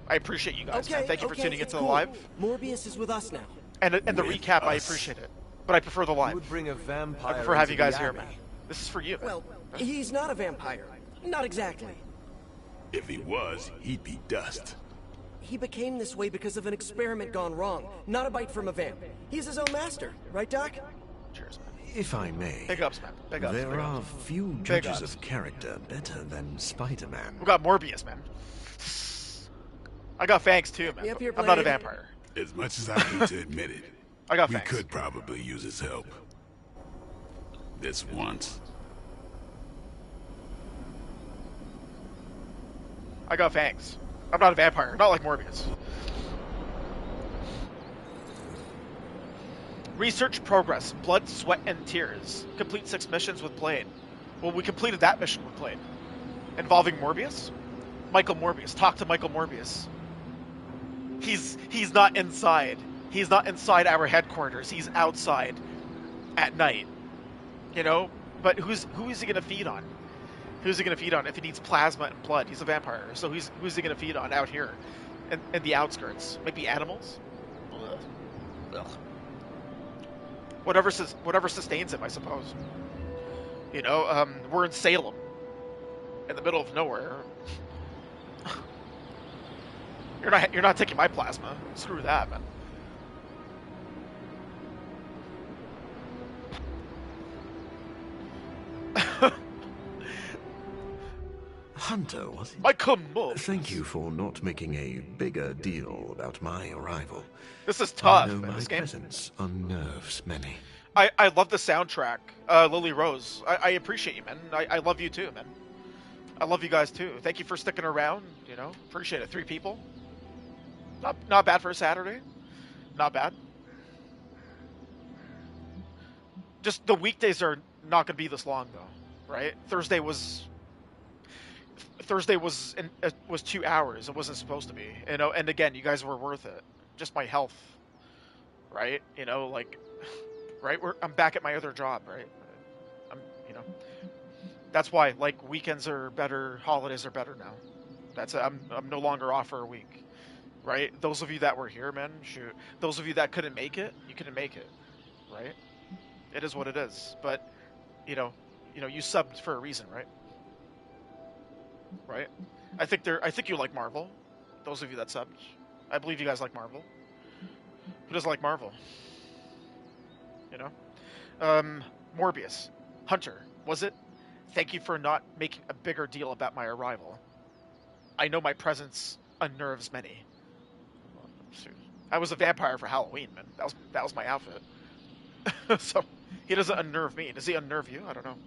I appreciate you guys, man. Thank you for tuning into the live. Morbius is with us now. And the recap, I appreciate it, but I prefer the live. Would bring a vampire. I prefer having you guys here, man. This is for you. Well, he's not a vampire. Not exactly. If he was, he'd be dust. He became this way because of an experiment gone wrong, not a bite from a vamp. He's his own master, right, Doc? Cheers, man. If I may, big ups, man. Big ups. There are few judges of character better than Spider-Man. We got Morbius, man. I got fangs too, man. I'm not a vampire. As much as I hate to admit it, I got we fangs. could probably use his help. This once. I got fangs. I'm not a vampire. Not like Morbius. Research progress. Blood, sweat, and tears. Complete 6 missions with Blade. Well, we completed that mission with Blade. Involving Morbius? Michael Morbius. Talk to Michael Morbius. He's not inside. He's not inside our headquarters. He's outside at night. But who is he gonna feed on? Who's he gonna feed on if he needs plasma and blood? He's a vampire, so who's he gonna feed on out here, in the outskirts? Maybe animals. Ugh. Whatever sustains him, I suppose. We're in Salem, in the middle of nowhere. You're not taking my plasma. Screw that, man. Hunter, was it? Michael Morbius. Thank you for not making a bigger deal about my arrival. This is tough, I know man. my This game. presence unnerves many. I love the soundtrack, Lily Rose. I appreciate you, man. I love you too, man. I love you guys too. Thank you for sticking around. Appreciate it. 3 people. Not bad for a Saturday. Not bad. Just the weekdays are not going to be this long though, right? Thursday was 2 hours. It wasn't supposed to be, And again, you guys were worth it. Just my health, right? Right. I'm back at my other job, right? That's why, weekends are better, holidays are better now. I'm no longer off for a week. right? Those of you that were here, man, shoot. Those of you that couldn't make it, you couldn't make it, right? It is what it is. But you know, you subbed for a reason, right? Right? I think you like Marvel. Those of you that subbed, I believe you guys like Marvel. Who doesn't like Marvel? You know? Morbius. Hunter, was it? Thank you for not making a bigger deal about my arrival. I know my presence unnerves many. I was a vampire for Halloween, man. That was my outfit. So he doesn't unnerve me. Does he unnerve you? I don't know.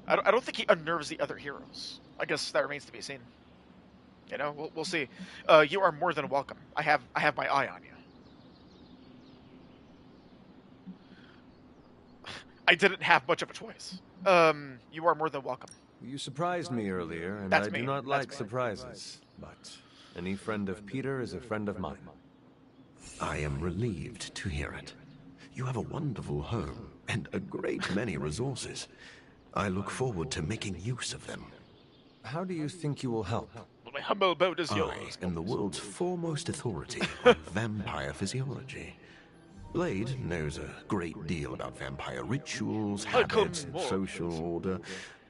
I don't think he unnerves the other heroes. I guess that remains to be seen. You know, we'll see. You are more than welcome. I have my eye on you. I didn't have much of a choice. You are more than welcome. You surprised me earlier, and That's I me. do not That's like surprises. But any friend of Peter is a friend of mine. I am relieved to hear it. You have a wonderful home and a great many resources. I look forward to making use of them. How do you think you will help? Well, my humble abode is yours. I am the world's foremost authority on vampire physiology. Blade knows a great deal about vampire rituals, habits, and social order,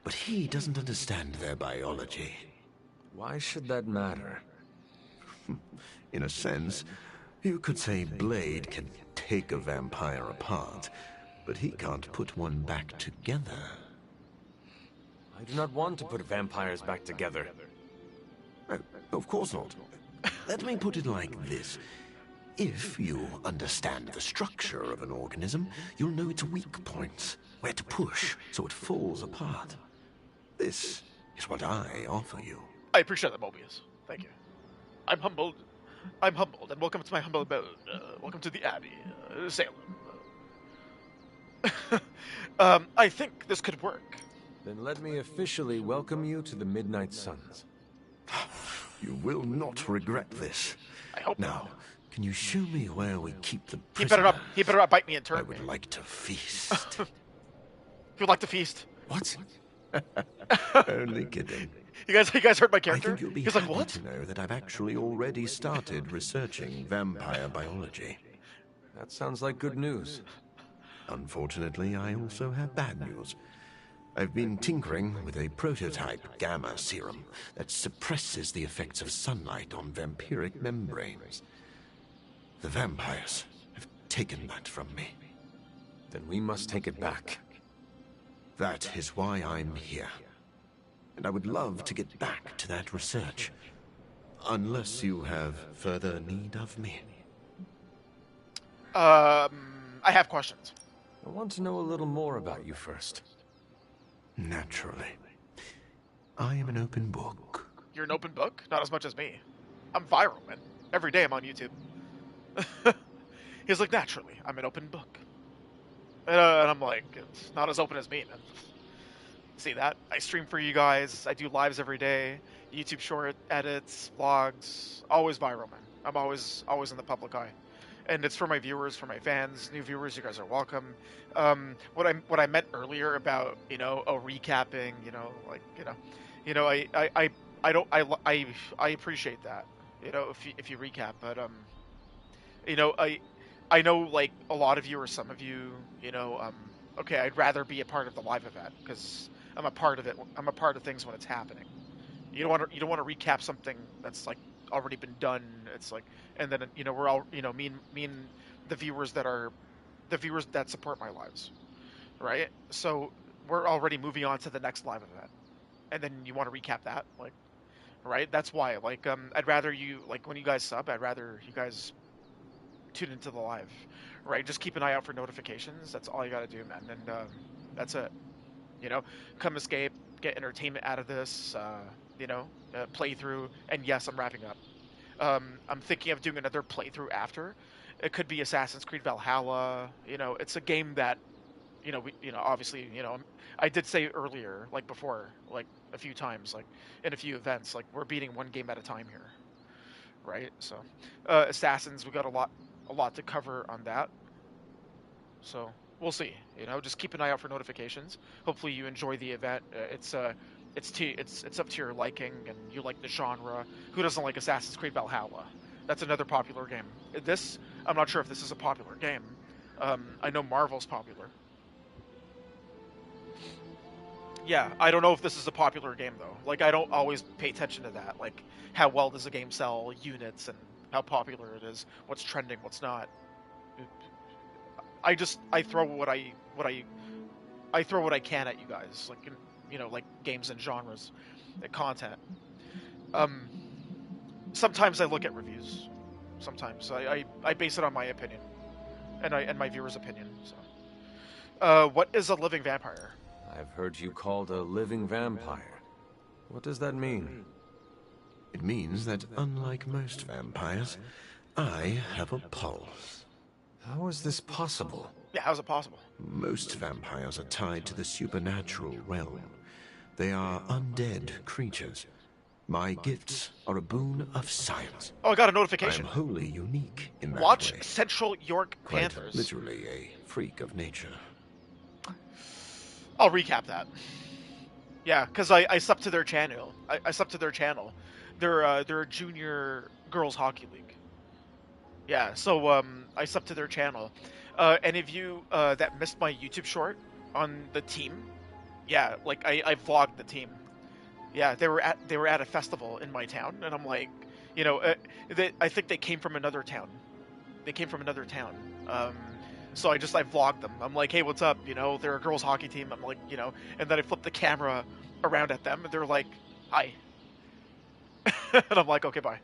but he doesn't understand their biology. Why should that matter? In a sense, you could say Blade can take a vampire apart, but he can't put one back together. I do not want to put vampires back together. Of course not. Let me put it like this. If you understand the structure of an organism, you'll know its weak points, where to push so it falls apart. This is what I offer you. I appreciate that, Mobius. Thank you. I'm humbled, and welcome to my humble abode. Welcome to the Abbey, Salem. I think this could work. Then let me officially welcome you to the Midnight Suns. You will not regret this. I hope now, not. Can you show me where we keep the He prisoner? better not bite me and turn I would like to feast. You would like to feast? What? Only kidding. You guys heard my character? I think you'll be He's happy like, what? to know that I've actually already started researching vampire biology. That sounds like good news. Unfortunately, I also have bad news. I've been tinkering with a prototype gamma serum that suppresses the effects of sunlight on vampiric membranes. The vampires have taken that from me. Then we must take it back. That is why I'm here. And I would love to get back to that research. Unless you have further need of me. I have questions. I want to know a little more about you first. Naturally. I am an open book. You're an open book? Not as much as me. I'm viral, man. Every day I'm on YouTube. He's like, naturally, I'm an open book. And I'm like, it's not as open as me, man. See that? I stream for you guys. I do lives every day. YouTube short edits, vlogs. Always viral, man. I'm always in the public eye. And it's for my viewers, for my fans, new viewers. You guys are welcome. What I meant earlier about recapping, I appreciate that, if you recap, but I know like a lot of you or some of you, okay, I'd rather be a part of the live event because I'm a part of it. I'm a part of things when it's happening. You don't want to recap something that's like already been done. It's like, and then we're all me and the viewers that support my lives, right? So we're already moving on to the next live event, and then you want to recap that, like, right? That's why, like, I'd rather you, like, when you guys sub, I'd rather you guys tune into the live, right? Just keep an eye out for notifications. That's all you got to do, man. And that's it. Come escape, get entertainment out of this. Playthrough. And yes, I'm wrapping up. I'm thinking of doing another playthrough after. It could be Assassin's Creed Valhalla. It's a game that, obviously, I did say earlier, like before, like a few times, like in a few events, like we're beating one game at a time here, right? So, Assassins, we got a lot to cover on that. So we'll see. Just keep an eye out for notifications. Hopefully you enjoy the event. It's up to your liking, and you like the genre. Who doesn't like Assassin's Creed Valhalla? That's another popular game. This, I'm not sure if this is a popular game. I know Marvel's popular. Yeah, I don't know if this is a popular game though. Like, I don't always pay attention to that. Like, how well does a game sell units and how popular it is, what's trending, what's not. I throw what I throw what I can at you guys, like, like games and genres, and content. Sometimes I look at reviews. Sometimes I base it on my opinion, and my viewers' opinion. So, what is a living vampire? I've heard you called a living vampire. What does that mean? It means that unlike most vampires, I have a pulse. How is this possible? Yeah, how's it possible? Most vampires are tied to the supernatural realm. They are undead creatures. My gifts are a boon of science. Oh, I got a notification. I'm wholly unique in that Watch way. Central York Quite Panthers. literally a freak of nature. I'll recap that. Yeah, because I subbed to their channel. I subbed to their channel. They're a junior girls hockey league. Yeah, so I subbed to their channel. Any of you that missed my YouTube short on the team, yeah, like I vlogged the team. Yeah, they were at a festival in my town, and I'm like, I think they came from another town. So I vlogged them. I'm like, hey, what's up? They're a girls hockey team. I'm like, and then I flipped the camera around at them, and they're like, hi. And I'm like, okay, bye.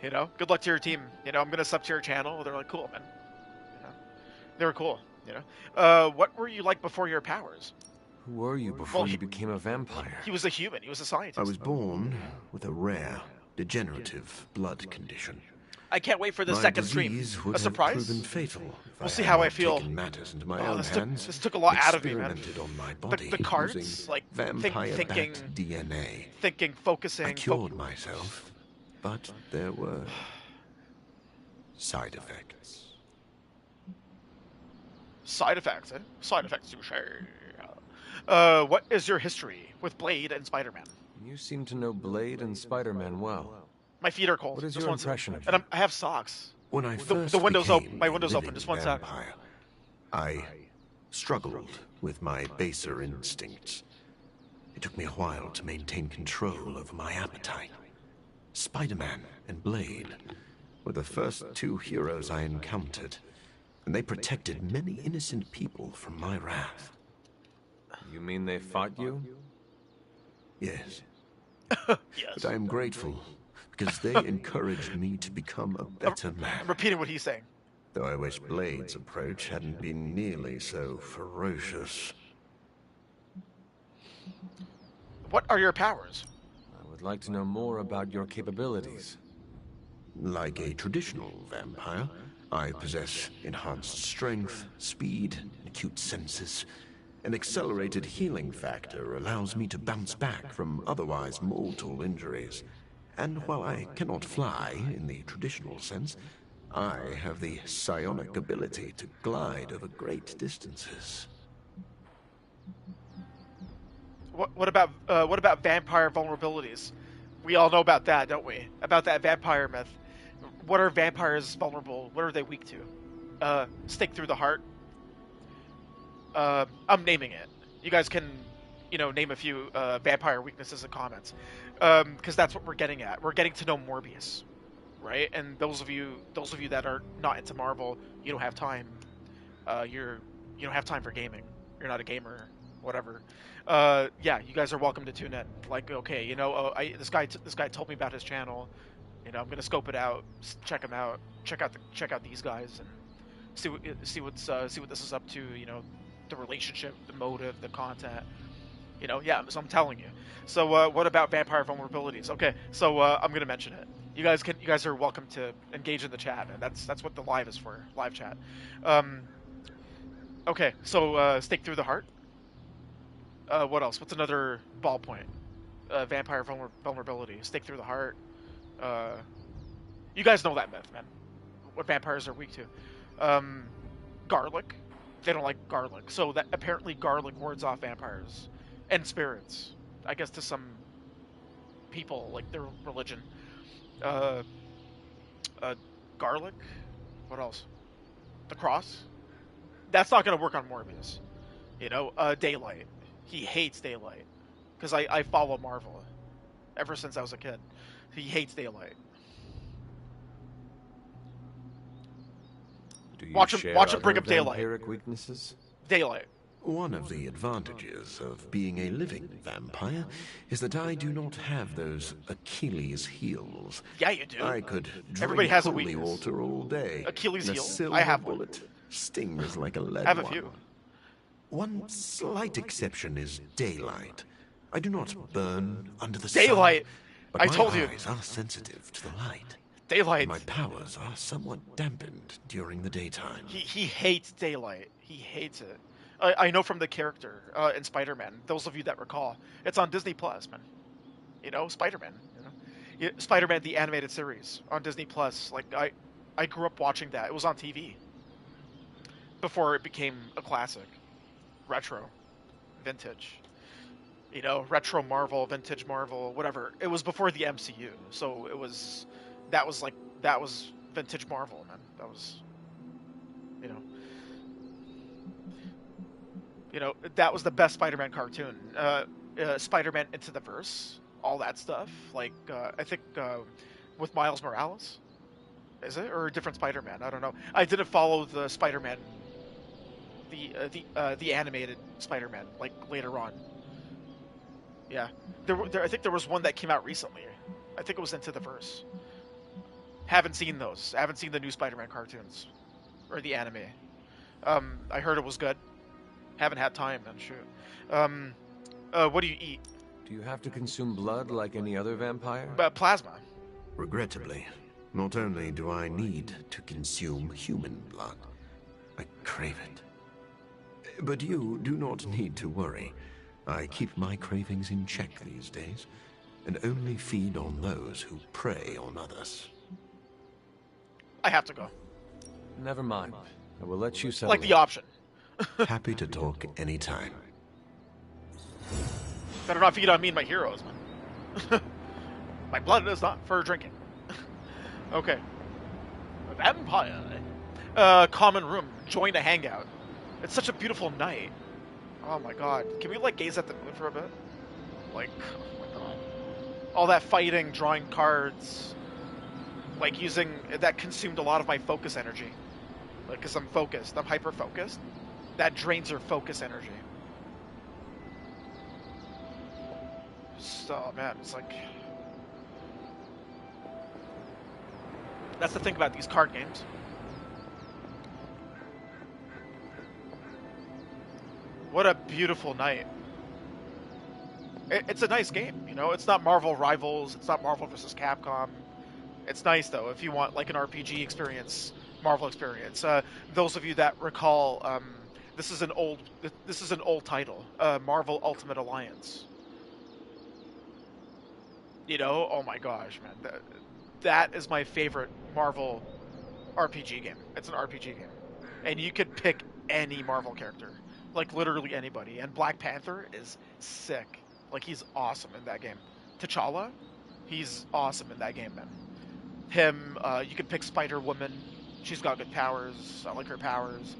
Good luck to your team. I'm gonna sub to your channel. They're like, cool, man. They were cool. What were you like before your powers? Who were you before you became a vampire? He was a human. He was a scientist. I was born with a rare, degenerative blood condition. I can't wait for the second stream. Would a surprise? Have proven fatal if we'll I see had how not I feel. Taken matters into my own hands. This took a lot out of me, man. Experimented on my body the cards, using like vampire thinking, bat DNA. Thinking, focusing. I cured myself, but there were side effects. Side effects, eh? Side effects, you say. What is your history with Blade and Spider-Man? You seem to know Blade and Spider-Man well. My feet are cold. What is your impression of them? And I have socks. When I first the window's open. My became window's a open. Just one living sec. vampire, I struggled with my baser instincts. It took me a while to maintain control over my appetite. Spider-Man and Blade were the first two heroes I encountered, and they protected many innocent people from my wrath. You mean they fought you? Yes. Yes. But I am grateful, because they encouraged me to become a better man. I'm repeating what he's saying. Though I wish Blade's approach hadn't been nearly so ferocious. What are your powers? I would like to know more about your capabilities. Like a traditional vampire, I possess enhanced strength, speed, and acute senses. An accelerated healing factor allows me to bounce back from otherwise mortal injuries. And while I cannot fly in the traditional sense, I have the psionic ability to glide over great distances. What about vampire vulnerabilities? We all know about that, don't we? About that vampire myth. What are vampires vulnerable? What are they weak to? Stake through the heart. I'm naming it. You guys can, name a few vampire weaknesses in comments, because that's what we're getting at. We're getting to know Morbius, right? And those of you that are not into Marvel, you don't have time. You don't have time for gaming. You're not a gamer, whatever. Yeah, you guys are welcome to tune in. Like, okay, this guy told me about his channel. I'm gonna scope it out, check him out, check out these guys, and see what this is up to. The relationship, the motive, the content. Yeah. So I'm telling you. So what about vampire vulnerabilities? Okay, so I'm gonna mention it. You guys are welcome to engage in the chat, and that's what the live is for, live chat. Okay, so stake through the heart. What else? What's another ballpoint? Vampire vulnerability. Stake through the heart. You guys know that myth, man. What vampires are weak to. Garlic. They don't like garlic. So that apparently garlic wards off vampires and spirits. I guess to some people, like their religion. Garlic. What else? The Cross. That's not gonna work on Morbius. You know, Daylight. He hates Daylight because I follow Marvel ever since I was a kid. He hates Daylight. Do you Watch share him bring other up Daylight. vampiric weaknesses? Daylight. One of the advantages of being a living vampire is that I do not have those Achilles heels. Yeah, you do. I could Everybody drink has a holy weakness. water all day. Achilles and heel. A silver I have one. bullet stings like a lead I have a one. few. One slight exception is daylight. I do not burn under the Daylight. sun. But I my told you. eyes are sensitive to the light. Daylight. And my powers are somewhat dampened during the daytime. He hates Daylight. He hates it. I know from the character in Spider-Man. Those of you that recall, it's on Disney Plus, man. You know, Spider-Man. You know? Spider-Man the animated series on Disney Plus. Like I grew up watching that. It was on TV before it became a classic, retro, vintage. You know, retro Marvel, vintage Marvel, whatever. It was before the MCU, so that was vintage Marvel, man. That was, that was the best Spider-Man cartoon. Spider-Man Into the Verse, all that stuff. Like, I think with Miles Morales, is it, or a different Spider-Man? I don't know. I didn't follow the Spider-Man, the animated Spider-Man, like later on. Yeah, I think there was one that came out recently. I think it was Into the Verse. Haven't seen those. I haven't seen the new Spider-Man cartoons or the anime. I heard it was good. Haven't had time, then shoot. What do you eat? Do you have to consume blood like any other vampire? Plasma. Regrettably, not only do I need to consume human blood, I crave it. But you do not need to worry. I keep my cravings in check these days, and only feed on those who prey on others. I have to go. Never mind. I will let you settle. Like the option. Happy to talk anytime. Better not feed on me and my heroes, man. My blood is not for drinking. Okay. A vampire. Common room. Join a hangout. It's such a beautiful night. Oh my god. Can we, like, gaze at the moon for a bit? Like, oh my god. All that fighting, drawing cards. Like, using... That consumed a lot of my focus energy. Like, because I'm focused. I'm hyper-focused. That drains your focus energy. So, man, it's like... That's the thing about these card games. What a beautiful night. It's a nice game, you know? It's not Marvel Rivals, it's not Marvel vs. Capcom. It's nice, though, if you want, like, an RPG experience, Marvel experience. Those of you that recall, this is an old title, Marvel Ultimate Alliance. You know, oh my gosh, man. That is my favorite Marvel RPG game. It's an RPG game. And you could pick any Marvel character. Like, literally anybody. And Black Panther is sick. Like, he's awesome in that game. T'Challa, he's awesome in that game, man. Him, you could pick Spider-Woman. She's got good powers. I like her powers.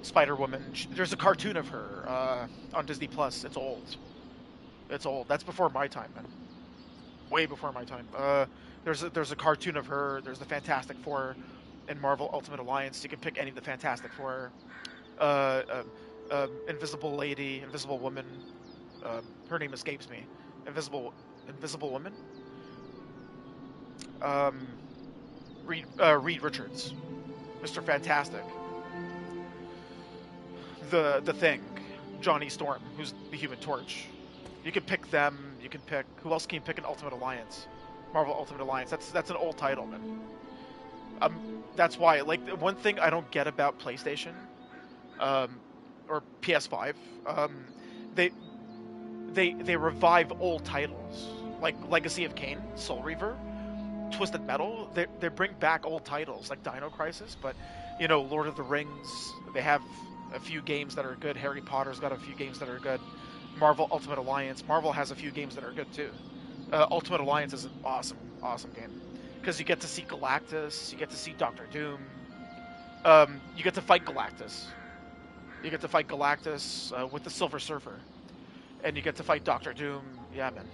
Spider-Woman, there's a cartoon of her on Disney Plus. It's old. It's old. That's before my time, man. Way before my time. There's a cartoon of her. There's the Fantastic Four in Marvel Ultimate Alliance. You can pick any of the Fantastic Four. Invisible Lady, Invisible Woman. Her name escapes me. Invisible Woman. Reed Richards, Mr. Fantastic. The Thing, Johnny Storm, who's the Human Torch. You can pick them. You can pick who else can you pick in Ultimate Alliance? Marvel Ultimate Alliance. That's an old title, man. That's why, like, one thing I don't get about PlayStation, or PS5, they revive old titles like Legacy of Kain, Soul Reaver, Twisted Metal. They bring back old titles like Dino Crisis, but you know, Lord of the Rings. They have a few games that are good. Harry Potter's got a few games that are good. Marvel Ultimate Alliance. Marvel has a few games that are good too. Ultimate Alliance is an awesome game. because you get to see Galactus, you get to see Doctor Doom, you get to fight Galactus. You get to fight Galactus with the Silver Surfer, and you get to fight Doctor Doom. Yeah, man,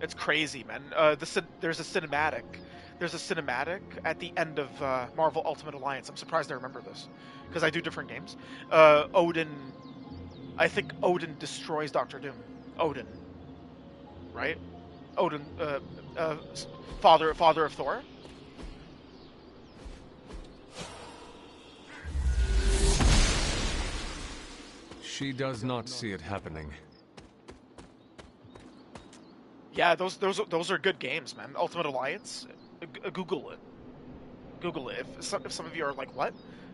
it's crazy, man. There's a cinematic. There's a cinematic at the end of Marvel Ultimate Alliance. I'm surprised I remember this, because I do different games. I think Odin destroys Doctor Doom. Odin, right? Odin, father of Thor. She does not see it happening. Yeah, those are good games, man. Ultimate Alliance. Google it. Google it. If some of you are like, what?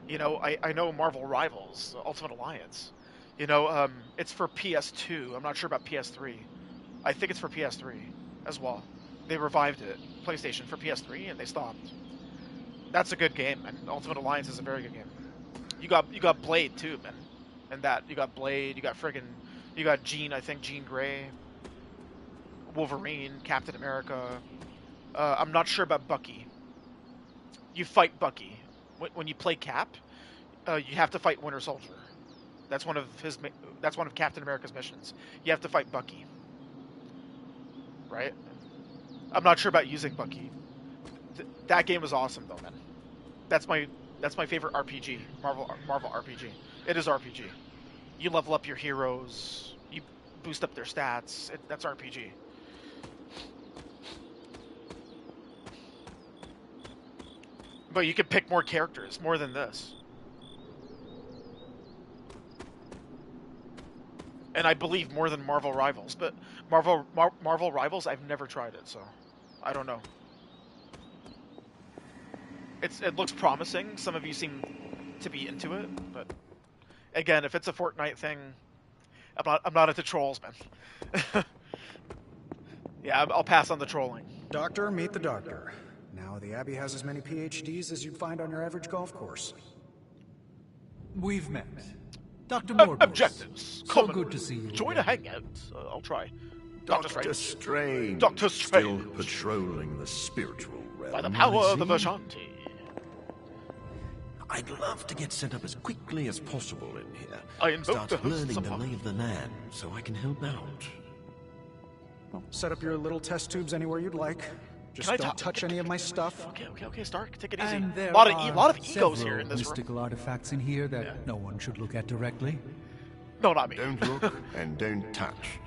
You know, I know Marvel Rivals, Ultimate Alliance. You know, it's for PS2. I'm not sure about PS3. I think it's for PS3 as well. They revived it, PlayStation, for PS3, and they stopped. That's a good game, and Ultimate Alliance is a very good game. You got Blade too, man. And that you got Blade, you got Jean, I think Jean Grey, Wolverine, Captain America. I'm not sure about Bucky. You fight Bucky when you play Cap. You have to fight Winter Soldier. That's one of Captain America's missions. You have to fight Bucky. Right? I'm not sure about using Bucky. That game was awesome though, man. That's my favorite RPG, Marvel RPG. It is RPG. You level up your heroes. You boost up their stats. That's RPG. But you can pick more characters, more than this. And I believe more than Marvel Rivals. But Marvel Rivals, I've never tried it, so I don't know. It looks promising. Some of you seem to be into it, but again, if it's a Fortnite thing, I'm not into trolls, man. Yeah, I'll pass on the trolling. Doctor, meet the doctor. Now the Abbey has as many PhDs as you'd find on your average golf course. We've met. Dr. Morbius. Objectives. So good to see you. Join a hangout. I'll try. Doctor Strange. Doctor Strange. Still patrolling the spiritual realm. By the power of the Vishanti. I'd love to get set up as quickly as possible in here. I invoke Start the hosts learning of the lay of the land so I can help out. Well, set up your little test tubes anywhere you'd like. Just don't touch any of my stuff. Okay, Stark. Take it easy. And there a lot of egos several here in this mystical room. artifacts in here that no one should look at directly. No, not me. Don't look and don't touch.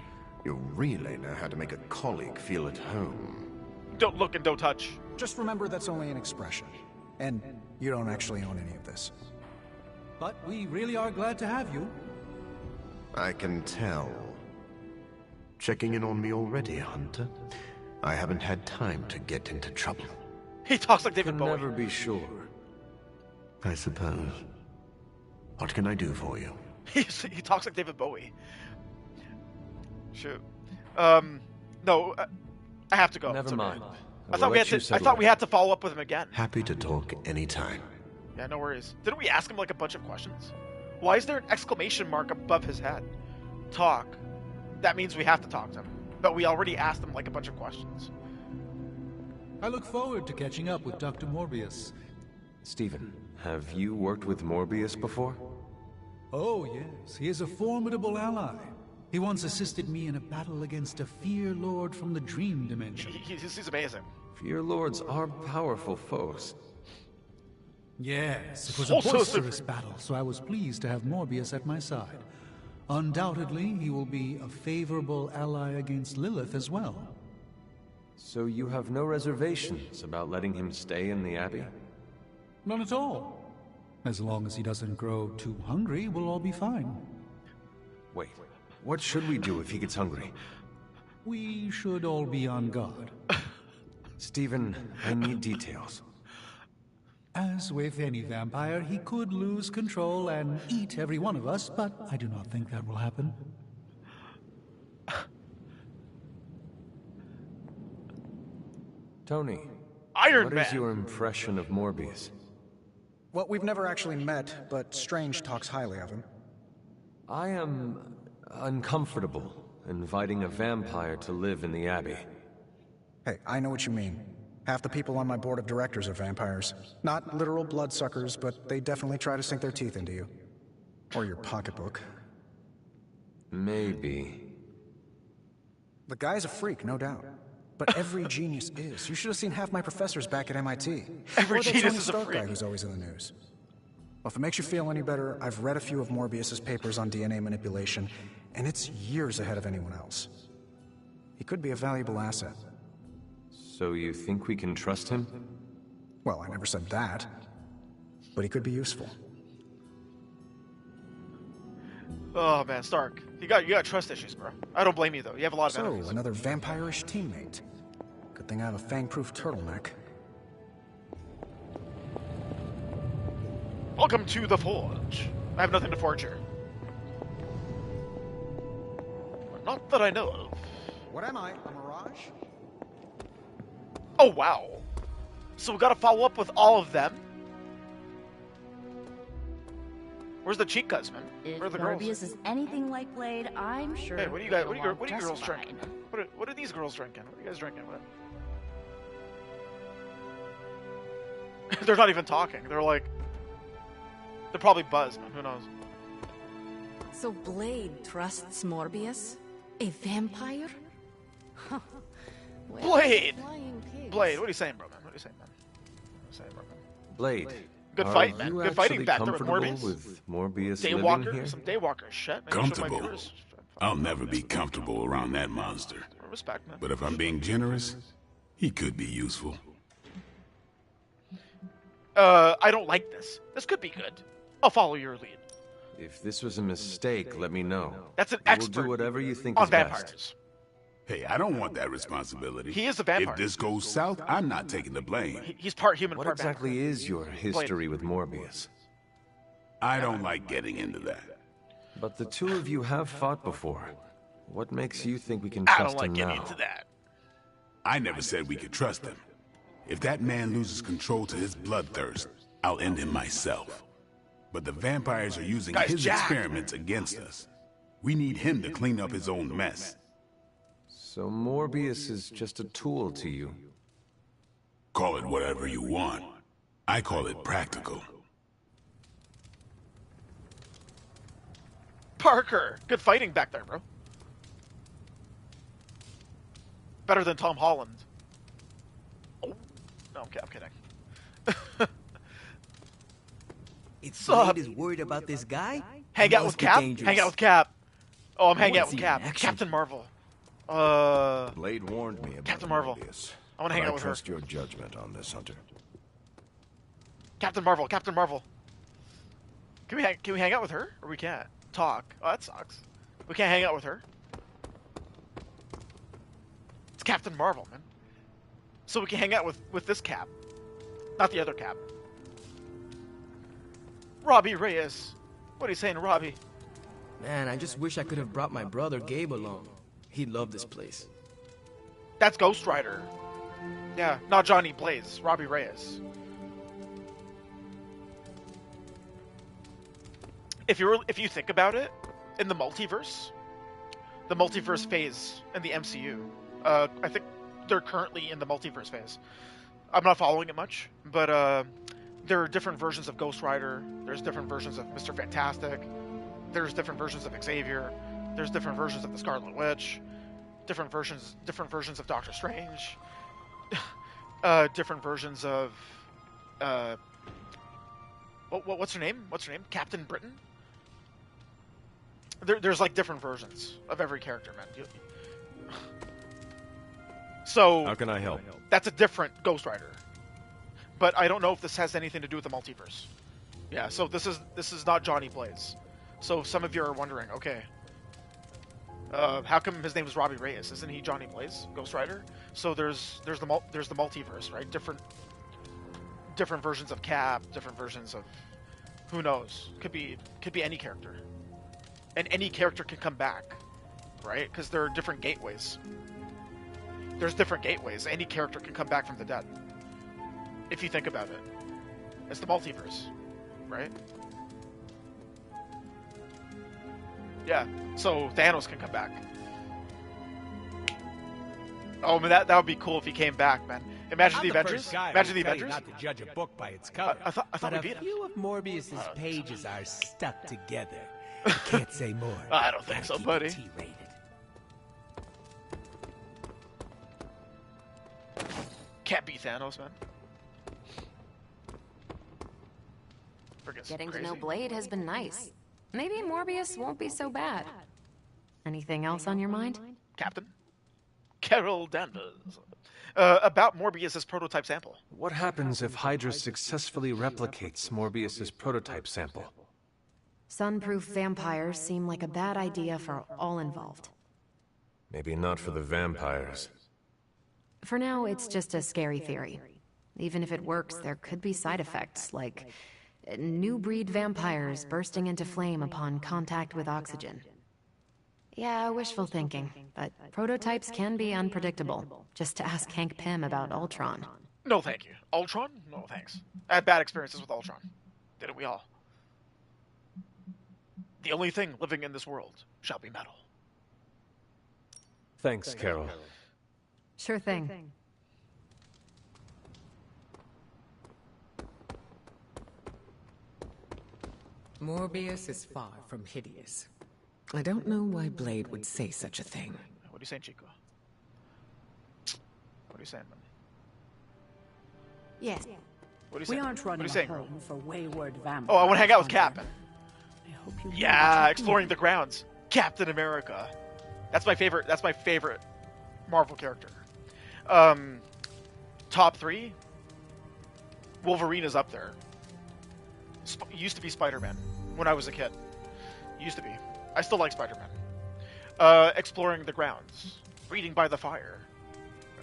You really know how to make a colleague feel at home. Don't look and don't touch. Just remember that's only an expression. And you don't actually own any of this. But we really are glad to have you. I can tell. Checking in on me already, Hunter? I haven't had time to get into trouble. He talks like David Can Bowie. never be sure. I suppose. What can I do for you? He talks like David Bowie. Shoot. No, I have to go. Never It's okay. mind. I thought we had to follow up with him again. Happy to talk anytime. Yeah, no worries. Didn't we ask him like a bunch of questions? Why is there an exclamation mark above his head? Talk. That means we have to talk to him. But we already asked him like a bunch of questions. I look forward to catching up with Dr. Morbius. Stephen, have you worked with Morbius before? Oh, yes. He is a formidable ally. He once assisted me in a battle against a Fear Lord from the Dream Dimension. He's amazing. Fear Lords are powerful foes. Yes, it was a boisterous battle, so I was pleased to have Morbius at my side. Undoubtedly, he will be a favorable ally against Lilith as well. So you have no reservations about letting him stay in the Abbey? None at all. As long as he doesn't grow too hungry, we'll all be fine. Wait, what should we do if he gets hungry? We should all be on guard. Stephen, I need details. As with any vampire, he could lose control and eat every one of us, but I do not think that will happen. Tony, Iron what Man. is your impression of Morbius? Well, we've never actually met, but Strange talks highly of him. I am uncomfortable inviting a vampire to live in the Abbey. Hey, I know what you mean. Half the people on my board of directors are vampires. Not literal bloodsuckers, but they definitely try to sink their teeth into you. Or your pocketbook. Maybe. The guy's a freak, no doubt. But every genius is. You should have seen half my professors back at MIT. Every or the genius Tony is a Stark freak. guy who's always in the news. Well, if it makes you feel any better, I've read a few of Morbius's papers on DNA manipulation, and it's years ahead of anyone else. He could be a valuable asset. So you think we can trust him? Well, I never said that. But he could be useful. Oh man, Stark, you got trust issues, bro. I don't blame you though. You have a lot of enemies. So, another vampire-ish teammate. Good thing I have a fang-proof turtleneck. Welcome to the Forge. I have nothing to forge here. Not that I know of. What am I? A mirage? Oh wow. So we gotta follow up with all of them? Where's the chicas, man? If Where are the Morbius girls? is anything like Blade, I'm sure. Hey, what do you guys? he'll What get are along you girls just drinking? fine. What are these girls drinking? What are you guys drinking? What? They're not even talking. They're like, they're probably buzzed, man. Who knows? So Blade trusts Morbius? A vampire? Huh. Well, Blade! flying pigs. Blade, what are you saying, bro, man? What are you saying, man? What are you saying, bro, man? Blade. Good Are fight, man. you Good fighting actually back there with comfortable Morbius. with Morbius living Daywalker, here? some Daywalker shit, man. Comfortable? I'll never be comfortable around that monster. Respect, man. But if I'm being generous, he could be useful. I don't like this. This could be good. I'll follow your lead. If this was a mistake, let me know. That's an We'll expert do whatever you think on is vampires. best. Hey, I don't want that responsibility. He is a vampire. If this goes south, I'm not taking the blame. He's part human, What part exactly is your history with Morbius? I don't like getting into that. But the two of you have fought before. What makes you think we can I trust don't like him getting now? into that. I never said we could trust him. If that man loses control to his bloodthirst, I'll end him myself. But the vampires are using Guy's his jacked. experiments against us. We need him to clean up his own mess. So Morbius is just a tool to you. Call it whatever you want. I call it practical. Parker, good fighting back there, bro. Better than Tom Holland. Oh, no, I'm kidding. It's Blade is worried about this guy? Hang out with Must be Cap? dangerous. Hang out with Cap. Oh, I'm hanging out What's with he in Cap. action? Captain Marvel. Blade warned me about Captain Marvel. Morbius. I wanna hang but out with her. I trust your judgment on this, Hunter. Captain Marvel. Captain Marvel. Can we hang out with her? Or we can't? Talk. Oh, that sucks. We can't hang out with her. It's Captain Marvel, man. So we can hang out with this Cap. Not the other Cap. Robbie Reyes. What are you saying, Robbie? Man, I just wish I could have brought my brother Gabe along. He'd love this place. That's Ghost Rider. Yeah, not Johnny Blaze. Robbie Reyes. If you think about it, in the multiverse phase in the MCU, I think they're currently in the multiverse phase. I'm not following it much, but there are different versions of Ghost Rider. There's different versions of Mr. Fantastic. There's different versions of Xavier. There's different versions of the Scarlet Witch. Different versions of Doctor Strange. Different versions of what's her name? What's her name? Captain Britain. There's like different versions of every character, man. So How can I help? That's a different Ghost Rider. But I don't know if this has anything to do with the multiverse. Yeah, so this is not Johnny Blaze. So some of you are wondering, okay, how come his name is Robbie Reyes? Isn't he Johnny Blaze, Ghost Rider? So there's the multiverse, right? Different versions of Cap, different versions of who knows? Could be any character, and any character can come back, right? Because there are different gateways. There's different gateways. Any character can come back from the dead. If you think about it, it's the multiverse, right? Yeah, so Thanos can come back. Oh man, that would be cool if he came back, man. Imagine I'm the the Avengers. first guy Imagine who the tell you Avengers. not to judge a book by its cover. I thought we but beat a him. few of Morbius's pages are stuck together. I can't say more. I don't think so, Keep it buddy. T-rated. Can't beat Thanos, man. Friggin' Getting crazy. to know Blade has been nice. Maybe Morbius won't be so bad. Anything else on your mind? Captain Carol Danvers. About Morbius's prototype sample. What happens if Hydra successfully replicates Morbius's prototype sample? Sunproof vampires seem like a bad idea for all involved. Maybe not for the vampires. For now, it's just a scary theory. Even if it works, there could be side effects, like new breed vampires bursting into flame upon contact with oxygen. Yeah, wishful thinking, but prototypes can be unpredictable. Just to ask Hank Pym about Ultron. No, thank you. Ultron? No, thanks. I had bad experiences with Ultron. Didn't we all? The only thing living in this world shall be metal. Thanks, Carol. Sure thing. Morbius is far from hideous. I don't know why Blade would say such a thing. What are you saying, Chico? What are you saying, man? Yes. What are you We saying? aren't What are running you a saying, bro? home for wayward vampires. Oh, I want to hang out with Cap. I hope you know Yeah, what you're exploring the grounds. Captain America. That's my favorite. That's my favorite Marvel character. Top 3. Wolverine is up there. Used to be Spider-Man when I was a kid. Used to be. I still like Spider-Man. Exploring the grounds. Reading by the fire.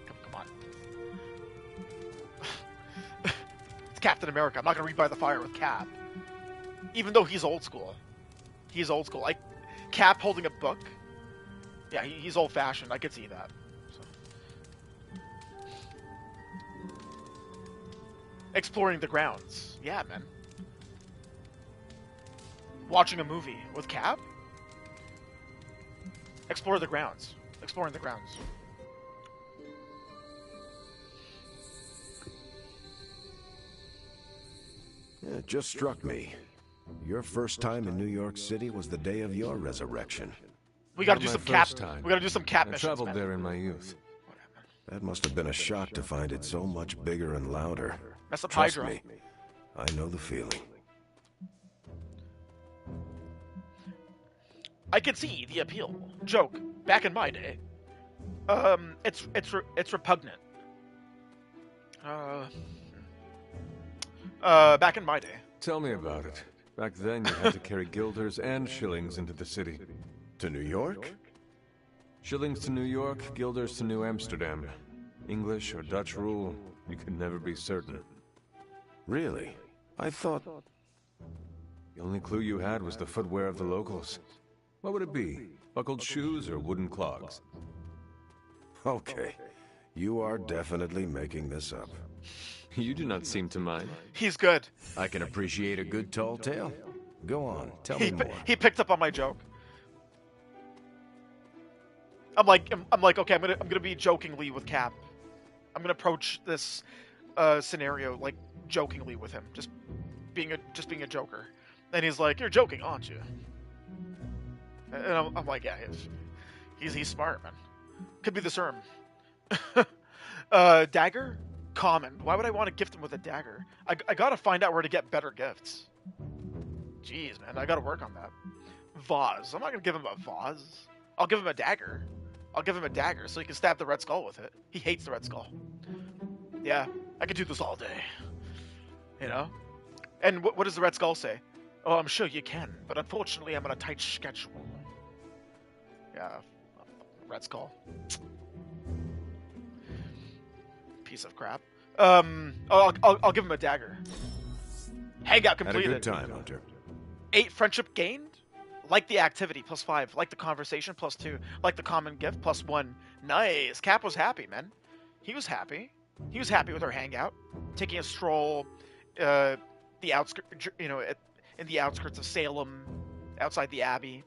Come on. It's Captain America. I'm not gonna read by the fire with Cap. Even though he's old school. He's old school. Like Cap holding a book. Yeah, he's old-fashioned. I could see that. So. Exploring the grounds. Yeah, man. Watching a movie with Cap. Explore the grounds. Exploring the grounds. It just struck me. Your first time in New York City was the day of your resurrection. We gotta do Not some my Cap. first time. We gotta do some Cap I missions, traveled man. there in my youth. That must have been a shock to find it so much bigger and louder. Mess up Trust Hydra. me, I know the feeling. I can see the appeal. Joke. Back in my day, it's repugnant. Back in my day. Tell me about it. Back then, you had to carry guilders and shillings into the city. To New York? Shillings to New York, guilders to New Amsterdam. English or Dutch rule, you could never be certain. Really? I thought... The only clue you had was the footwear of the locals. What would it be? Buckled shoes or wooden clogs? Okay. You are definitely making this up. You do not seem to mind. He's good. I can appreciate a good tall tale. Go on, tell me more. He picked up on my joke. I'm like, okay, I'm gonna be jokingly with Cap. I'm gonna approach this scenario like jokingly with him, just being a joker. And he's like, "You're joking, aren't you?" And I'm like, "Yeah, he's smart, man. Could be the SERM." Dagger, common. Why would I want to gift him with a dagger? I gotta find out where to get better gifts. Jeez, man, I gotta work on that. Vase. I'm not gonna give him a vase. I'll give him a dagger. I'll give him a dagger so he can stab the Red Skull with it. He hates the Red Skull. Yeah, I could do this all day. You know? And what does the Red Skull say? Oh, I'm sure you can, but unfortunately I'm on a tight schedule. Yeah, Red Skull. Piece of crap. I'll give him a dagger. Hangout completed. Had a good time, Hunter. 8 friendship gained. Like the activity, +5. Like the conversation, +2. Like the common gift, +1. Nice. Cap was happy, man. He was happy. He was happy with our hangout. Taking a stroll, the outskirts, in the outskirts of Salem, outside the Abbey.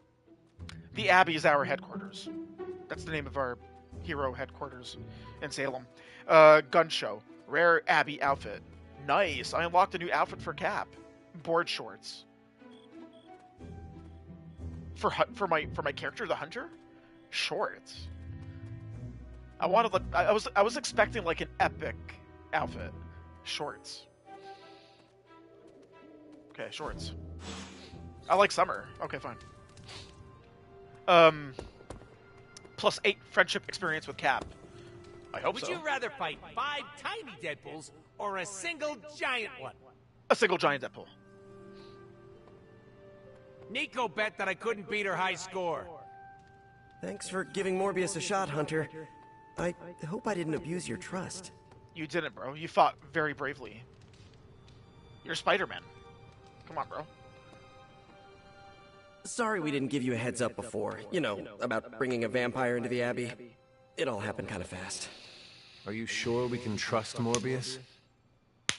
The Abbey is our headquarters. That's the name of our hero headquarters in Salem. Gun show. Rare Abby outfit. Nice. I unlocked a new outfit for Cap. Board shorts. For my character, the hunter. Shorts. I was expecting like an epic outfit. Shorts. Okay, shorts. I like summer. Okay, fine. +8 friendship experience with Cap. I hope so. Would you rather fight 5 tiny Deadpools or a single giant one? A single giant Deadpool. Nico bet that I couldn't beat her high score. Thanks for giving Morbius a shot, Hunter. I hope I didn't abuse your trust. You didn't, bro. You fought very bravely. You're Spider-Man. Come on, bro. Sorry we didn't give you a heads up before. You know, about bringing a vampire into the Abbey. It all happened kind of fast. Are you sure we can trust Morbius?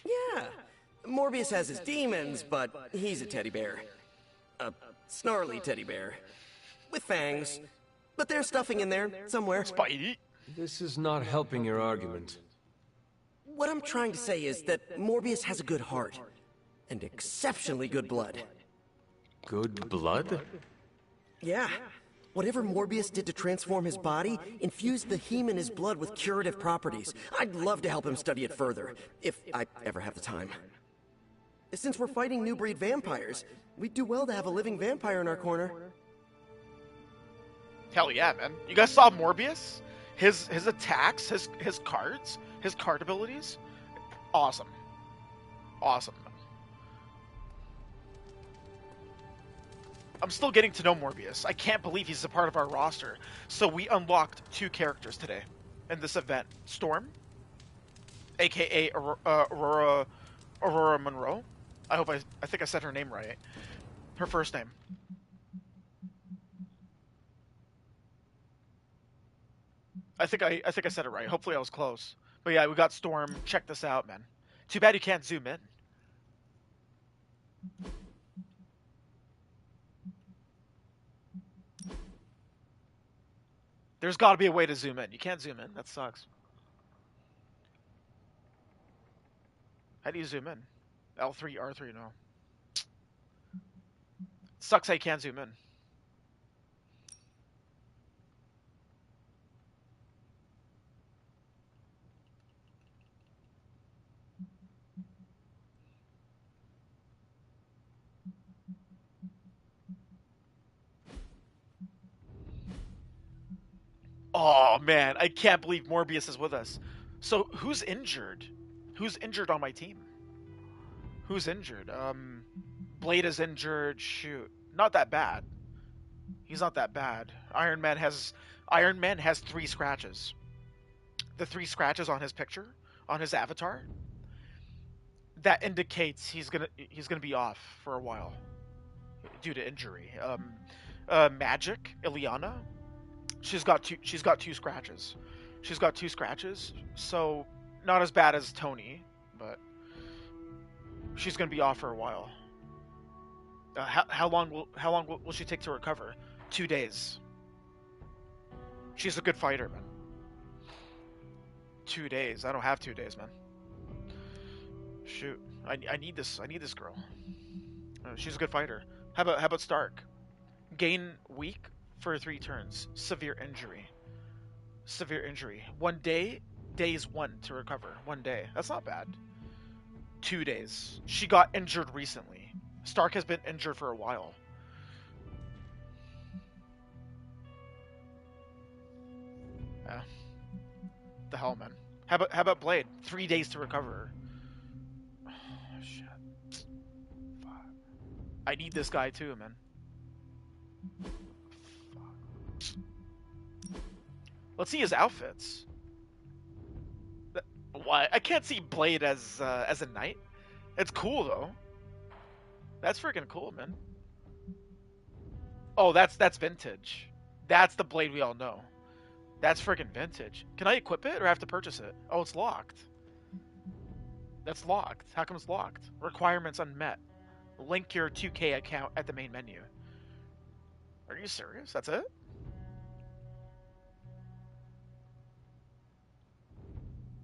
Yeah. Morbius has his demons, but he's a teddy bear. A snarly teddy bear. With fangs. But there's stuffing in there, somewhere. Spidey. This is not helping your argument. What I'm trying to say is that Morbius has a good heart. And exceptionally good blood. Good blood? Yeah. Whatever Morbius did to transform his body infused the heme in his blood with curative properties. I'd love to help him study it further, if I ever have the time. Since we're fighting new breed vampires, we'd do well to have a living vampire in our corner. Hell yeah, man. You guys saw Morbius? His attacks, his cards, his card abilities? Awesome. Awesome. I'm still getting to know Morbius. I can't believe he's a part of our roster. So we unlocked 2 characters today in this event. Storm, aka Aurora Monroe. I think I said her name right. Her first name. I think I said it right. Hopefully I was close. But yeah, we got Storm. Check this out, man. Too bad you can't zoom in. There's got to be a way to zoom in. You can't zoom in. That sucks. How do you zoom in? L3, R3, no. Sucks I can't zoom in. Oh, man. I can't believe Morbius is with us. So, who's injured? Who's injured on my team? Who's injured? Blade is injured. Shoot. Not that bad. He's not that bad. Iron Man has 3 scratches. The 3 scratches on his picture, on his avatar, that indicates he's gonna be off for a while due to injury. Magic, Ileana, she's got 2 scratches. She's got 2 scratches, so not as bad as Tony, but she's gonna be off for a while. How long will she take to recover? 2 days. She's a good fighter, man. 2 days. I don't have 2 days, man. Shoot, I need this. I need this girl. She's a good fighter. How about Stark? Gain weak for 3 turns. Severe injury. Severe injury. 1 day. Days 1 to recover. 1 day. That's not bad. 2 days. She got injured recently. Stark has been injured for a while. Yeah. The hell, man. How about Blade? 3 days to recover. Oh, shit. Fuck. I need this guy too, man. Fuck. Let's see his outfits. Why? I can't see Blade as a knight. It's cool though. That's freaking cool, man. Oh, that's vintage. That's the Blade we all know. That's freaking vintage. Can I equip it or have to purchase it? Oh, it's locked. That's locked. How come it's locked? Requirements unmet. Link your 2K account at the main menu. Are you serious? That's it?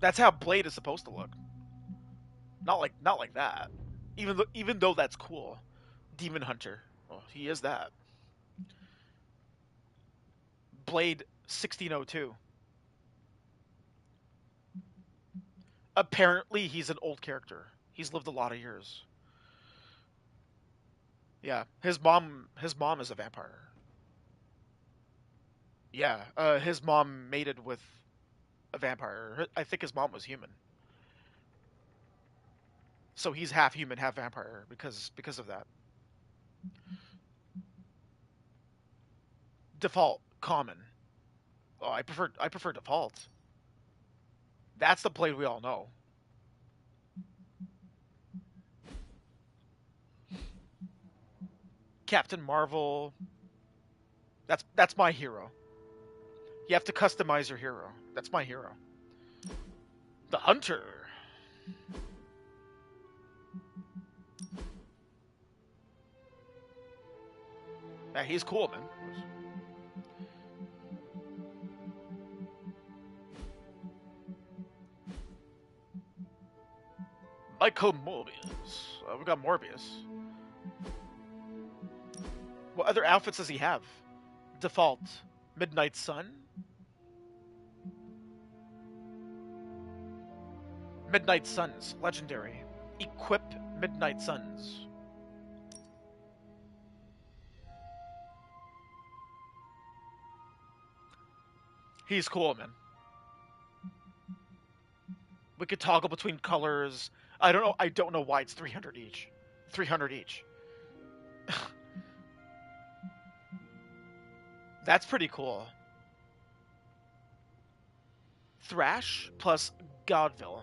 That's how Blade is supposed to look. Not like that. Even though that's cool. Demon Hunter. Well, he is that. Blade 1602. Apparently he's an old character. He's lived a lot of years. Yeah, his mom is a vampire. Yeah, his mom mated with a vampire. I think his mom was human. So he's half human, half vampire because of that. Default, common. Oh, I prefer default. That's the Blade we all know. Captain Marvel. That's my hero. You have to customize your hero. That's my hero. The Hunter. Yeah, he's cool, man. Michael Morbius. We got Morbius. What other outfits does he have? Default. Midnight Sun? Midnight Suns. Legendary. Equip Midnight Suns. He's cool, man. We could toggle between colors. I don't know why it's 300 each. 300 each. That's pretty cool. Thrash plus Godville.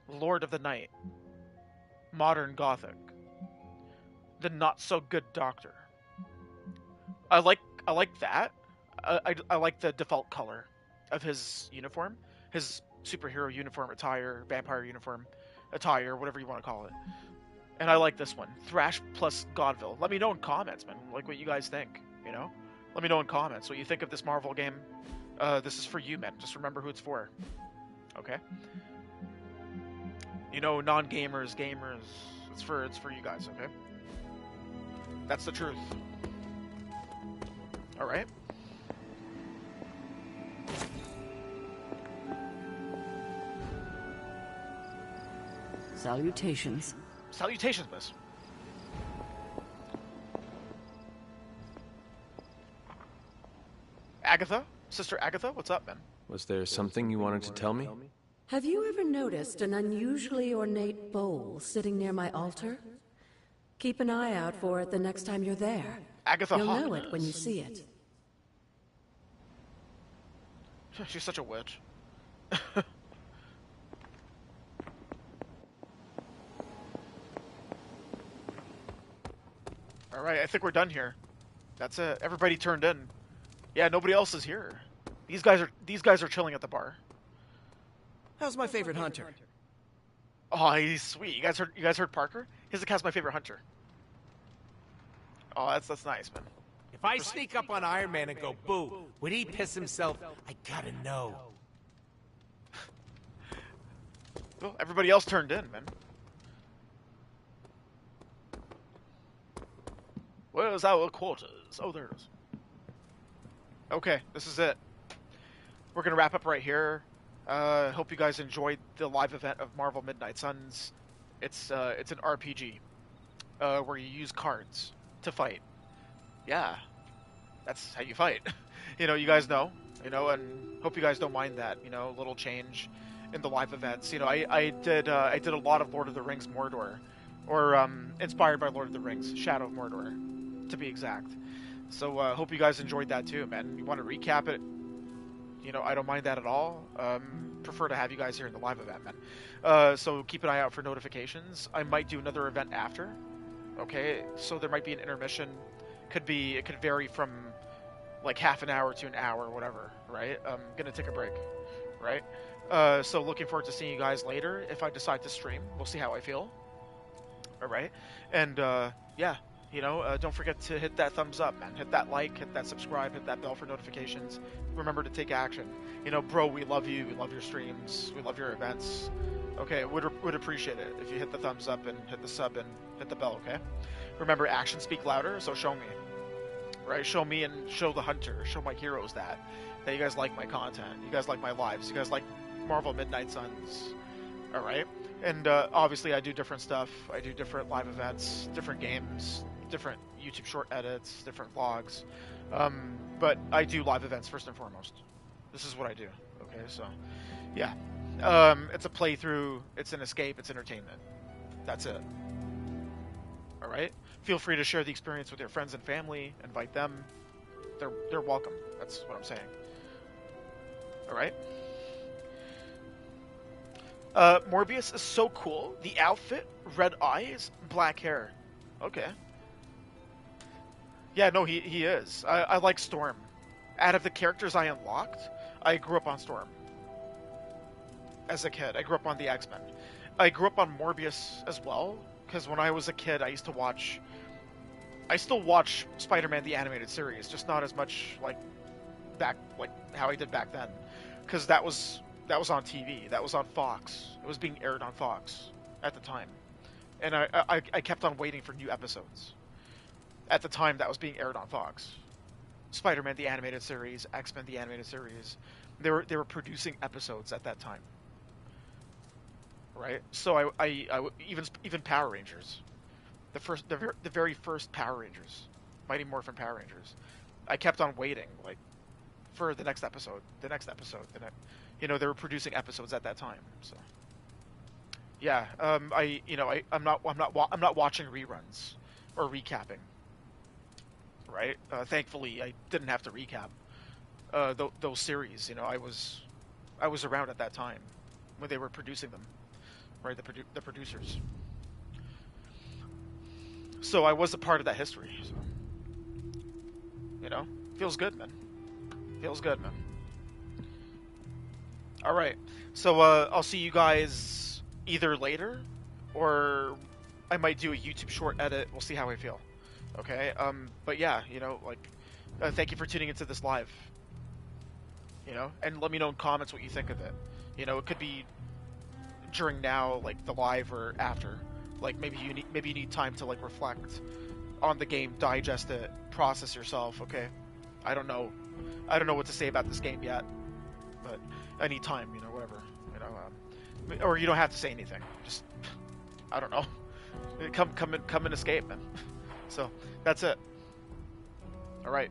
Lord of the Night. Modern Gothic. The Not So Good Doctor. I like that. I like the default color of his uniform. His superhero uniform attire, vampire uniform attire, whatever you want to call it. And I like this one. Thrash plus Godville. Let me know in comments, man. Like what you guys think, you know? Let me know in comments what you think of this Marvel game. This is for you, man. Just remember who it's for. Okay? You know, non-gamers, gamers. It's for you guys, okay? That's the truth. Alright? Salutations. Salutations, miss. Agatha? Sister Agatha? What's up, man? Was there something you wanted to tell me? Have you ever noticed an unusually ornate bowl sitting near my altar? Keep an eye out for it the next time you're there. Agatha You'll Harkness. know it when you see it. She's such a witch. Alright, I think we're done here. That's it. Everybody turned in. Yeah, nobody else is here. These guys are chilling at the bar. How's my favorite hunter? Oh, he's sweet. You guys heard Parker? He's the cast my favorite hunter. Oh, that's nice, man. If I sneak up on Iron Man and go boo, would he piss himself? I gotta know. Well, everybody else turned in, man. Where's our quarters? Oh, there it is. Okay, this is it. We're gonna wrap up right here. Hope you guys enjoyed the live event of Marvel Midnight Suns. It's an RPG where you use cards to fight. Yeah, that's how you fight. You know, you guys know. You know, and hope you guys don't mind that. You know, little change in the live events. You know, I did a lot of Lord of the Rings Mordor, or inspired by Lord of the Rings, Shadow of Mordor, to be exact. So hope you guys enjoyed that too, man. You want to recap it? You know, I don't mind that at all. Prefer to have you guys here in the live event, man. So keep an eye out for notifications. I might do another event after. Okay, so there might be an intermission. It could vary from like half an hour to an hour, whatever. Right? I'm gonna take a break. Right? So looking forward to seeing you guys later. If I decide to stream, we'll see how I feel. All right, and yeah. You know, don't forget to hit that thumbs up, man. Hit that like, hit that subscribe, hit that bell for notifications. Remember to take action. You know, bro, we love you. We love your streams. We love your events. Okay, would appreciate it if you hit the thumbs up and hit the sub and hit the bell, okay? Remember, actions speak louder, so show me. Right? Show me and show the hunter. Show my heroes that you guys like my content. You guys like my lives. You guys like Marvel Midnight Suns. Alright? And obviously I do different stuff. I do different live events, different games, different YouTube short edits, different vlogs. But I do live events first and foremost. This is what I do. Okay, so yeah. It's a playthrough, it's an escape, it's entertainment. That's it. Alright? Feel free to share the experience with your friends and family, invite them. They're welcome. That's what I'm saying. Alright? Morbius is so cool. The outfit, red eyes, black hair. Okay. Yeah, no, he is. I like Storm. Out of the characters I unlocked, I grew up on Storm. As a kid, I grew up on the X-Men. I grew up on Morbius as well, because when I was a kid, I still watch Spider-Man the animated series, just not as much like how I did back then, because that was on TV, that was on Fox. It was being aired on Fox at the time, and I kept on waiting for new episodes. At the time, that was being aired on Fox. Spider-Man the animated series, X-Men the animated series, they were producing episodes at that time. Right, so I even Power Rangers, the very first Power Rangers, Mighty Morphin Power Rangers, I kept on waiting for the next episode, you know, they were producing episodes at that time. So yeah, I'm not watching reruns or recapping. Right, thankfully I didn't have to recap those series. You know, I was around at that time when they were producing them. Right, the producers. So I was a part of that history. So, you know, feels good, man. Feels good, man. All right, so I'll see you guys either later, or I might do a YouTube short edit. We'll see how I feel. Okay. But yeah, you know, thank you for tuning into this live. You know, and let me know in comments what you think of it. You know, it could be during now, like the live, or after. Like maybe you need time to reflect on the game, digest it, process yourself. Okay, I don't know what to say about this game yet, but I need time. You know, whatever. You know, or you don't have to say anything. Just I don't know. Come and escape, man. So that's it. All right.